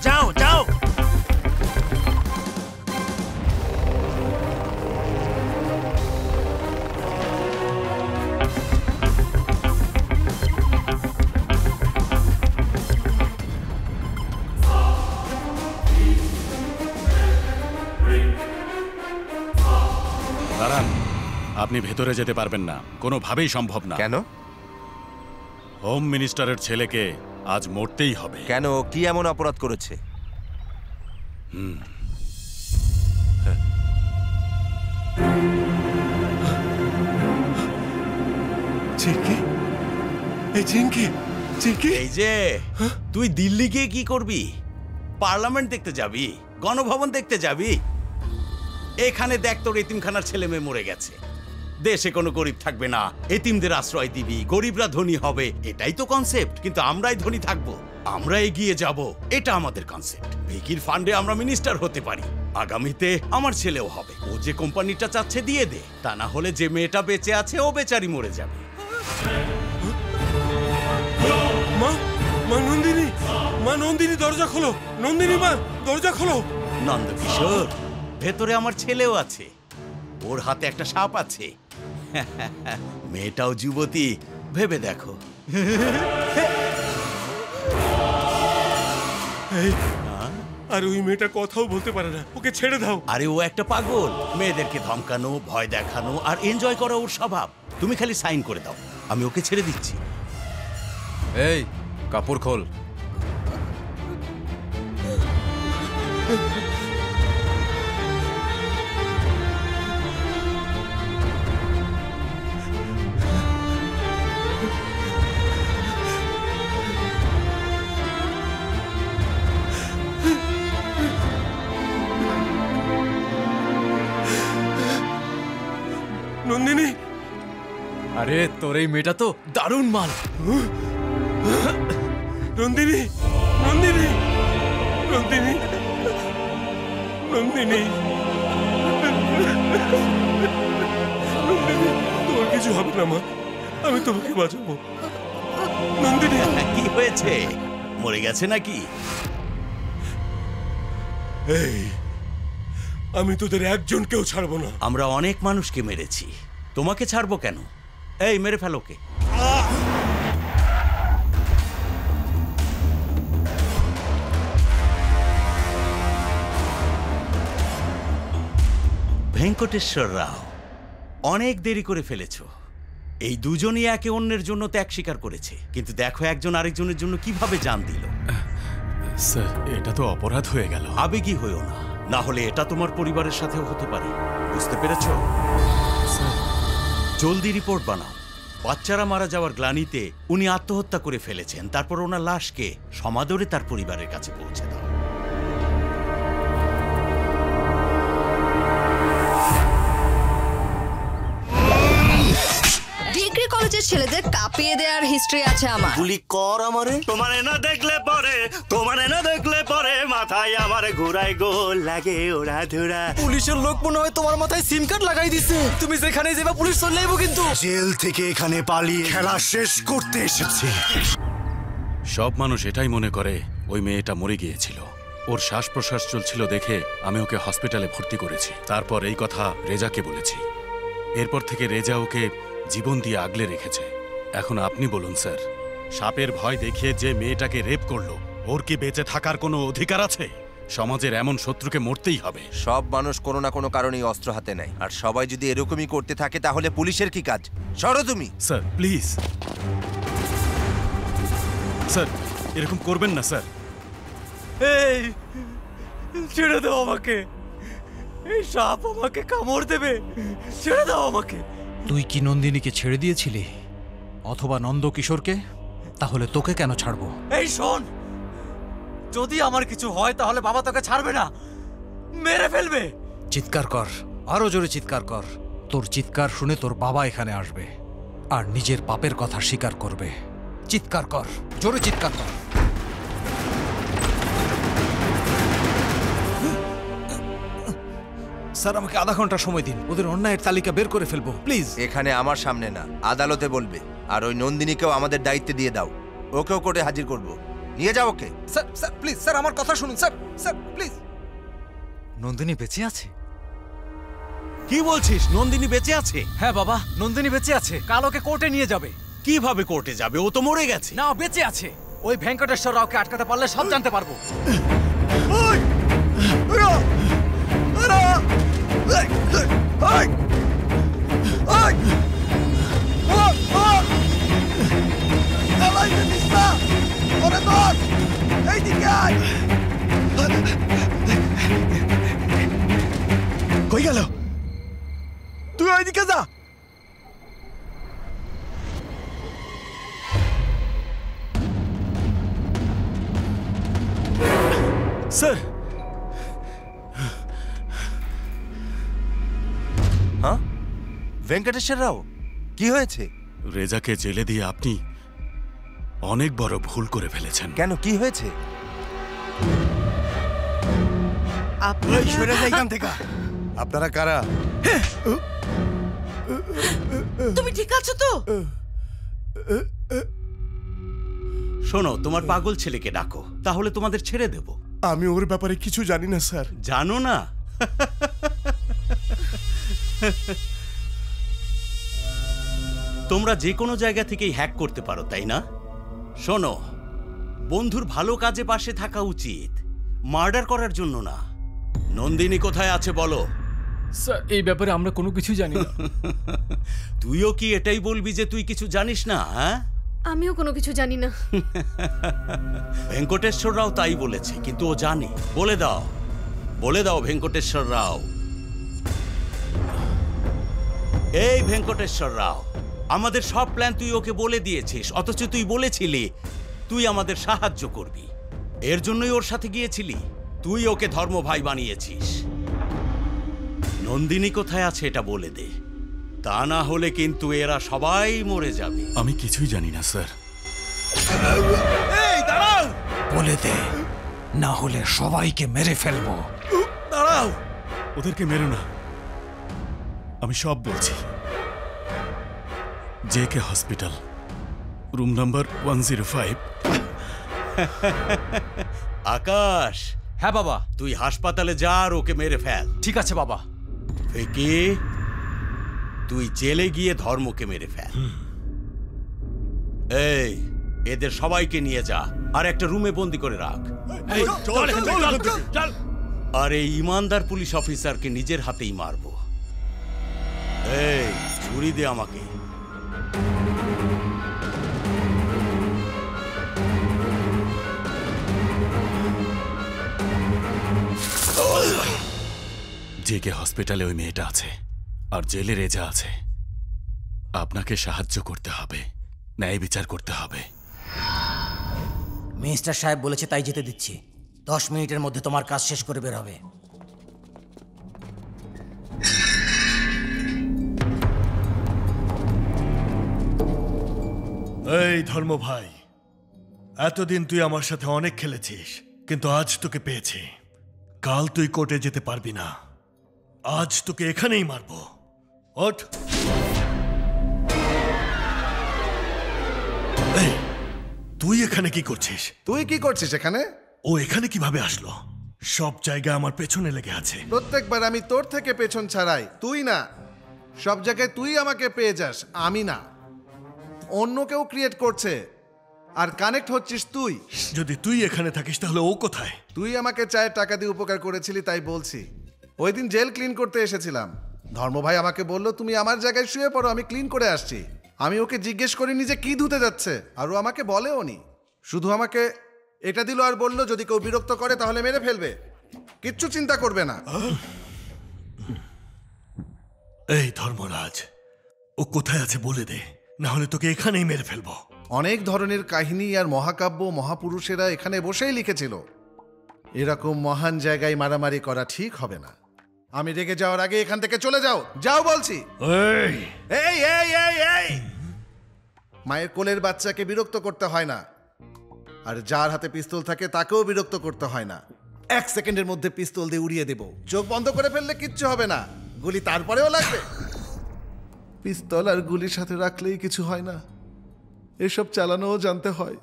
যাও যাও। দাঁড়ান, আপনি ভেতরে যেতে পারবেন না, কোনোভাবেই সম্ভব না। কেন? হোম মিনিস্টারের ছেলেকে আজ মরতেই হবে। কেন? কি এমন অপরাধ করেছে? এই যে তুই দিল্লি গিয়ে কি করবি? পার্লামেন্ট দেখতে যাবি? গণভবন দেখতে যাবি? এখানে দেখ তোর এতিমখানার ছেলে মেয়ে মরে গেছে। দেশে কোনো গরিব থাকবে না, এতিমদের আশ্রয় দিবি, গরিবরা ধনী হবে, এটাই তো কনসেপ্ট। কিন্তু আমরাই ধনী থাকবো, আমরা এগিয়ে যাব, এটা আমাদের কনসেপ্ট। ভিকির ফান্ডে আমরা মিনিস্টার হতে পারি, আগামীতে আমার ছেলেও হবে। ও যে কোম্পানিটা চাচ্ছে দিয়ে দে, তা না হলে যে মেয়েটা বেঁচে আছে ও বেচারি মরে যাবে। মা নন্দিনী, মা নন্দিনী, দরজা খোলো। নন্দিনী মা, দরজা খোলো। নন্দকিশোর, ভেতরে আমার ছেলেও আছে, ওর হাতে একটা সাপ আছে। মেয়েটাও যুবতী, ভেবে দেখো। আর ওই মেয়েটা কথাও বলতে পারে না, ওকে ছেড়ে দাও। আরে ও একটা পাগল, মেয়েদেরকে ধমকানো, ভয় দেখানো আর এনজয় করা ওর স্বভাব। তুমি খালি সাইন করে দাও, আমি ওকে ছেড়ে দিচ্ছি। এই কাপড় খোল। নন্দিনী, আরে তোর এই মেয়েটা তো দারুণ মাল। নন্দিনী, নন্দিনী, নন্দিনী, নন্দিনী, নন্দিনী, তোমার কিছু হবে না মা, আমি তোমাকে বাঁচাবো। নন্দিনী, কি হয়েছে? মরে গেছে নাকি? এই, আমি তোদের একজনকেও ছাড়বো না। আমরা অনেক মানুষকে মেরেছি, তোমাকে ছাড়বো কেন? এই মেরে ফেলো কে। ভেঙ্কটেশ্বর রাও, অনেক দেরি করে ফেলেছ। এই দুজনই একে অন্যের জন্য ত্যাগ স্বীকার করেছে, কিন্তু দেখো একজন আরেকজনের জন্য কিভাবে জান দিল। স্যার এটা তো অপরাধ হয়ে গেল। আবেগী হইও না, না হলে এটা তোমার পরিবারের সাথেও হতে পারে। বুঝতে পেরেছ? জলদি রিপোর্ট বানাও। বাচ্চারা মারা যাওয়ার গ্লানিতে উনি আত্মহত্যা করে ফেলেছেন, তারপর ওনার লাশকে সমাদরে তার পরিবারের কাছে পৌঁছে দাও। ডিগ্রি কলেজের ছেলেদের কাঁপিয়ে দেওয়ার হিস্ট্রি আছে আমার। গুলি কর আমারে, তোমারে না দেখলে পরে, তোমারে না দেখলে পরে মাথায় আমারে ঘুরাই গোল লাগে ওরা ধুরা। পুলিশের লোক মনে হয় তোমার মাথায় সিম কার্ড লাগাই দিছে। তুমি যেখানে যাবে পুলিশ চলে যাবো। কিন্তু জেল থেকে এখানে পালিয়ে খেলা শেষ করতে এসেছি। সব মানুষ এটাই মনে করে ওই মেয়েটা মরে গিয়েছিল, ওর শ্বাস প্রশ্বাস চলছিল দেখে আমি ওকে হসপিটালে ভর্তি করেছি। তারপর এই কথা রেজাকে বলেছি। এরপর থেকে রেজা ওকে জীবন দিয়ে আগলে রেখেছে। এখন আপনি বলুন স্যার, সাপের ভয় দেখিয়ে যে মেয়েটাকে রেপ করলো, ওর কি বেঁচে থাকার কোনো অধিকার আছে? সমাজের এমন শত্রুকে মরতেই হবে। সব মানুষ কোনো না কোনো কারণেই অস্ত্র হাতে নেয়, আর সবাই যদি এরকমই করতে থাকে তাহলে পুলিশের কি কাজ? সরো তুমি। স্যার প্লিজ, স্যার এরকম করবেন না স্যার। এই ছেড়ে দাও আমাকে, এই সাপ আমাকে কামড় দেবে, ছেড়ে দাও আমাকে। তুই কি নন্দিনীকে ছেড়ে দিয়েছিলি, অথবা নন্দকিশোরকে? তাহলে তোকে কেন ছাড়বো? এই শোন, যদি আমার কিছু হয় তাহলে বাবা তোকে ছাড়বে না, মেরে ফেলবে। চিৎকার কর, আরো জোরে চিৎকার কর। তোর চিৎকার শুনে তোর বাবা এখানে আসবে আর নিজের পাপের কথা স্বীকার করবে। চিৎকার কর, জোরে চিৎকার কর। স্যার আমাকে আধা ঘন্টা সময় দিন, ওদের অন্যায়ের তালিকা বের করে ফেলবো প্লিজ। এখানে আমার সামনে না, আদালতে বলবে। আর ওই নন্দিনীকেও আমাদের দায়িত্বে দিয়ে দাও, ওকেও কোর্টে হাজির করব। নিয়ে যাও ওকে। স্যার স্যার প্লিজ, স্যার আমার কথা শুনুন স্যার, স্যার প্লিজ। নন্দিনী বেঁচে আছে? কি বলছিস? নন্দিনী বেঁচে আছে? হ্যাঁ বাবা, নন্দিনী বেঁচে আছে। কাল ওকে কোর্টে নিয়ে যাবে। কিভাবে কোর্টে যাবে? ও তো মরে গেছে। না, বেঁচে আছে। ওই ভেঙ্কটেশ্বর রাওকে আটকাতে পারলে সব জানতে পারবো। কই গেল? তুই ওইদিকে যা। স্যার। হ্যাঁ ভেঙ্কটেশ্বর রাও, কি হয়েছে? রেজাকে জেলে দিয়ে আপনি অনেক বড় ভুল করে ফেলেছেন। কেন, কি হয়েছে? আপনারা কারা? তুমি ঠিক আছো তো? শোনো, তোমার পাগল ছেলেকে ডাকো, তাহলে তোমাদের ছেড়ে দেব। আমি ওর ব্যাপারে কিছু জানি না স্যার। জানো না? তোমরা যে কোনো জায়গা থেকেই হ্যাক করতে পারো, তাই না? শোনো, বন্ধুর ভালো কাজে পাশে থাকা উচিত, মার্ডার করার জন্য না। নন্দিনী কোথায় আছে বলো? স্যার এই ব্যাপারে আমরা কোনো কিছু জানি না। তুইও কি এটাই বলবি যে তুই কিছু জানিস না? হ্যাঁ, আমিও কোনো কিছু জানি না। ভেঙ্কটেশ্বর রাও তাই বলেছে, কিন্তু ও জানে। বলে দাও, বলে দাও ভেঙ্কটেশ্বর রাও। এই ভেঙ্কটেশ্বর রাও, আমাদের সব প্ল্যান তুই ওকে বলে দিয়েছিস, অথচ তুই বলেছিলি তুই আমাদের সাহায্য করবি। এর জন্যই ওর সাথে গিয়েছিলি। তুই ওকে ধর্ম ভাই বানিয়েছিস। নন্দিনী কোথায় আছে এটা বলে দে, তা না হলে কিন্তু এরা সবাই মরে যাবে। আমি কিছুই জানি না স্যার। এই দাঁড়াও, বলে দে, না হলে সবাইকে মেরে ফেলবো। দাঁড়াও। ওদেরকে মেরো না, আমি সব বলছি। JK hospital, room number 105। Akash. হ্যাঁ বাবা। তুই হাসপাতালে যা আর ওকে মেরে ফেল। ঠিক আছে বাবা। ফেকি, তুই জেলে গিয়ে ধর্মকে মেরে ফেল। এই, এদের সবাইকে নিয়ে যা আর একটা রুমে বন্দি করে রাখ। আর এই ইমানদার পুলিশ অফিসারকে নিজের হাতেই মারবো। এই, ছুরি দে আমাকে। জেকে হসপিটালে ওই মেয়েটা আছে আর জেলে রেজা আছে। আপনাকে সাহায্য করতে হবে, ন্যায় বিচার করতে হবে। মিনিস্টার সাহেব বলেছে তাই যেতে দিচ্ছি। 10 মিনিটের মধ্যে তোমার কাজ শেষ করে বের হবে। এই ধর্ম ভাই, এতদিন তুই আমার সাথে অনেক খেলেছিস, কিন্তু আজ তোকে পেয়েছি। কাল তুই কোর্টে যেতে পারবি না, আজ তোকে এখানেই মারবো। ওঠ। এই, তুই এখানে কি করছিস? তুই কি করছিস এখানে? ও এখানে কিভাবে আসলো? সব জায়গা আমার পেছনে লেগে আছে। প্রত্যেকবার আমি তোর থেকে পেছন ছাড়াই, তুই না। সব জায়গায় তুই আমাকে পেয়ে যাস, আমি না। অন্য কেউ ক্রিয়েট করছে আর কানেক্ট হচ্ছিস তুই। যদি তুই এখানে থাকিস তাহলে ও কোথায়? তুই আমাকে চায়ের টাকা দিয়ে উপকার করেছিলি, তাই বলছি। ওই দিন জেল ক্লিন করতে এসেছিলাম, ধর্ম ভাই আমাকে বলল তুমি আমার জায়গায় শুয়ে পড়ো, আমি ক্লিন করে আসছি। আমি ওকে জিজ্ঞেস করিনি যে কি ধুতে যাচ্ছে, আর ও আমাকে বলেও নি। শুধু আমাকে এটা দিল আর বলল যদি কেউ বিরক্ত করে তাহলে মেরে ফেলবে, কিচ্ছু চিন্তা করবে না। এই ধর্মরাজ, ও কোথায় আছে বলে দে, না হলে তোকে এখানেই মেরে ফেলবো। অনেক ধরনের কাহিনী আর মহাকাব্য মহাপুরুষেরা এখানে বসেই লিখেছিল। এরকম মহান জায়গায় মারামারি করা ঠিক হবে না। আমি রেগে যাওয়ার আগে এখান থেকে চলে যাও, যাও বলছি। এই এই এই এই এই মায়ের কোলের বাচ্চাকে বিরক্ত করতে হয় না, আর যার হাতে পিস্তল থাকে তাকেও বিরক্ত করতে হয় না। 1 সেকেন্ডের মধ্যে পিস্তল দিয়ে উড়িয়ে দেব। চোখ বন্ধ করে ফেললে কিচ্ছু হবে না, গুলি তারপরেও লাগবে। পিস্তল আর গুলির সাথে রাখলেই কিছু হয় না, এসব চালানোও জানতে হয়।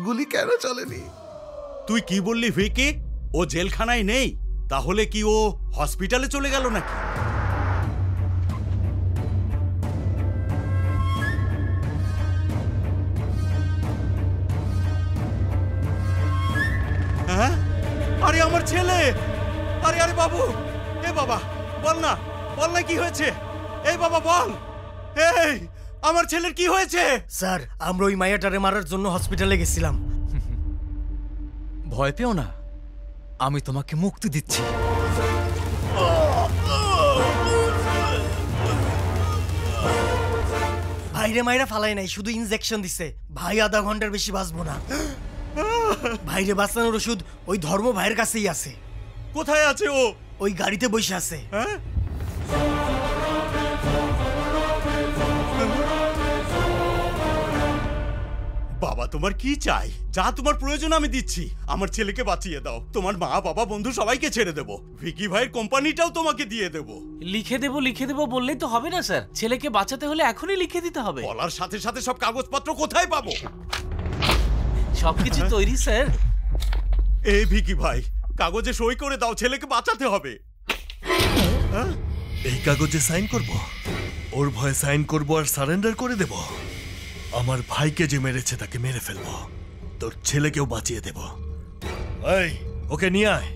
গুলি কেন চলেনি? তুই কি বললি ভিকি? ও জেলখানায় নেই? তাহলে কি ও হসপিটালে চলে গেল নাকি? হ্যাঁ, আরে আমার ছেলে! আরে আরে বাবু, এ বাবা বল না, বল না কি হয়েছে? এই বাবা বল, এই আমার ছেলের কি হয়েছে? স্যার, আমরা ওই মায়াটারে মারার জন্য হসপিটালে গেছিলাম। ভয় পেও না, আমি তোমাকে মুক্তি দিচ্ছি। ভাইরে মাইরা ফালাই নাই, শুধু ইনজেকশন দিছে। ভাই আধা ঘন্টার বেশি বাঁচবো না। ভাইরে বাঁচানোর ওষুধ ওই ধর্ম ভাইয়ের কাছেই আছে। কোথায় আছে ও? ওই গাড়িতে বসে আছে। বাবা তোমার কি চাই? যা তোমার প্রয়োজন আমি দিচ্ছি। আমার ছেলেকে বাঁচিয়ে দাও। তোমার মা বাবা বন্ধু সবাইকে ছেড়ে দেবো। ভিকি ভাইয়ের কোম্পানিটাও তোমাকে দিয়ে দেবো। লিখে দেবো বললেই তো হবে না স্যার। ছেলেকে বাঁচাতে হলে এখনই লিখে দিতে হবে। বলার সাথে সাথে সব কাগজপত্র কোথায় পাবো? সবকিছু তৈরি স্যার। এই ভিকি ভাই, কাগজে সই করে দাও, ছেলেকে বাঁচাতে হবে। এই কাগজে সাইন করব? ওর ভয়ে সাইন করব আর সারেন্ডার করে দেব? আমার ভাইকে যে মেরেছে তাকে মেরে ফেলবো, তোর ছেলেকেও বাঁচিয়ে দেব। এই ওকে নিয়ে আয়।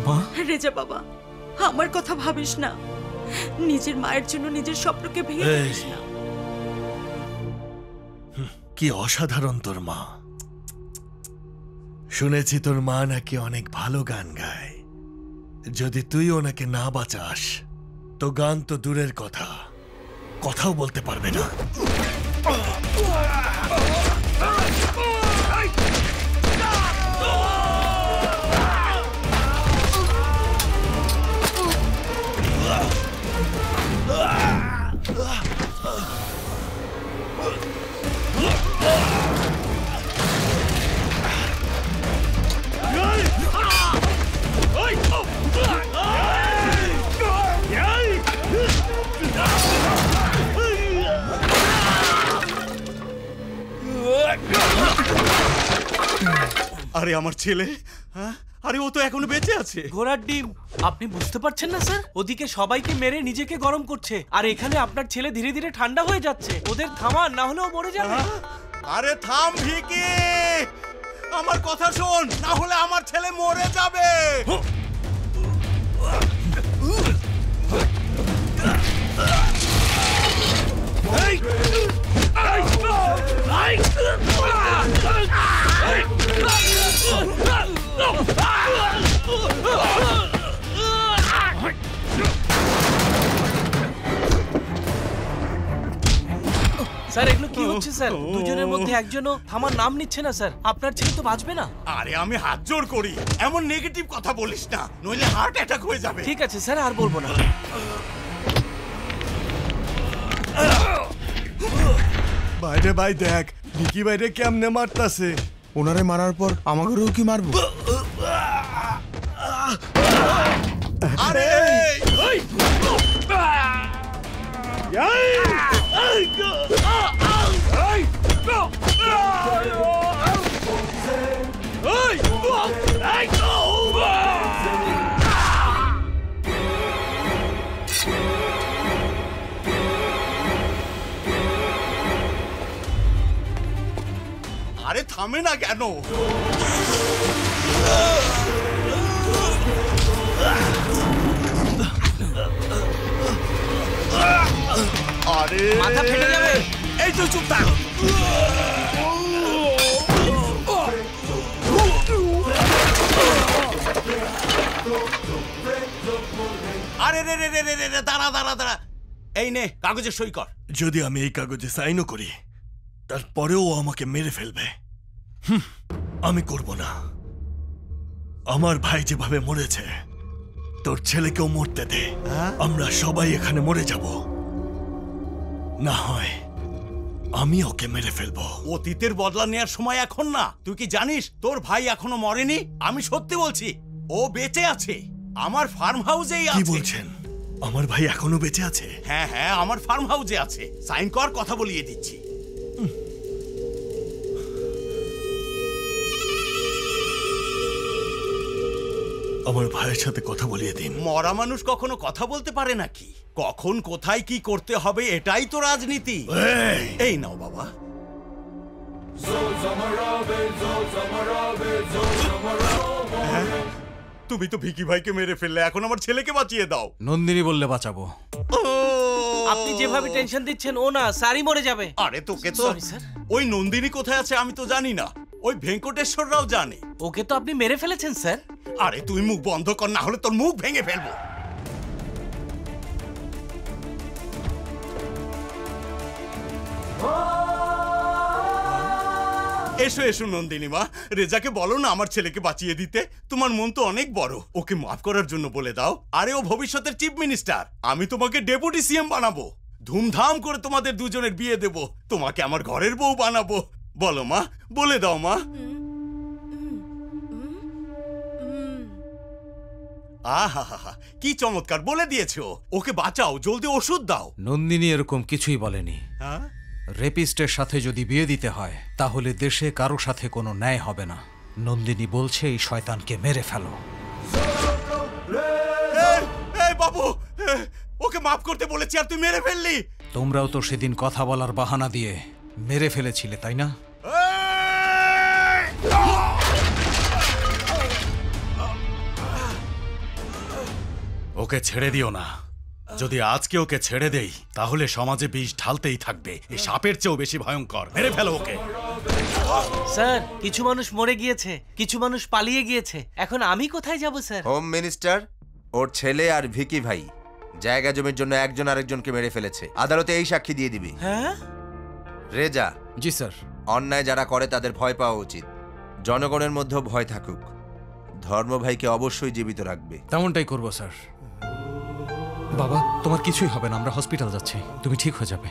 মা, রেজা বাবা, আমার কথা ভাবিস না। নিজের মায়ের জন্য নিজের স্বপ্নকে ভেঙে দিস না। কি অসাধারণ তোর মা। শুনেছি তোর মা নাকি অনেক ভালো গান গায়। যদি তুই ওনাকে না বাঁচাস তো গান তো দূরের কথা, কথাও বলতে পারবে না। আরে আমার ছেলে, হ্যাঁ? আরে ও তো এখনো বেঁচে আছে। ঘোড়ার ডিম, আপনি বুঝতে পারছেন না স্যার? ওদিকে সবাইকে মেরে নিজেকে গরম করছে, আর এখানে আপনার ছেলে ধীরে ধীরে ঠান্ডা হয়ে যাচ্ছে। ওদের থামান, না হলে ও মরে যাবে। আরে থাম ভিকি, আমার কথা শোন, না হলে আমার ছেলে মরে যাবে। স্যার এগুলো কি হচ্ছে স্যার? দুজনের মধ্যে একজনও থামার নাম নিচ্ছে না স্যার। আপনার ছেলে তো বাঁচবে না। আরে আমি হাত জোড় করি, এমন নেগেটিভ কথা বলিস না, নইলে হার্ট অ্যাটাক হয়ে যাবে। ঠিক আছে স্যার, আর বলবো না। বাইরে ভাই দেখ, ভিকি বাইরে কেমনে মারতাছে। ওনারে মারার পর আমাকেও কি মারবো? আরে থামে না কেন? আরে মাথা ফেটে যাবে। এই তো চুপ থাক। আরে রে রে রে রে রে দাঁড়া দাঁড়া দাঁড়া, এই নে কাগজে সই কর। যদি আমি এই কাগজে সাইনও করি তারপরেও ও আমাকে মেরে ফেলবে। আমি করব না। আমার ভাই যেভাবে মরেছে তোর ছেলেকেও মরতে দে। আমরা সবাই এখানে মরে যাব, না হয় আমি ওকে মেরে ফেলবো। অতীতের বদলা নেওয়ার সময় এখন না। তুই কি জানিস তোর ভাই এখনো মরেনি? আমি সত্যি বলছি, ও বেঁচে আছে, আমার ফার্ম হাউসেই আছে। কি বলছেন? আমার ভাই এখনো বেঁচে আছে? হ্যাঁ হ্যাঁ, আমার ফার্ম হাউসে আছে। সাইন কর, কথা বলিয়ে দিচ্ছি। আমার ভাইয়ের সাথে কথা বলিয়ে দিন। মরা মানুষ কখনো কথা বলতে পারে নাকি? কখন কোথায় কি করতে হবে এটাই তো রাজনীতি। এই নাও বাবা। তুমি তো ভিকি ভাইকে মেরে ফেললে, এখন আমার ছেলেকে বাঁচিয়ে দাও। নন্দিনী বললে বাঁচাবো। আপনি যেভাবে টেনশন দিচ্ছেন ও না স্যারই মরে যাবে। আরে তোকে তো ওই নন্দিনী কোথায় আছে আমি তো জানি না, ওই ভেঙ্কটেশ্বররাও জানে। ওকে তো আপনি মেরে ফেলেছেন স্যার। আরে তুই মুখ বন্ধ কর, না হলে তোর মুখ ভেঙে ফেলবো। এসো এসো নন্দিনী মা, রেজাকে বলো না আমার ছেলেকে বাঁচিয়ে দিতে। তোমার মন তো অনেক বড়, ওকে মাফ করার জন্য বলে দাও। আরে ও ভবিষ্যতের চিফ মিনিস্টার, আমি তোমাকে ডেপুটি সিএম বানাবো। ধুমধাম করে তোমাদের দুজনের বিয়ে দেব, তোমাকে আমার ঘরের বউ বানাবো। বলো মা, বলে দাও মা। আহা, কি চমৎকার বলে দিয়েছো। ওকে বাঁচাও, জলদি ওষুধ দাও। নন্দিনী এরকম কিছুই বলেনি। হ্যাঁ, রেপিস্টের সাথে যদি বিয়ে দিতে হয় তাহলে দেশে কারো সাথে কোনো ন্যায় হবে না। নন্দিনী বলছে এই শয়তানকে মেরে ফেলো। এই বাবু, ওকে মাফ করতে বলেছি আর তুই মেরে ফেললি। তোমরাও তো সেদিন কথা বলার বাহানা দিয়ে মেরে ফেলেছিলে, তাই না? ওকে ছেড়ে দিও না। যদি আজকে ওকে ছেড়ে দেই তাহলে সমাজে বিষ ঢালতেই থাকবে। এই সাপের চেয়েও বেশি ভয়ঙ্কর। মেরে ফেলো ওকে। স্যার, কিছু মানুষ মরে গিয়েছে, কিছু মানুষ পালিয়ে গিয়েছে, এখন আমি কোথায় যাব স্যার? হোম মিনিস্টার, ওর ছেলে আর ভিকি ভাই জায়গা জমির জন্য একজন আরেকজনকে মেরে ফেলেছে। আদালতে এই সাক্ষী দিয়ে দিবি। হ্যাঁ রেজা। জি স্যার। অন্যায় যারা করে তাদের ভয় পাওয়া উচিত, জনগণের মধ্যেও ভয় থাকুক। ধর্ম ভাইকে অবশ্যই জীবিত রাখবে। তেমনটাই করবো স্যার। বাবা, তোমার কিছুই হবে না, আমরা হসপিটাল যাচ্ছি, তুমি ঠিক হয়ে যাবে।